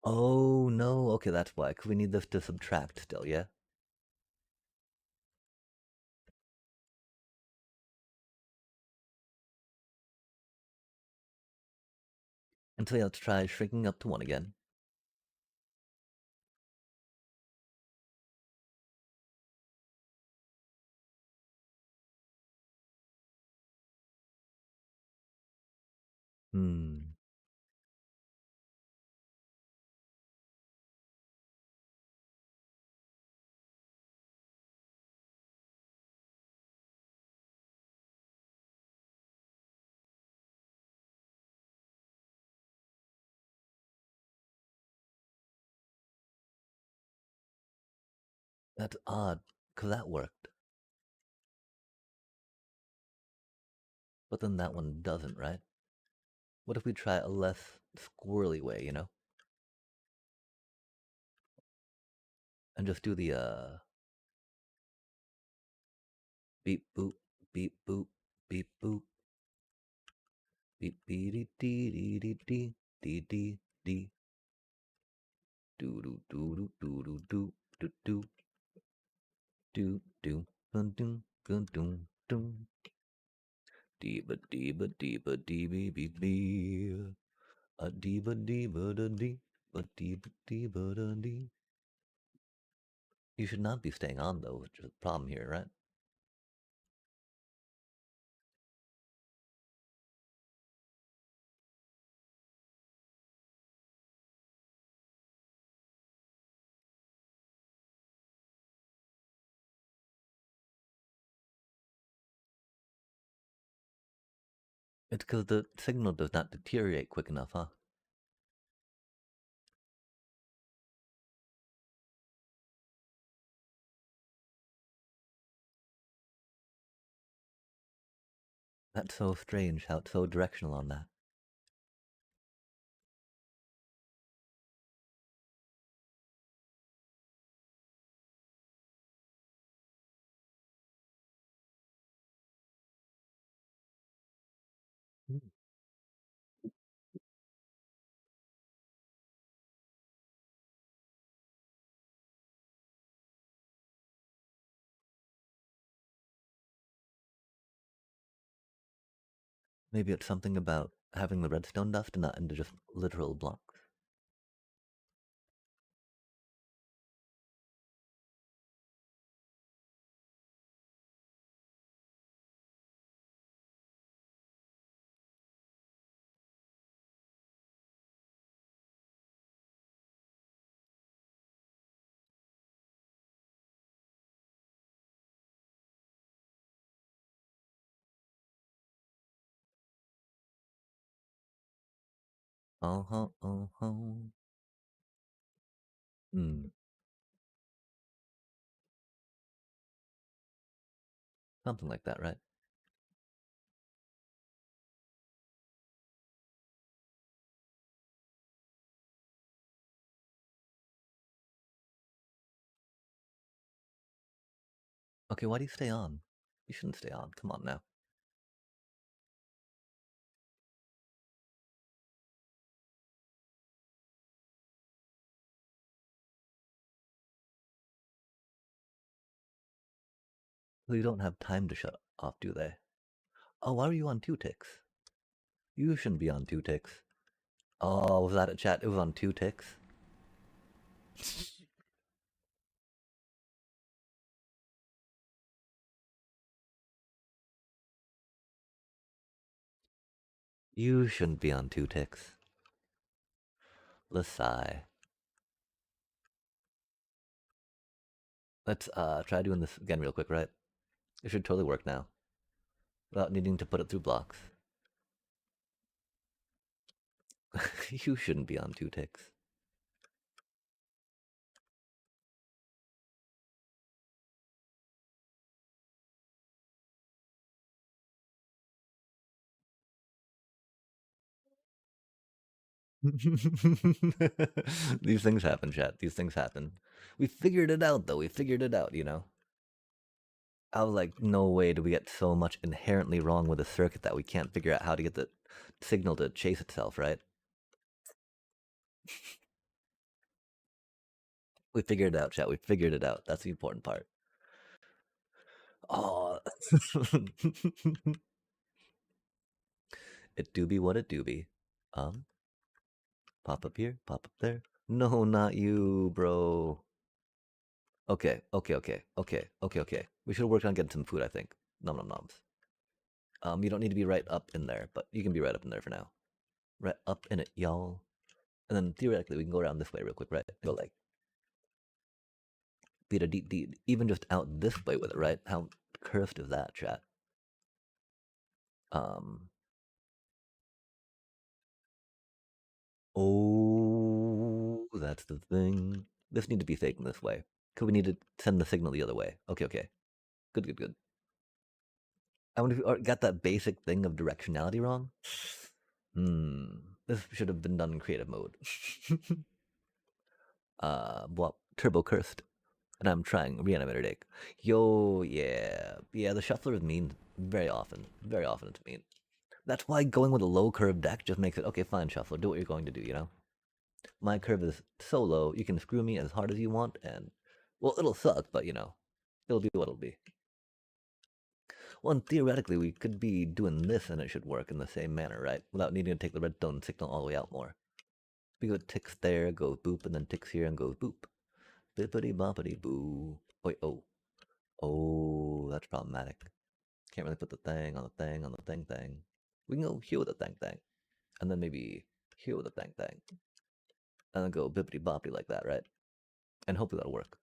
Oh, no. Okay, that's why. Because we need this to subtract still, yeah? And so yeah, let's try shrinking up to 1 again. Hmm. That's odd, because that worked. But then that one doesn't, right? What if we try a less squirrely way, you know? And just do the beep boop, beep boop, beep boop, beep dee dee dee dee dee dee dee dee doo doo doo doo doo doo doo doo doo doo doo doo doo doo doo dee ba dee ba dee ba dee bee bee bee a dee ba dee ba da dee ba dee ba dee ba da dee. You should not be staying on though, which is a problem here, right? It's because the signal does not deteriorate quick enough, huh? That's so strange how it's so directional on that. Hmm. Maybe it's something about having the redstone dust and not into just literal blocks. Uh-huh, uh-huh. Hmm, something like that, right? Okay, why do you stay on? You shouldn't stay on. Come on now. Well, you don't have time to shut off, do they? Oh, why were you on 2 ticks? You shouldn't be on 2 ticks. Oh, was that a chat? It was on 2 ticks? You shouldn't be on 2 ticks. Let's sigh. Let's try doing this again real quick, right? It should totally work now. Without needing to put it through blocks. You shouldn't be on 2 ticks. These things happen, chat. These things happen. We figured it out, though. We figured it out, you know? I was like, no way do we get so much inherently wrong with the circuit that we can't figure out how to get the signal to chase itself, right? We figured it out, chat. We figured it out. That's the important part. Oh, it do be what it do be. Um, Pop up here, pop up there. No, not you, bro. Okay. We should work on getting some food, I think. Nom nom noms. You don't need to be right up in there, but you can be right up in there for now. Right up in it, y'all. And then theoretically, we can go around this way real quick, right? Go like, beat a deep, even just out this way with it, right? How cursed is that, chat? Um, oh, that's the thing. This need to be taken this way. Cause we need to send the signal the other way. Okay. Good. I wonder if we got that basic thing of directionality wrong. This should have been done in creative mode. Well, turbo cursed, and I'm trying reanimator deck. Yo, yeah. The shuffler is mean very often it's mean. That's why going with a low curve deck just makes it okay. Fine, shuffler, do what you're going to do. You know, my curve is so low, you can screw me as hard as you want, and well, it'll suck, but you know, it'll be what it'll be. Well, and theoretically, we could be doing this and it should work in the same manner, right? Without needing to take the redstone signal all the way out more. We go ticks there, goes boop, and then ticks here and goes boop. Bippity boppity boo. Wait, oh, that's problematic. Can't really put the thing on the thing on the thing. We can go here with the thing, and then maybe here with the thing, and then go bippity boppity like that, right? And hopefully that'll work.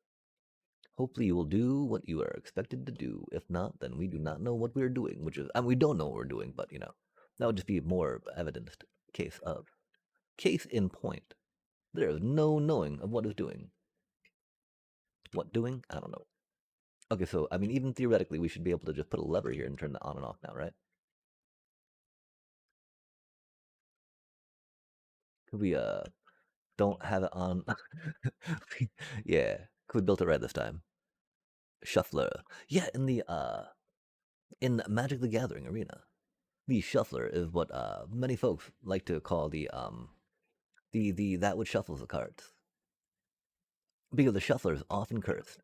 Hopefully you will do what you are expected to do. If not, then we do not know what we're doing, which is, I mean, we don't know what we're doing, but you know, that would just be more evidenced case of. Case in point. There is no knowing of what is doing. What doing? I don't know. Okay, so I mean, even theoretically, we should be able to just put a lever here and turn that on and off now, right? Could we don't have it on? Yeah, could we built it right this time? Shuffler. Yeah, in Magic the Gathering arena, the shuffler is what many folks like to call the that which shuffles the cards, because the shuffler is often cursed.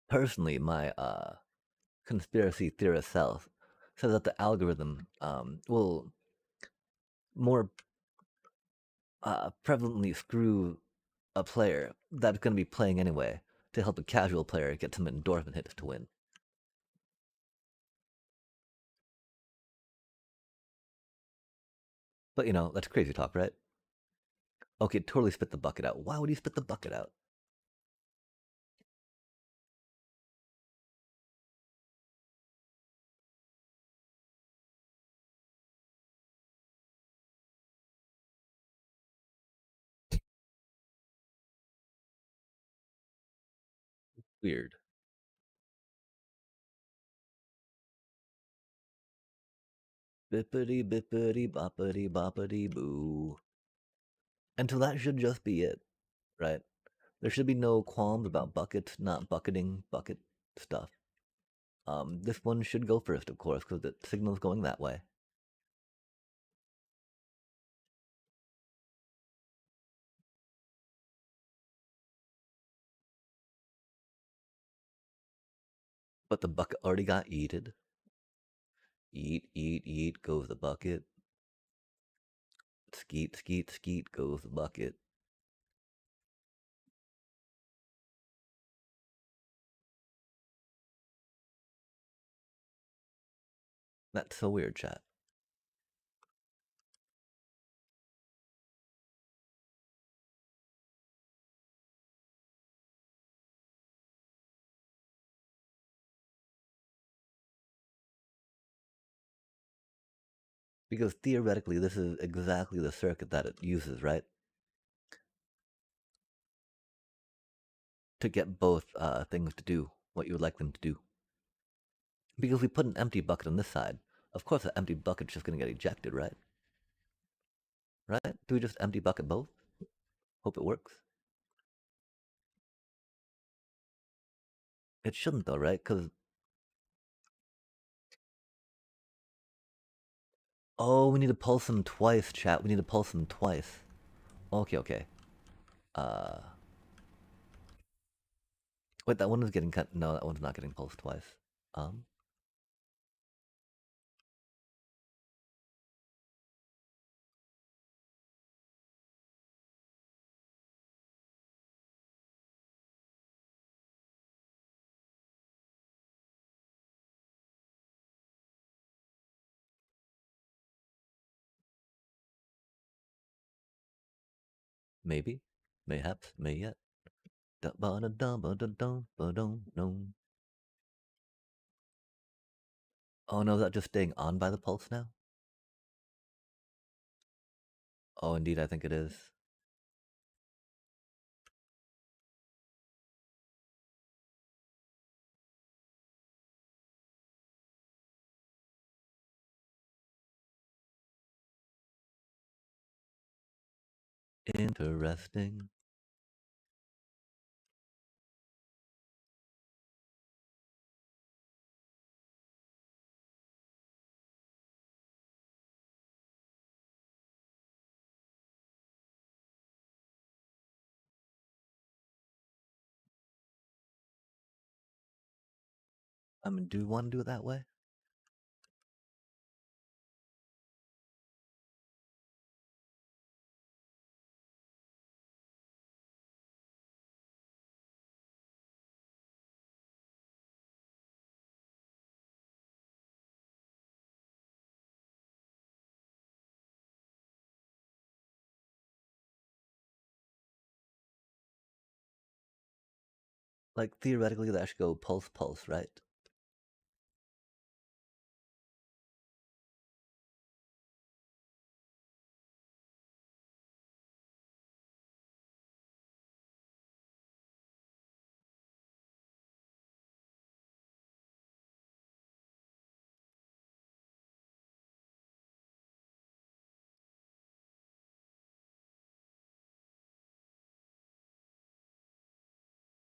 Personally, my conspiracy theorist self says that the algorithm will more prevalently screw a player that's going to be playing anyway to help a casual player get some endorphin hits to win. But you know, that's crazy talk, right? Okay, totally spit the bucket out. Why would he spit the bucket out? Weird. Bippity bippity boppity boppity boo. And so that should just be it, right? There should be no qualms about buckets not bucketing bucket stuff. This one should go first, of course, because the signal's going that way. But the bucket already got eated. Eat goes the bucket. Skeet goes the bucket. That's so weird, chat. Because theoretically, this is exactly the circuit that it uses, right? To get both things to do what you would like them to do. Because we put an empty bucket on this side, of course the empty bucket's just going to get ejected, right? Right? Do we just empty bucket both? Hope it works. It shouldn't though, right? Because... Oh, we need to pulse them twice, chat. We need to pulse them twice. Okay, okay. Uh... Wait, that one is getting cut. No, that one's not getting pulsed twice. Um... Maybe. Mayhaps. May yet. Oh no, is that just staying on by the pulse now? Oh, indeed, I think it is. Interesting. I mean, do you want to do it that way? Like, theoretically, that should go pulse, pulse, right?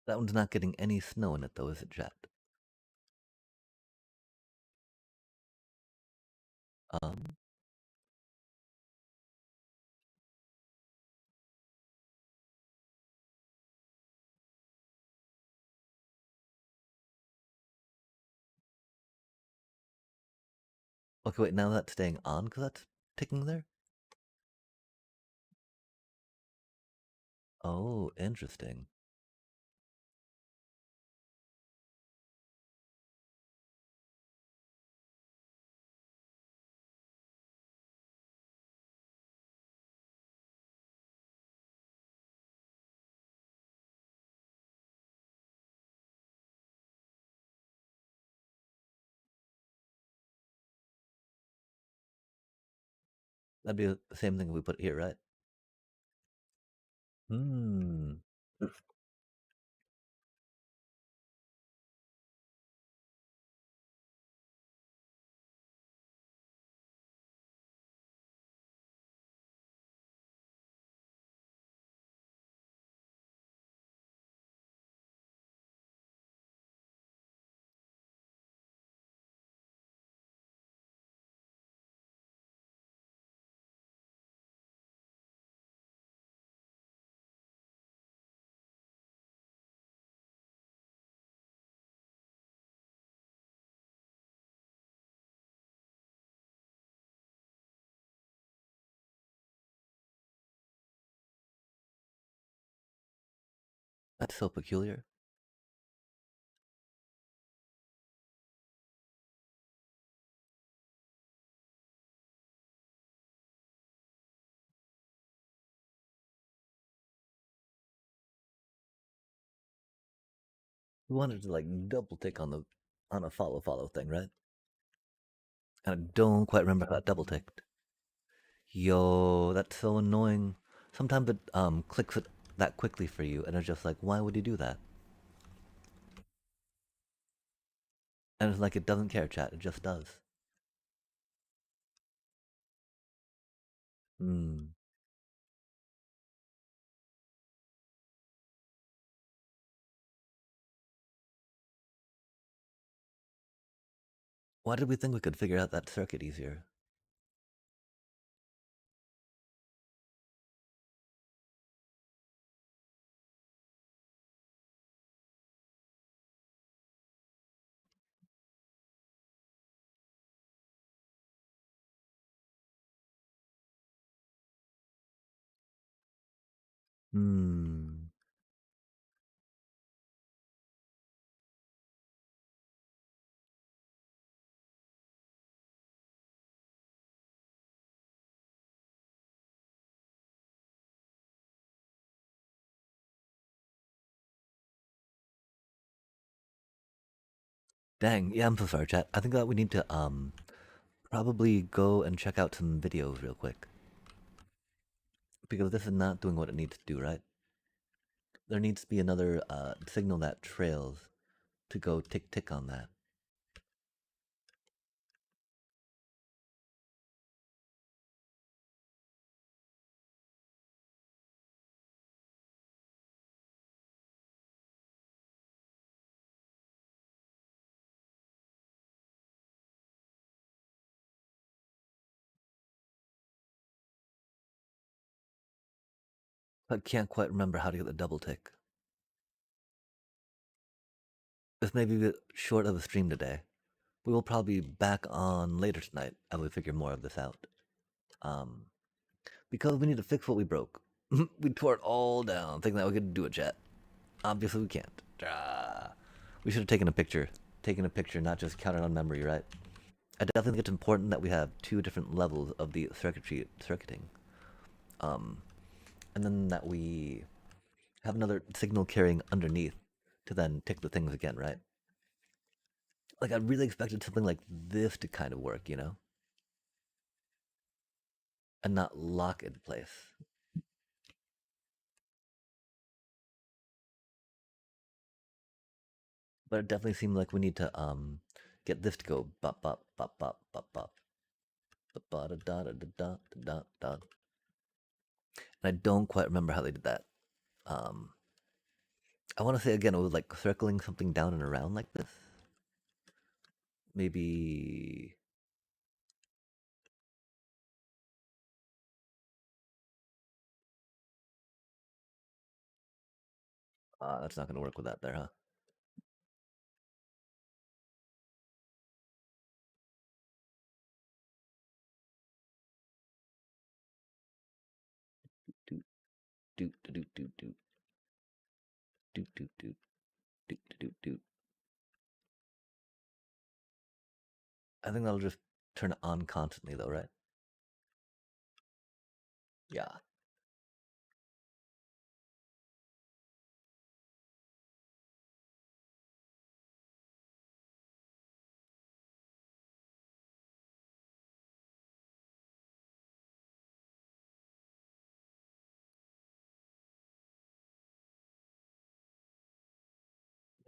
That one's not getting any snow in it, though, is it, chat? Um... Okay, wait, now that's staying on because that's ticking there? Oh, interesting. That'd be the same thing if we put it here, right? Hmm. That's so peculiar. We wanted to like double tick on the on a follow thing, right? And I don't quite remember how that double ticked. Yo, that's so annoying. Sometimes it clicks it that quickly for you, and it's just like, why would you do that? And it's like it doesn't care, chat. It just does. Hmm. Why did we think we could figure out that circuit easier? Hmm. Dang. Yeah, I'm so sorry, chat. I think that we need to probably go and check out some videos real quick because this is not doing what it needs to do, right? There needs to be another signal that trails to go tick tick on that. I can't quite remember how to get the double tick. This may be a bit short of a stream today. We will probably be back on later tonight as we figure more of this out. Um, because we need to fix what we broke. We tore it all down, thinking that we could do it, chat. Obviously, we can't. We should have taken a picture. Taken a picture, not just counted on memory, right? I definitely think it's important that we have two different levels of the circuiting. Um, and then that we have another signal carrying underneath to then tick the things again, right? Like I really expected something like this to kind of work, you know, and not lock in place. But it definitely seemed like we need to get this to go bop bop bop bop bop bop bop da da da da da da. And I don't quite remember how they did that. Um, I want to say again, it was like circling something down and around like this. Maybe that's not going to work with that there, huh? Doot doot doot doot doot doot doot doot doot doot doot. I think that'll just turn it on constantly, though, right? Yeah.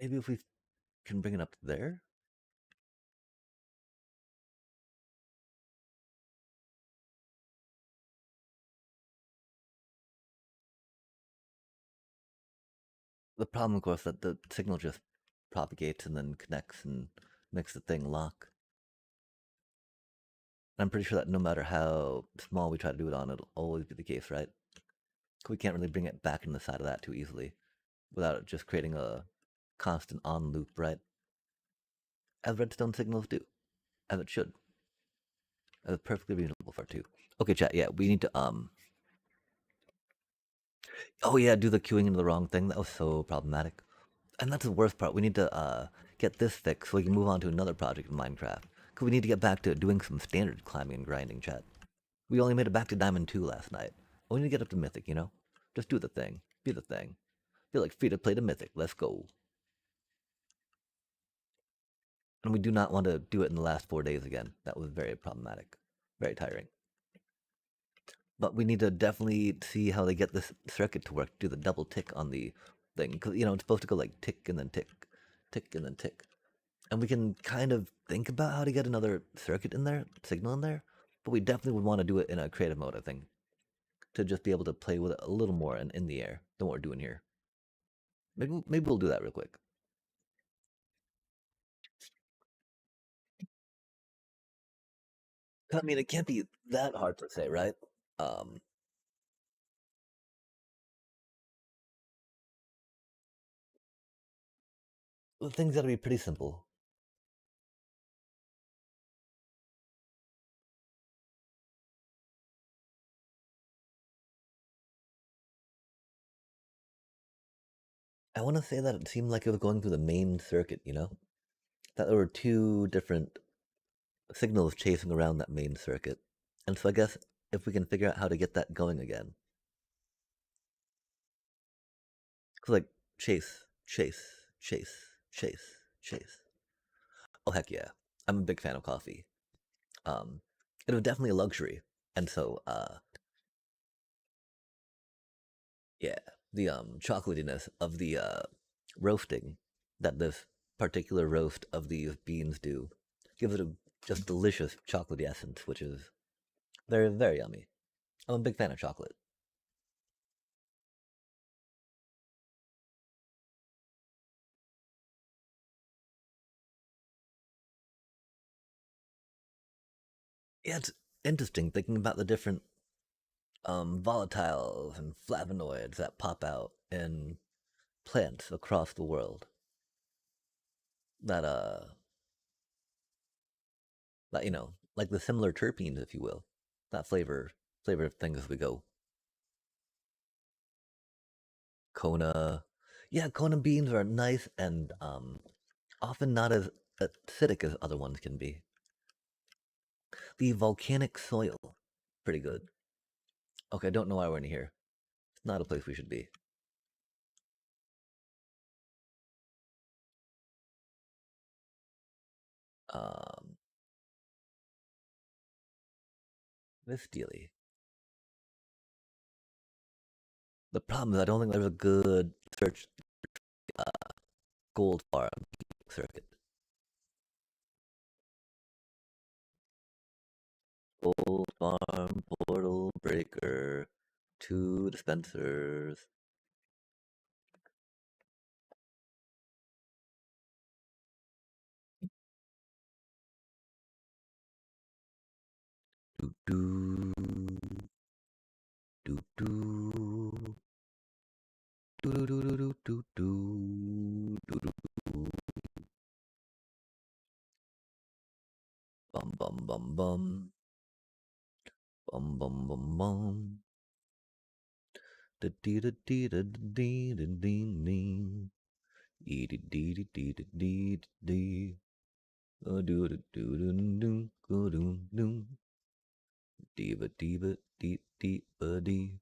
Maybe if we can bring it up there. The problem, of course, that the signal just propagates and then connects and makes the thing lock. And I'm pretty sure that no matter how small we try to do it on, it'll always be the case, right? We can't really bring it back in the side of that too easily without it just creating a constant on loop, right? As redstone signals do, as it should, as it's perfectly reasonable for it to. Okay, chat. Yeah, we need to Oh yeah, do the queuing into the wrong thing. That was so problematic. And that's the worst part. We need to get this fixed so we can move on to another project in Minecraft. Because we need to get back to doing some standard climbing and grinding, chat. We only made it back to Diamond 2 last night. We need to get up to Mythic, you know? Just do the thing. Be the thing. Feel like free to play to Mythic. Let's go. And we do not want to do it in the last 4 days again. That was very problematic, very tiring. But we need to definitely see how they get this circuit to work. Do the double tick on the thing, because it's supposed to go like tick and then tick, tick and then tick. And we can kind of think about how to get another circuit in there, signal in there. But we definitely would want to do it in a creative mode, I think, to just be able to play with it a little more and in the air than what we're doing here. Maybe we'll do that real quick. I mean, it can't be that hard to say, right? Um, the things got to be pretty simple. I want to say that it seemed like it was going through the main circuit, that there were two different signals chasing around that main circuit. And so I guess if we can figure out how to get that going again. Cause like chase, chase, chase, chase, chase. Oh heck yeah. I'm a big fan of coffee. Um it was definitely a luxury. And so yeah, the chocolatiness of the roasting that this particular roast of these beans do gives it a just delicious chocolatey essence, which is very, very yummy. I'm a big fan of chocolate. Yeah, it's interesting thinking about the different volatiles and flavonoids that pop out in plants across the world. That like the similar terpenes, if you will, that flavor of things as we go. Kona, yeah, Kona beans are nice and often not as acidic as other ones can be. The volcanic soil, pretty good. Okay, I don't know why we're in here. It's not a place we should be. Um, Miss Steely. The problem is I don't think there's a good search gold farm circuit. Gold farm portal breaker, two dispensers. Do do do do do do do do do do do do. Bum bum bum bum bum bum bum bum. Da dee da dee da dee da dee dee. Dee dee dee dee dee dee dee dee. Do do do do do do do do. Diva diva dee dee dee.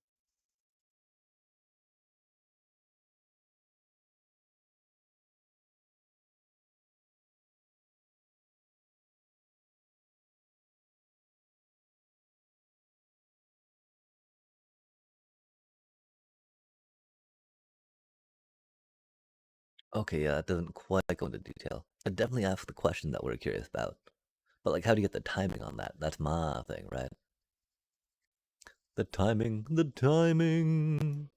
Okay, yeah, it doesn't quite go into detail. It definitely asks the question that we're curious about. But like, how do you get the timing on that? That's my thing, right? The timing, the timing.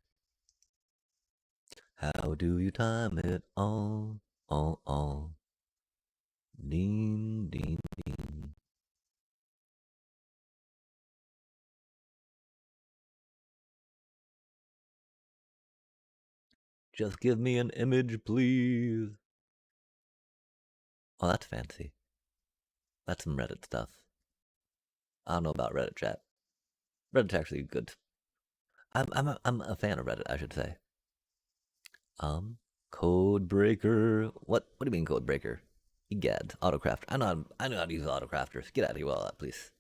How do you time it all, all? Ding, ding, ding. Just give me an image, please. Oh, that's fancy. That's some Reddit stuff. I don't know about Reddit chat. Reddit's actually good. I'm a fan of Reddit, I should say. Um, Code breaker. What do you mean code breaker? Egad, autocraft. I know how to use autocrafters. Get out of here with all that, please.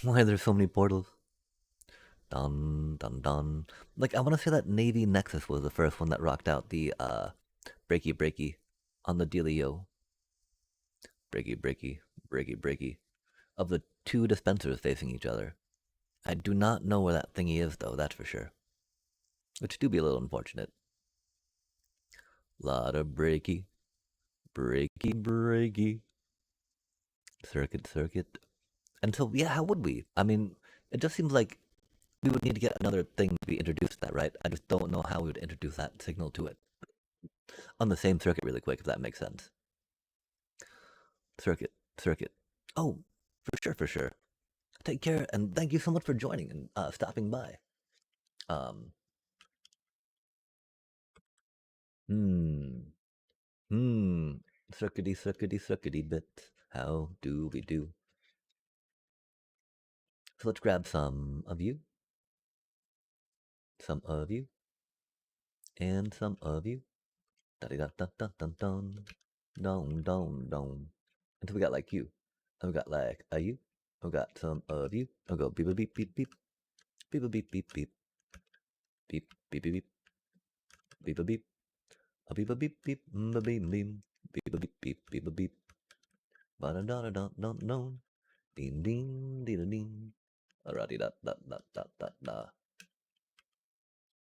Why are there so many portals? Dun dun dun. Like I want to say that Navy Nexus was the first one that rocked out the breaky breaky on the dealio. Breaky, breaky, breaky, breaky. Of the two dispensers facing each other. I do not know where that thingy is, though, that's for sure. Which do be a little unfortunate. Lot of breaky, breaky, breaky. Circuit, circuit. And so, yeah, how would we? I mean, it just seems like we would need to get another thing to be introduced to that, right? I just don't know how we would introduce that signal to it. On the same circuit, really quick, if that makes sense. Circuit, circuit. Oh, for sure, for sure. Take care, and thank you so much for joining and stopping by. Um, hmm, hmm. Circuity, circuity, circuity bit. How do we do? So let's grab some of you, and some of you. Da da da da da dun dun dun dun. Until we got like you. And we got like a you. We got some of you. I'll go beep beep beep beep. Beep beep beep beep. Beep beep beep beep. Beep beep. A beep beep beep. Beep beep beep. Beep beep beep beep beep. Ba da da da da da. Ding ding ding ding. Alrighty da da da da da da.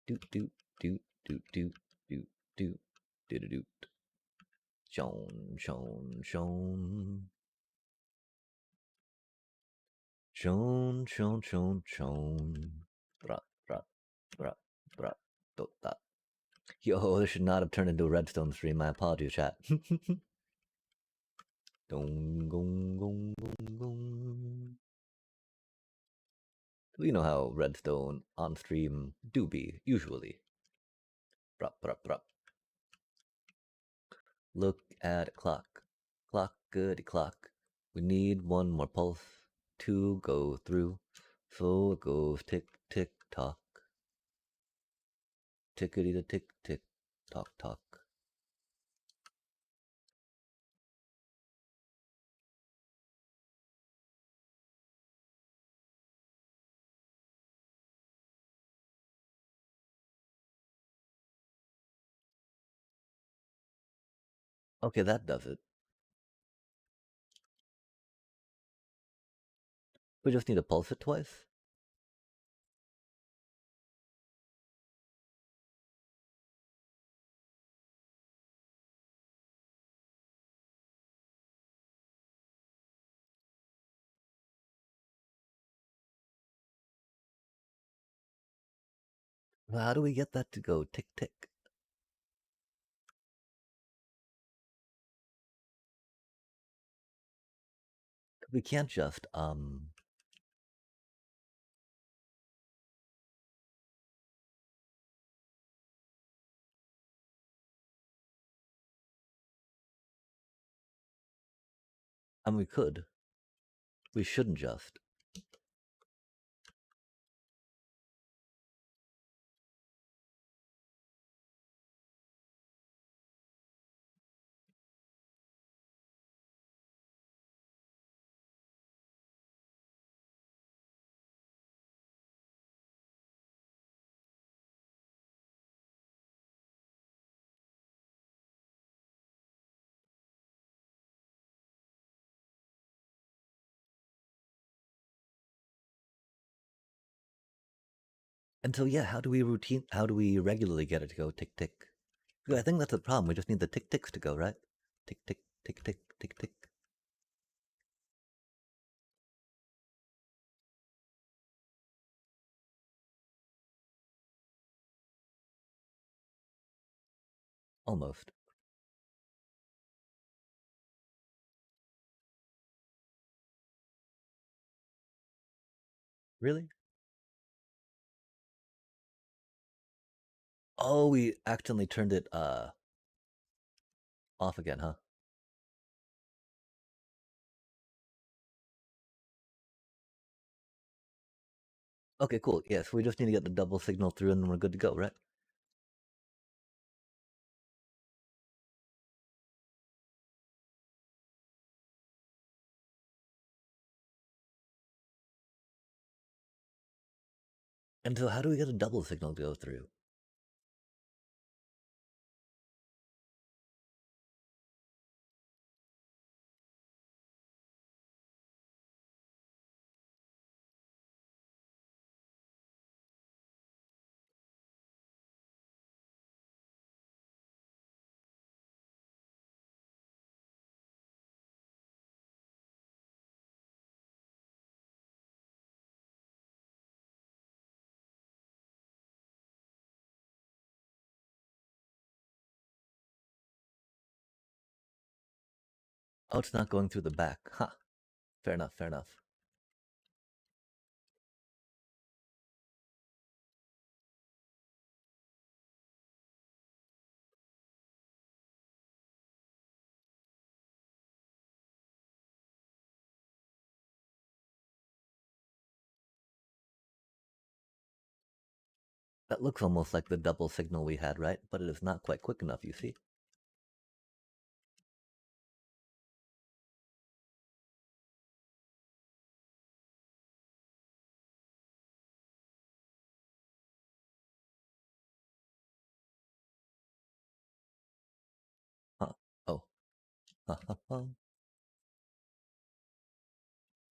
Doot doot doot doot doot doot doot doot doot. Shone shone shone. Shone shone shone shone. Bra bra bra bra. Dot dot. Yo, this should not have turned into a redstone stream. My apologies, chat. Dong gong gong gong gong. We know how redstone on stream do be, usually. Brup, brup, brup. Look at clock. Clock, goody clock. We need one more pulse to go through. So it goes tick, tick, tock. Tickety to tick, tick, tock, tock. Okay, that does it. We just need to pulse it twice. Well, how do we get that to go tick, tick? We can't just, and we could. We shouldn't just. And so, yeah, how do we regularly get it to go tick, tick? Because I think that's the problem. We just need the tick, ticks to go, right? Tick, tick, tick, tick, tick, tick. Almost. Really? Oh, we accidentally turned it, off again, huh? Okay, cool. Yes, we just need to get the double signal through and then we're good to go, right? And so how do we get a double signal to go through? Oh, it's not going through the back. Huh. Fair enough, fair enough. That looks almost like the double signal we had, right? But it is not quite quick enough, you see? Huh. Oh. Ha ha ha.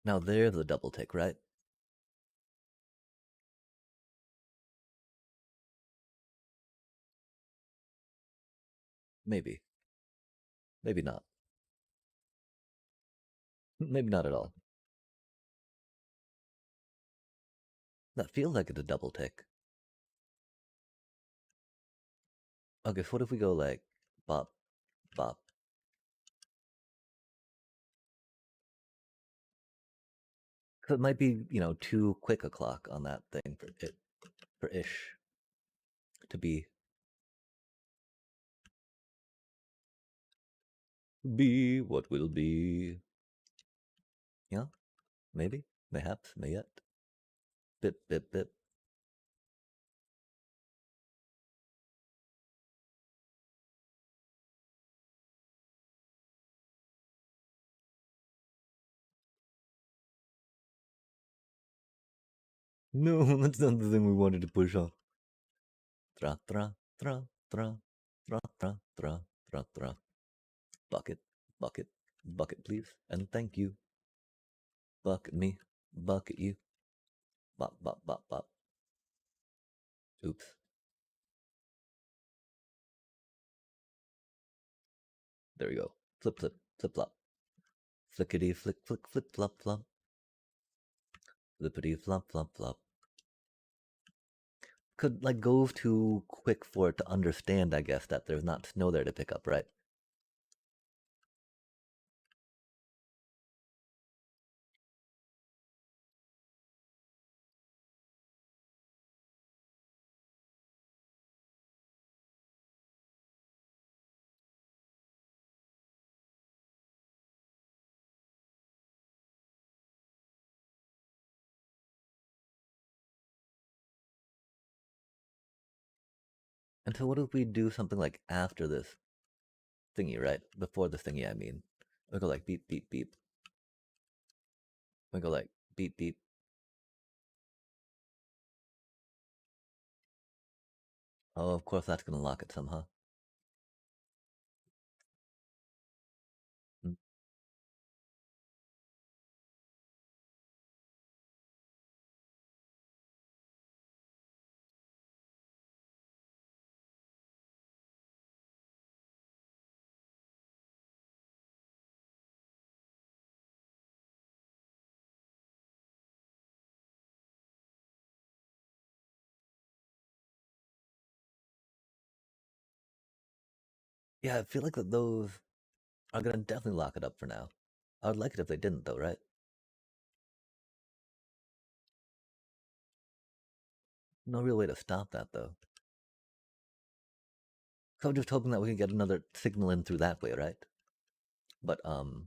Now there's a double tick, right? Maybe. Maybe not. Maybe not at all. That feels like it's a double tick. Okay, so what if we go like bop, bop? So it might be, too quick a clock on that thing for ish to be what will be. Yeah, maybe, mayhaps, may yet. Bip, bip, bip. No, that's not the thing we wanted to push off. Tra, tra, tra, tra, tra, tra, tra, tra, tra. Bucket, bucket, bucket, please, and thank you. Bucket me, bucket you. Bop, bop, bop, bop. Oops. There we go. Flip, flip, flip, flop. Flickety, flick, flick, flip, flop, flop. Flippity, flop, flop, flop. Could like go too quick for it to understand, I guess, that there's not snow there to pick up, right? And so what if we do something like after this thingy, right? Before the thingy, I mean. We go like beep, beep, beep. We go like beep, beep. Oh, of course that's gonna lock it somehow. Mm. Yeah, I feel like that those are gonna definitely lock it up for now. I would like it if they didn't, though, right? No real way to stop that, though. So I'm just hoping that we can get another signal in through that way, right? But well,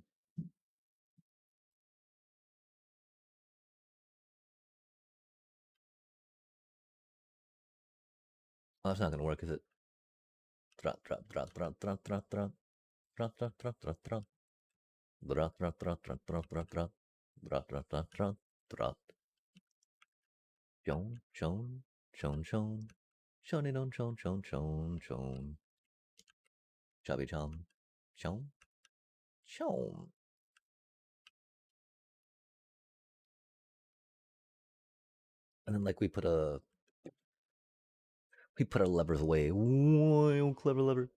that's not gonna work, is it? Drop, drop, drop, drop, drop, drop, drop, drop, drop, drop, drop, drop. Drop, drop, drop, drop, drop, drop, drop. Drop, drop, drop, drop, drop. Chon, chon, chon, chon. Shony don chon, chon, chon, chon. Chubby chom. Chon, chon. And then like we put our levers away. Whoa, clever lever.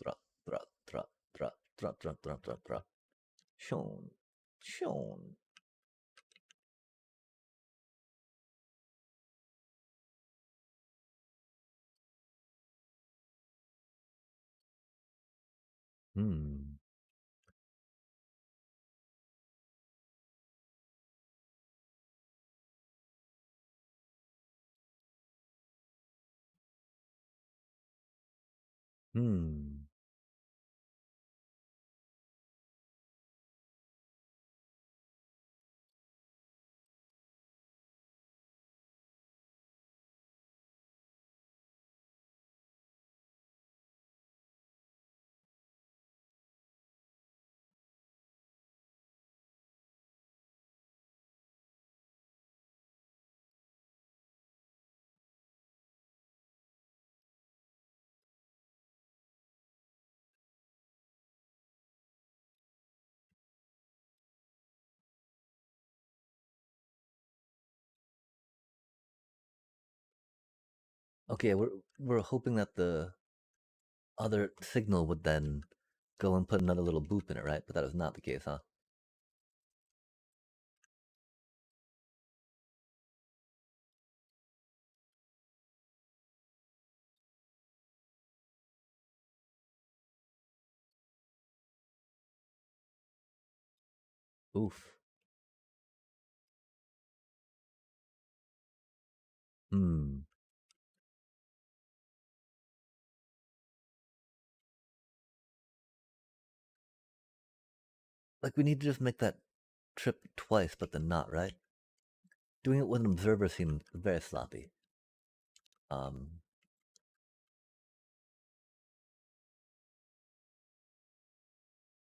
Drop, drop, drop, drop, drop, drop, drop, drop, drop. Chon, chon. Hmm. Hmm. Okay, we're hoping that the other signal would then go and put another little boop in it, right? But that is not the case, huh? Oof. Hmm. Like we need to just make that trip twice, but then not, right? Doing it with an observer seems very sloppy. Um,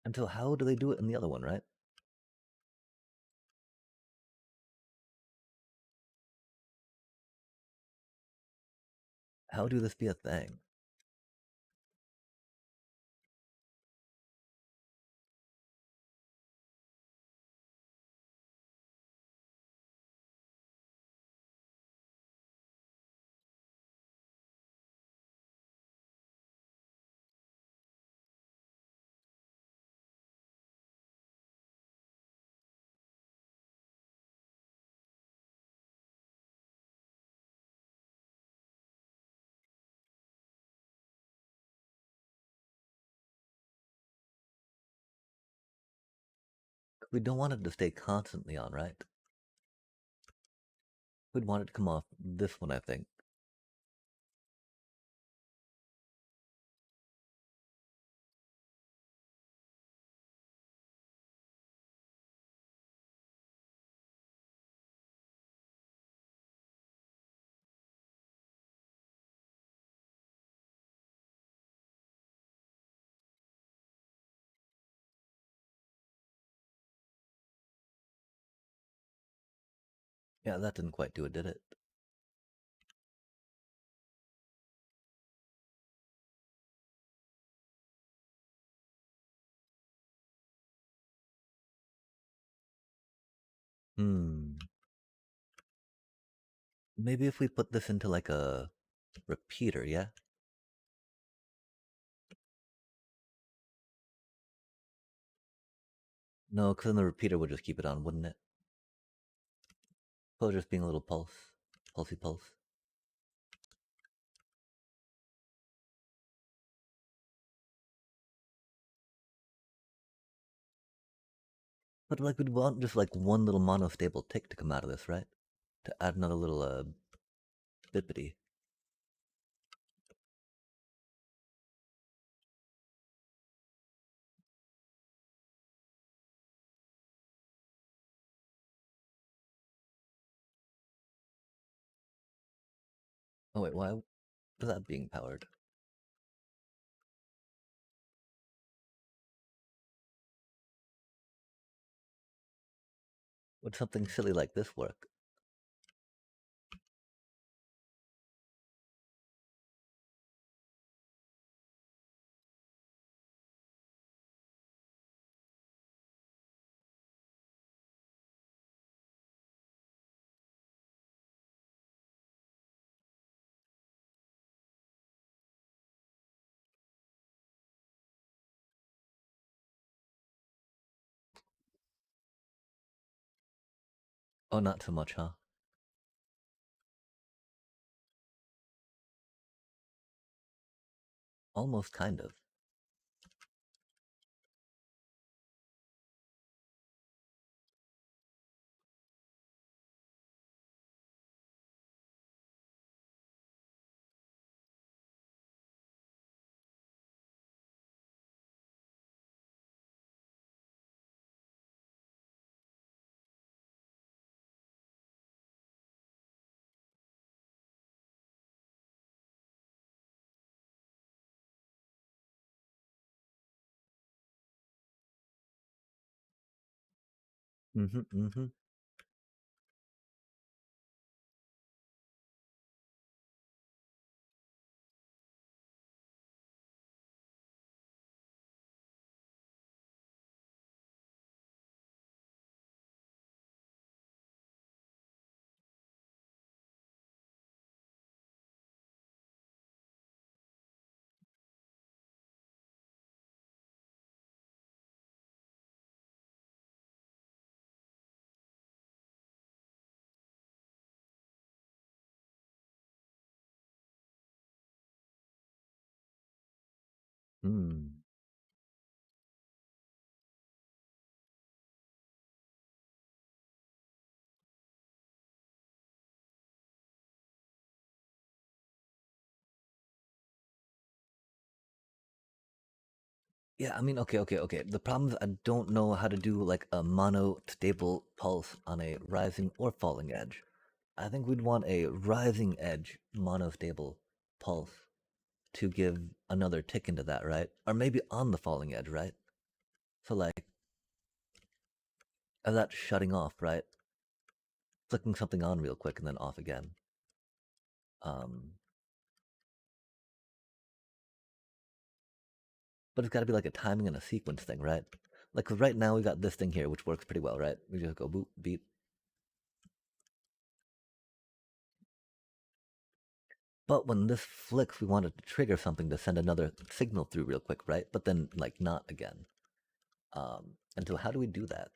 until how do they do it in the other one, right? How do this be a thing? We don't want it to stay constantly on, right? We'd want it to come off this one, I think. Yeah, that didn't quite do it, did it? Hmm. Maybe if we put this into like a repeater, yeah? No, because then the repeater would just keep it on, wouldn't it? Suppose just being a little pulsy pulse. But like we'd want just like one little monostable tick to come out of this, right? To add another little bippity. Oh wait, why was that being powered? Would something silly like this work? Oh, not so much, huh? Almost kind of. Mm-hmm, mm-hmm. Hmm. Yeah, I mean, okay. The problem is I don't know how to do like a mono-stable pulse on a rising or falling edge. I think we'd want a rising edge mono-stable pulse to give another tick into that, right? Or maybe on the falling edge, right? So like, as that shutting off, right? Flicking something on real quick and then off again. Um, but it's got to be like a timing and a sequence thing, right? Like 'cause right now we got this thing here, which works pretty well, right? We just go boop, beep. But when this flicks, we wanted to trigger something to send another signal through real quick, right? But then like not again. And so how do we do that?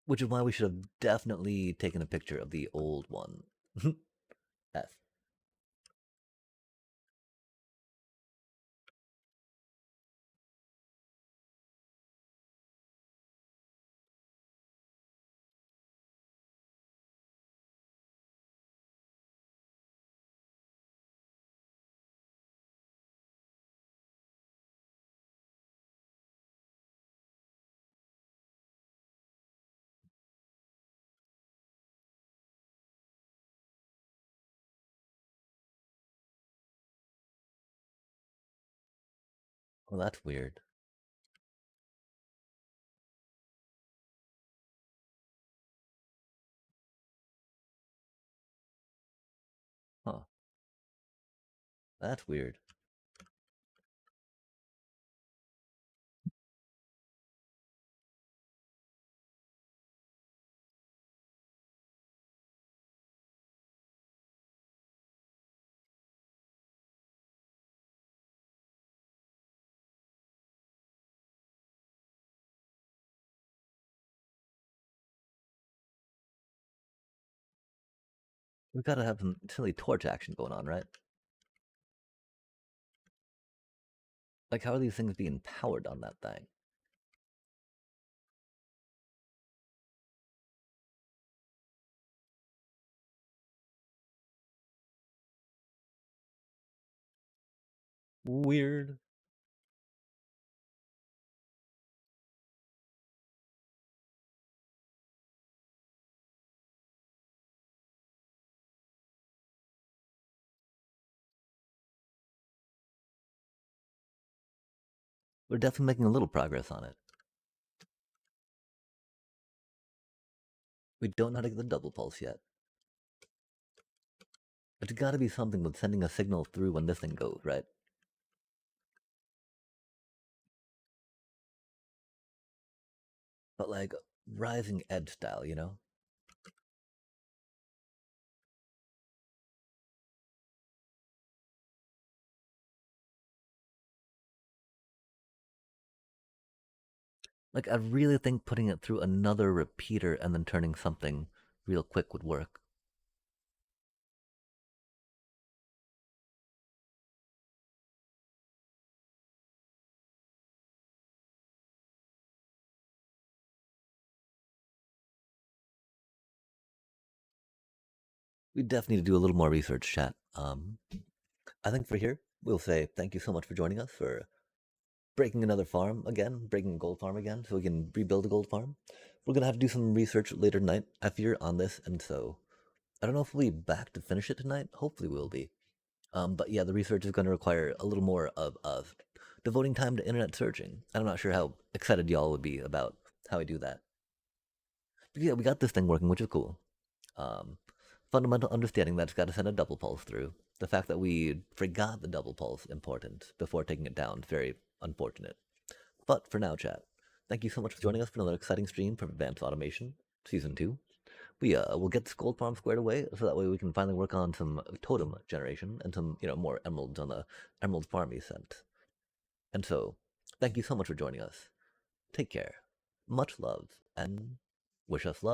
Which is why we should have definitely taken a picture of the old one. F. Well, that's weird. Huh. That's weird. We've got to have some silly torch action going on, right? Like, how are these things being powered on that thing? Weird. We're definitely making a little progress on it. We don't know how to get the double pulse yet. It's got to be something with sending a signal through when this thing goes, right? But like rising edge style, you know? Like, I really think putting it through another repeater and then turning something real quick would work. We definitely need to do a little more research, chat. I think for here, we'll say thank you so much for joining us for breaking another farm again, breaking a gold farm again, so we can rebuild a gold farm. We're gonna have to do some research later tonight, I fear, on this, and so I don't know if we'll be back to finish it tonight. Hopefully, we'll be. But yeah, the research is going to require a little more of devoting time to internet searching. I'm not sure how excited y'all would be about how I do that. But yeah, we got this thing working, which is cool. Um, Fundamental understanding that it's got to send a double pulse through. The fact that we forgot the double pulse important before taking it down is very unfortunate. But for now, chat, thank you so much for joining us for another exciting stream from Advanced Automation Season 2. We'll get this gold farm squared away so that way we can finally work on some totem generation and some, more emeralds on the emerald farm you sent. And so, thank you so much for joining us. Take care. Much love, and wish us luck.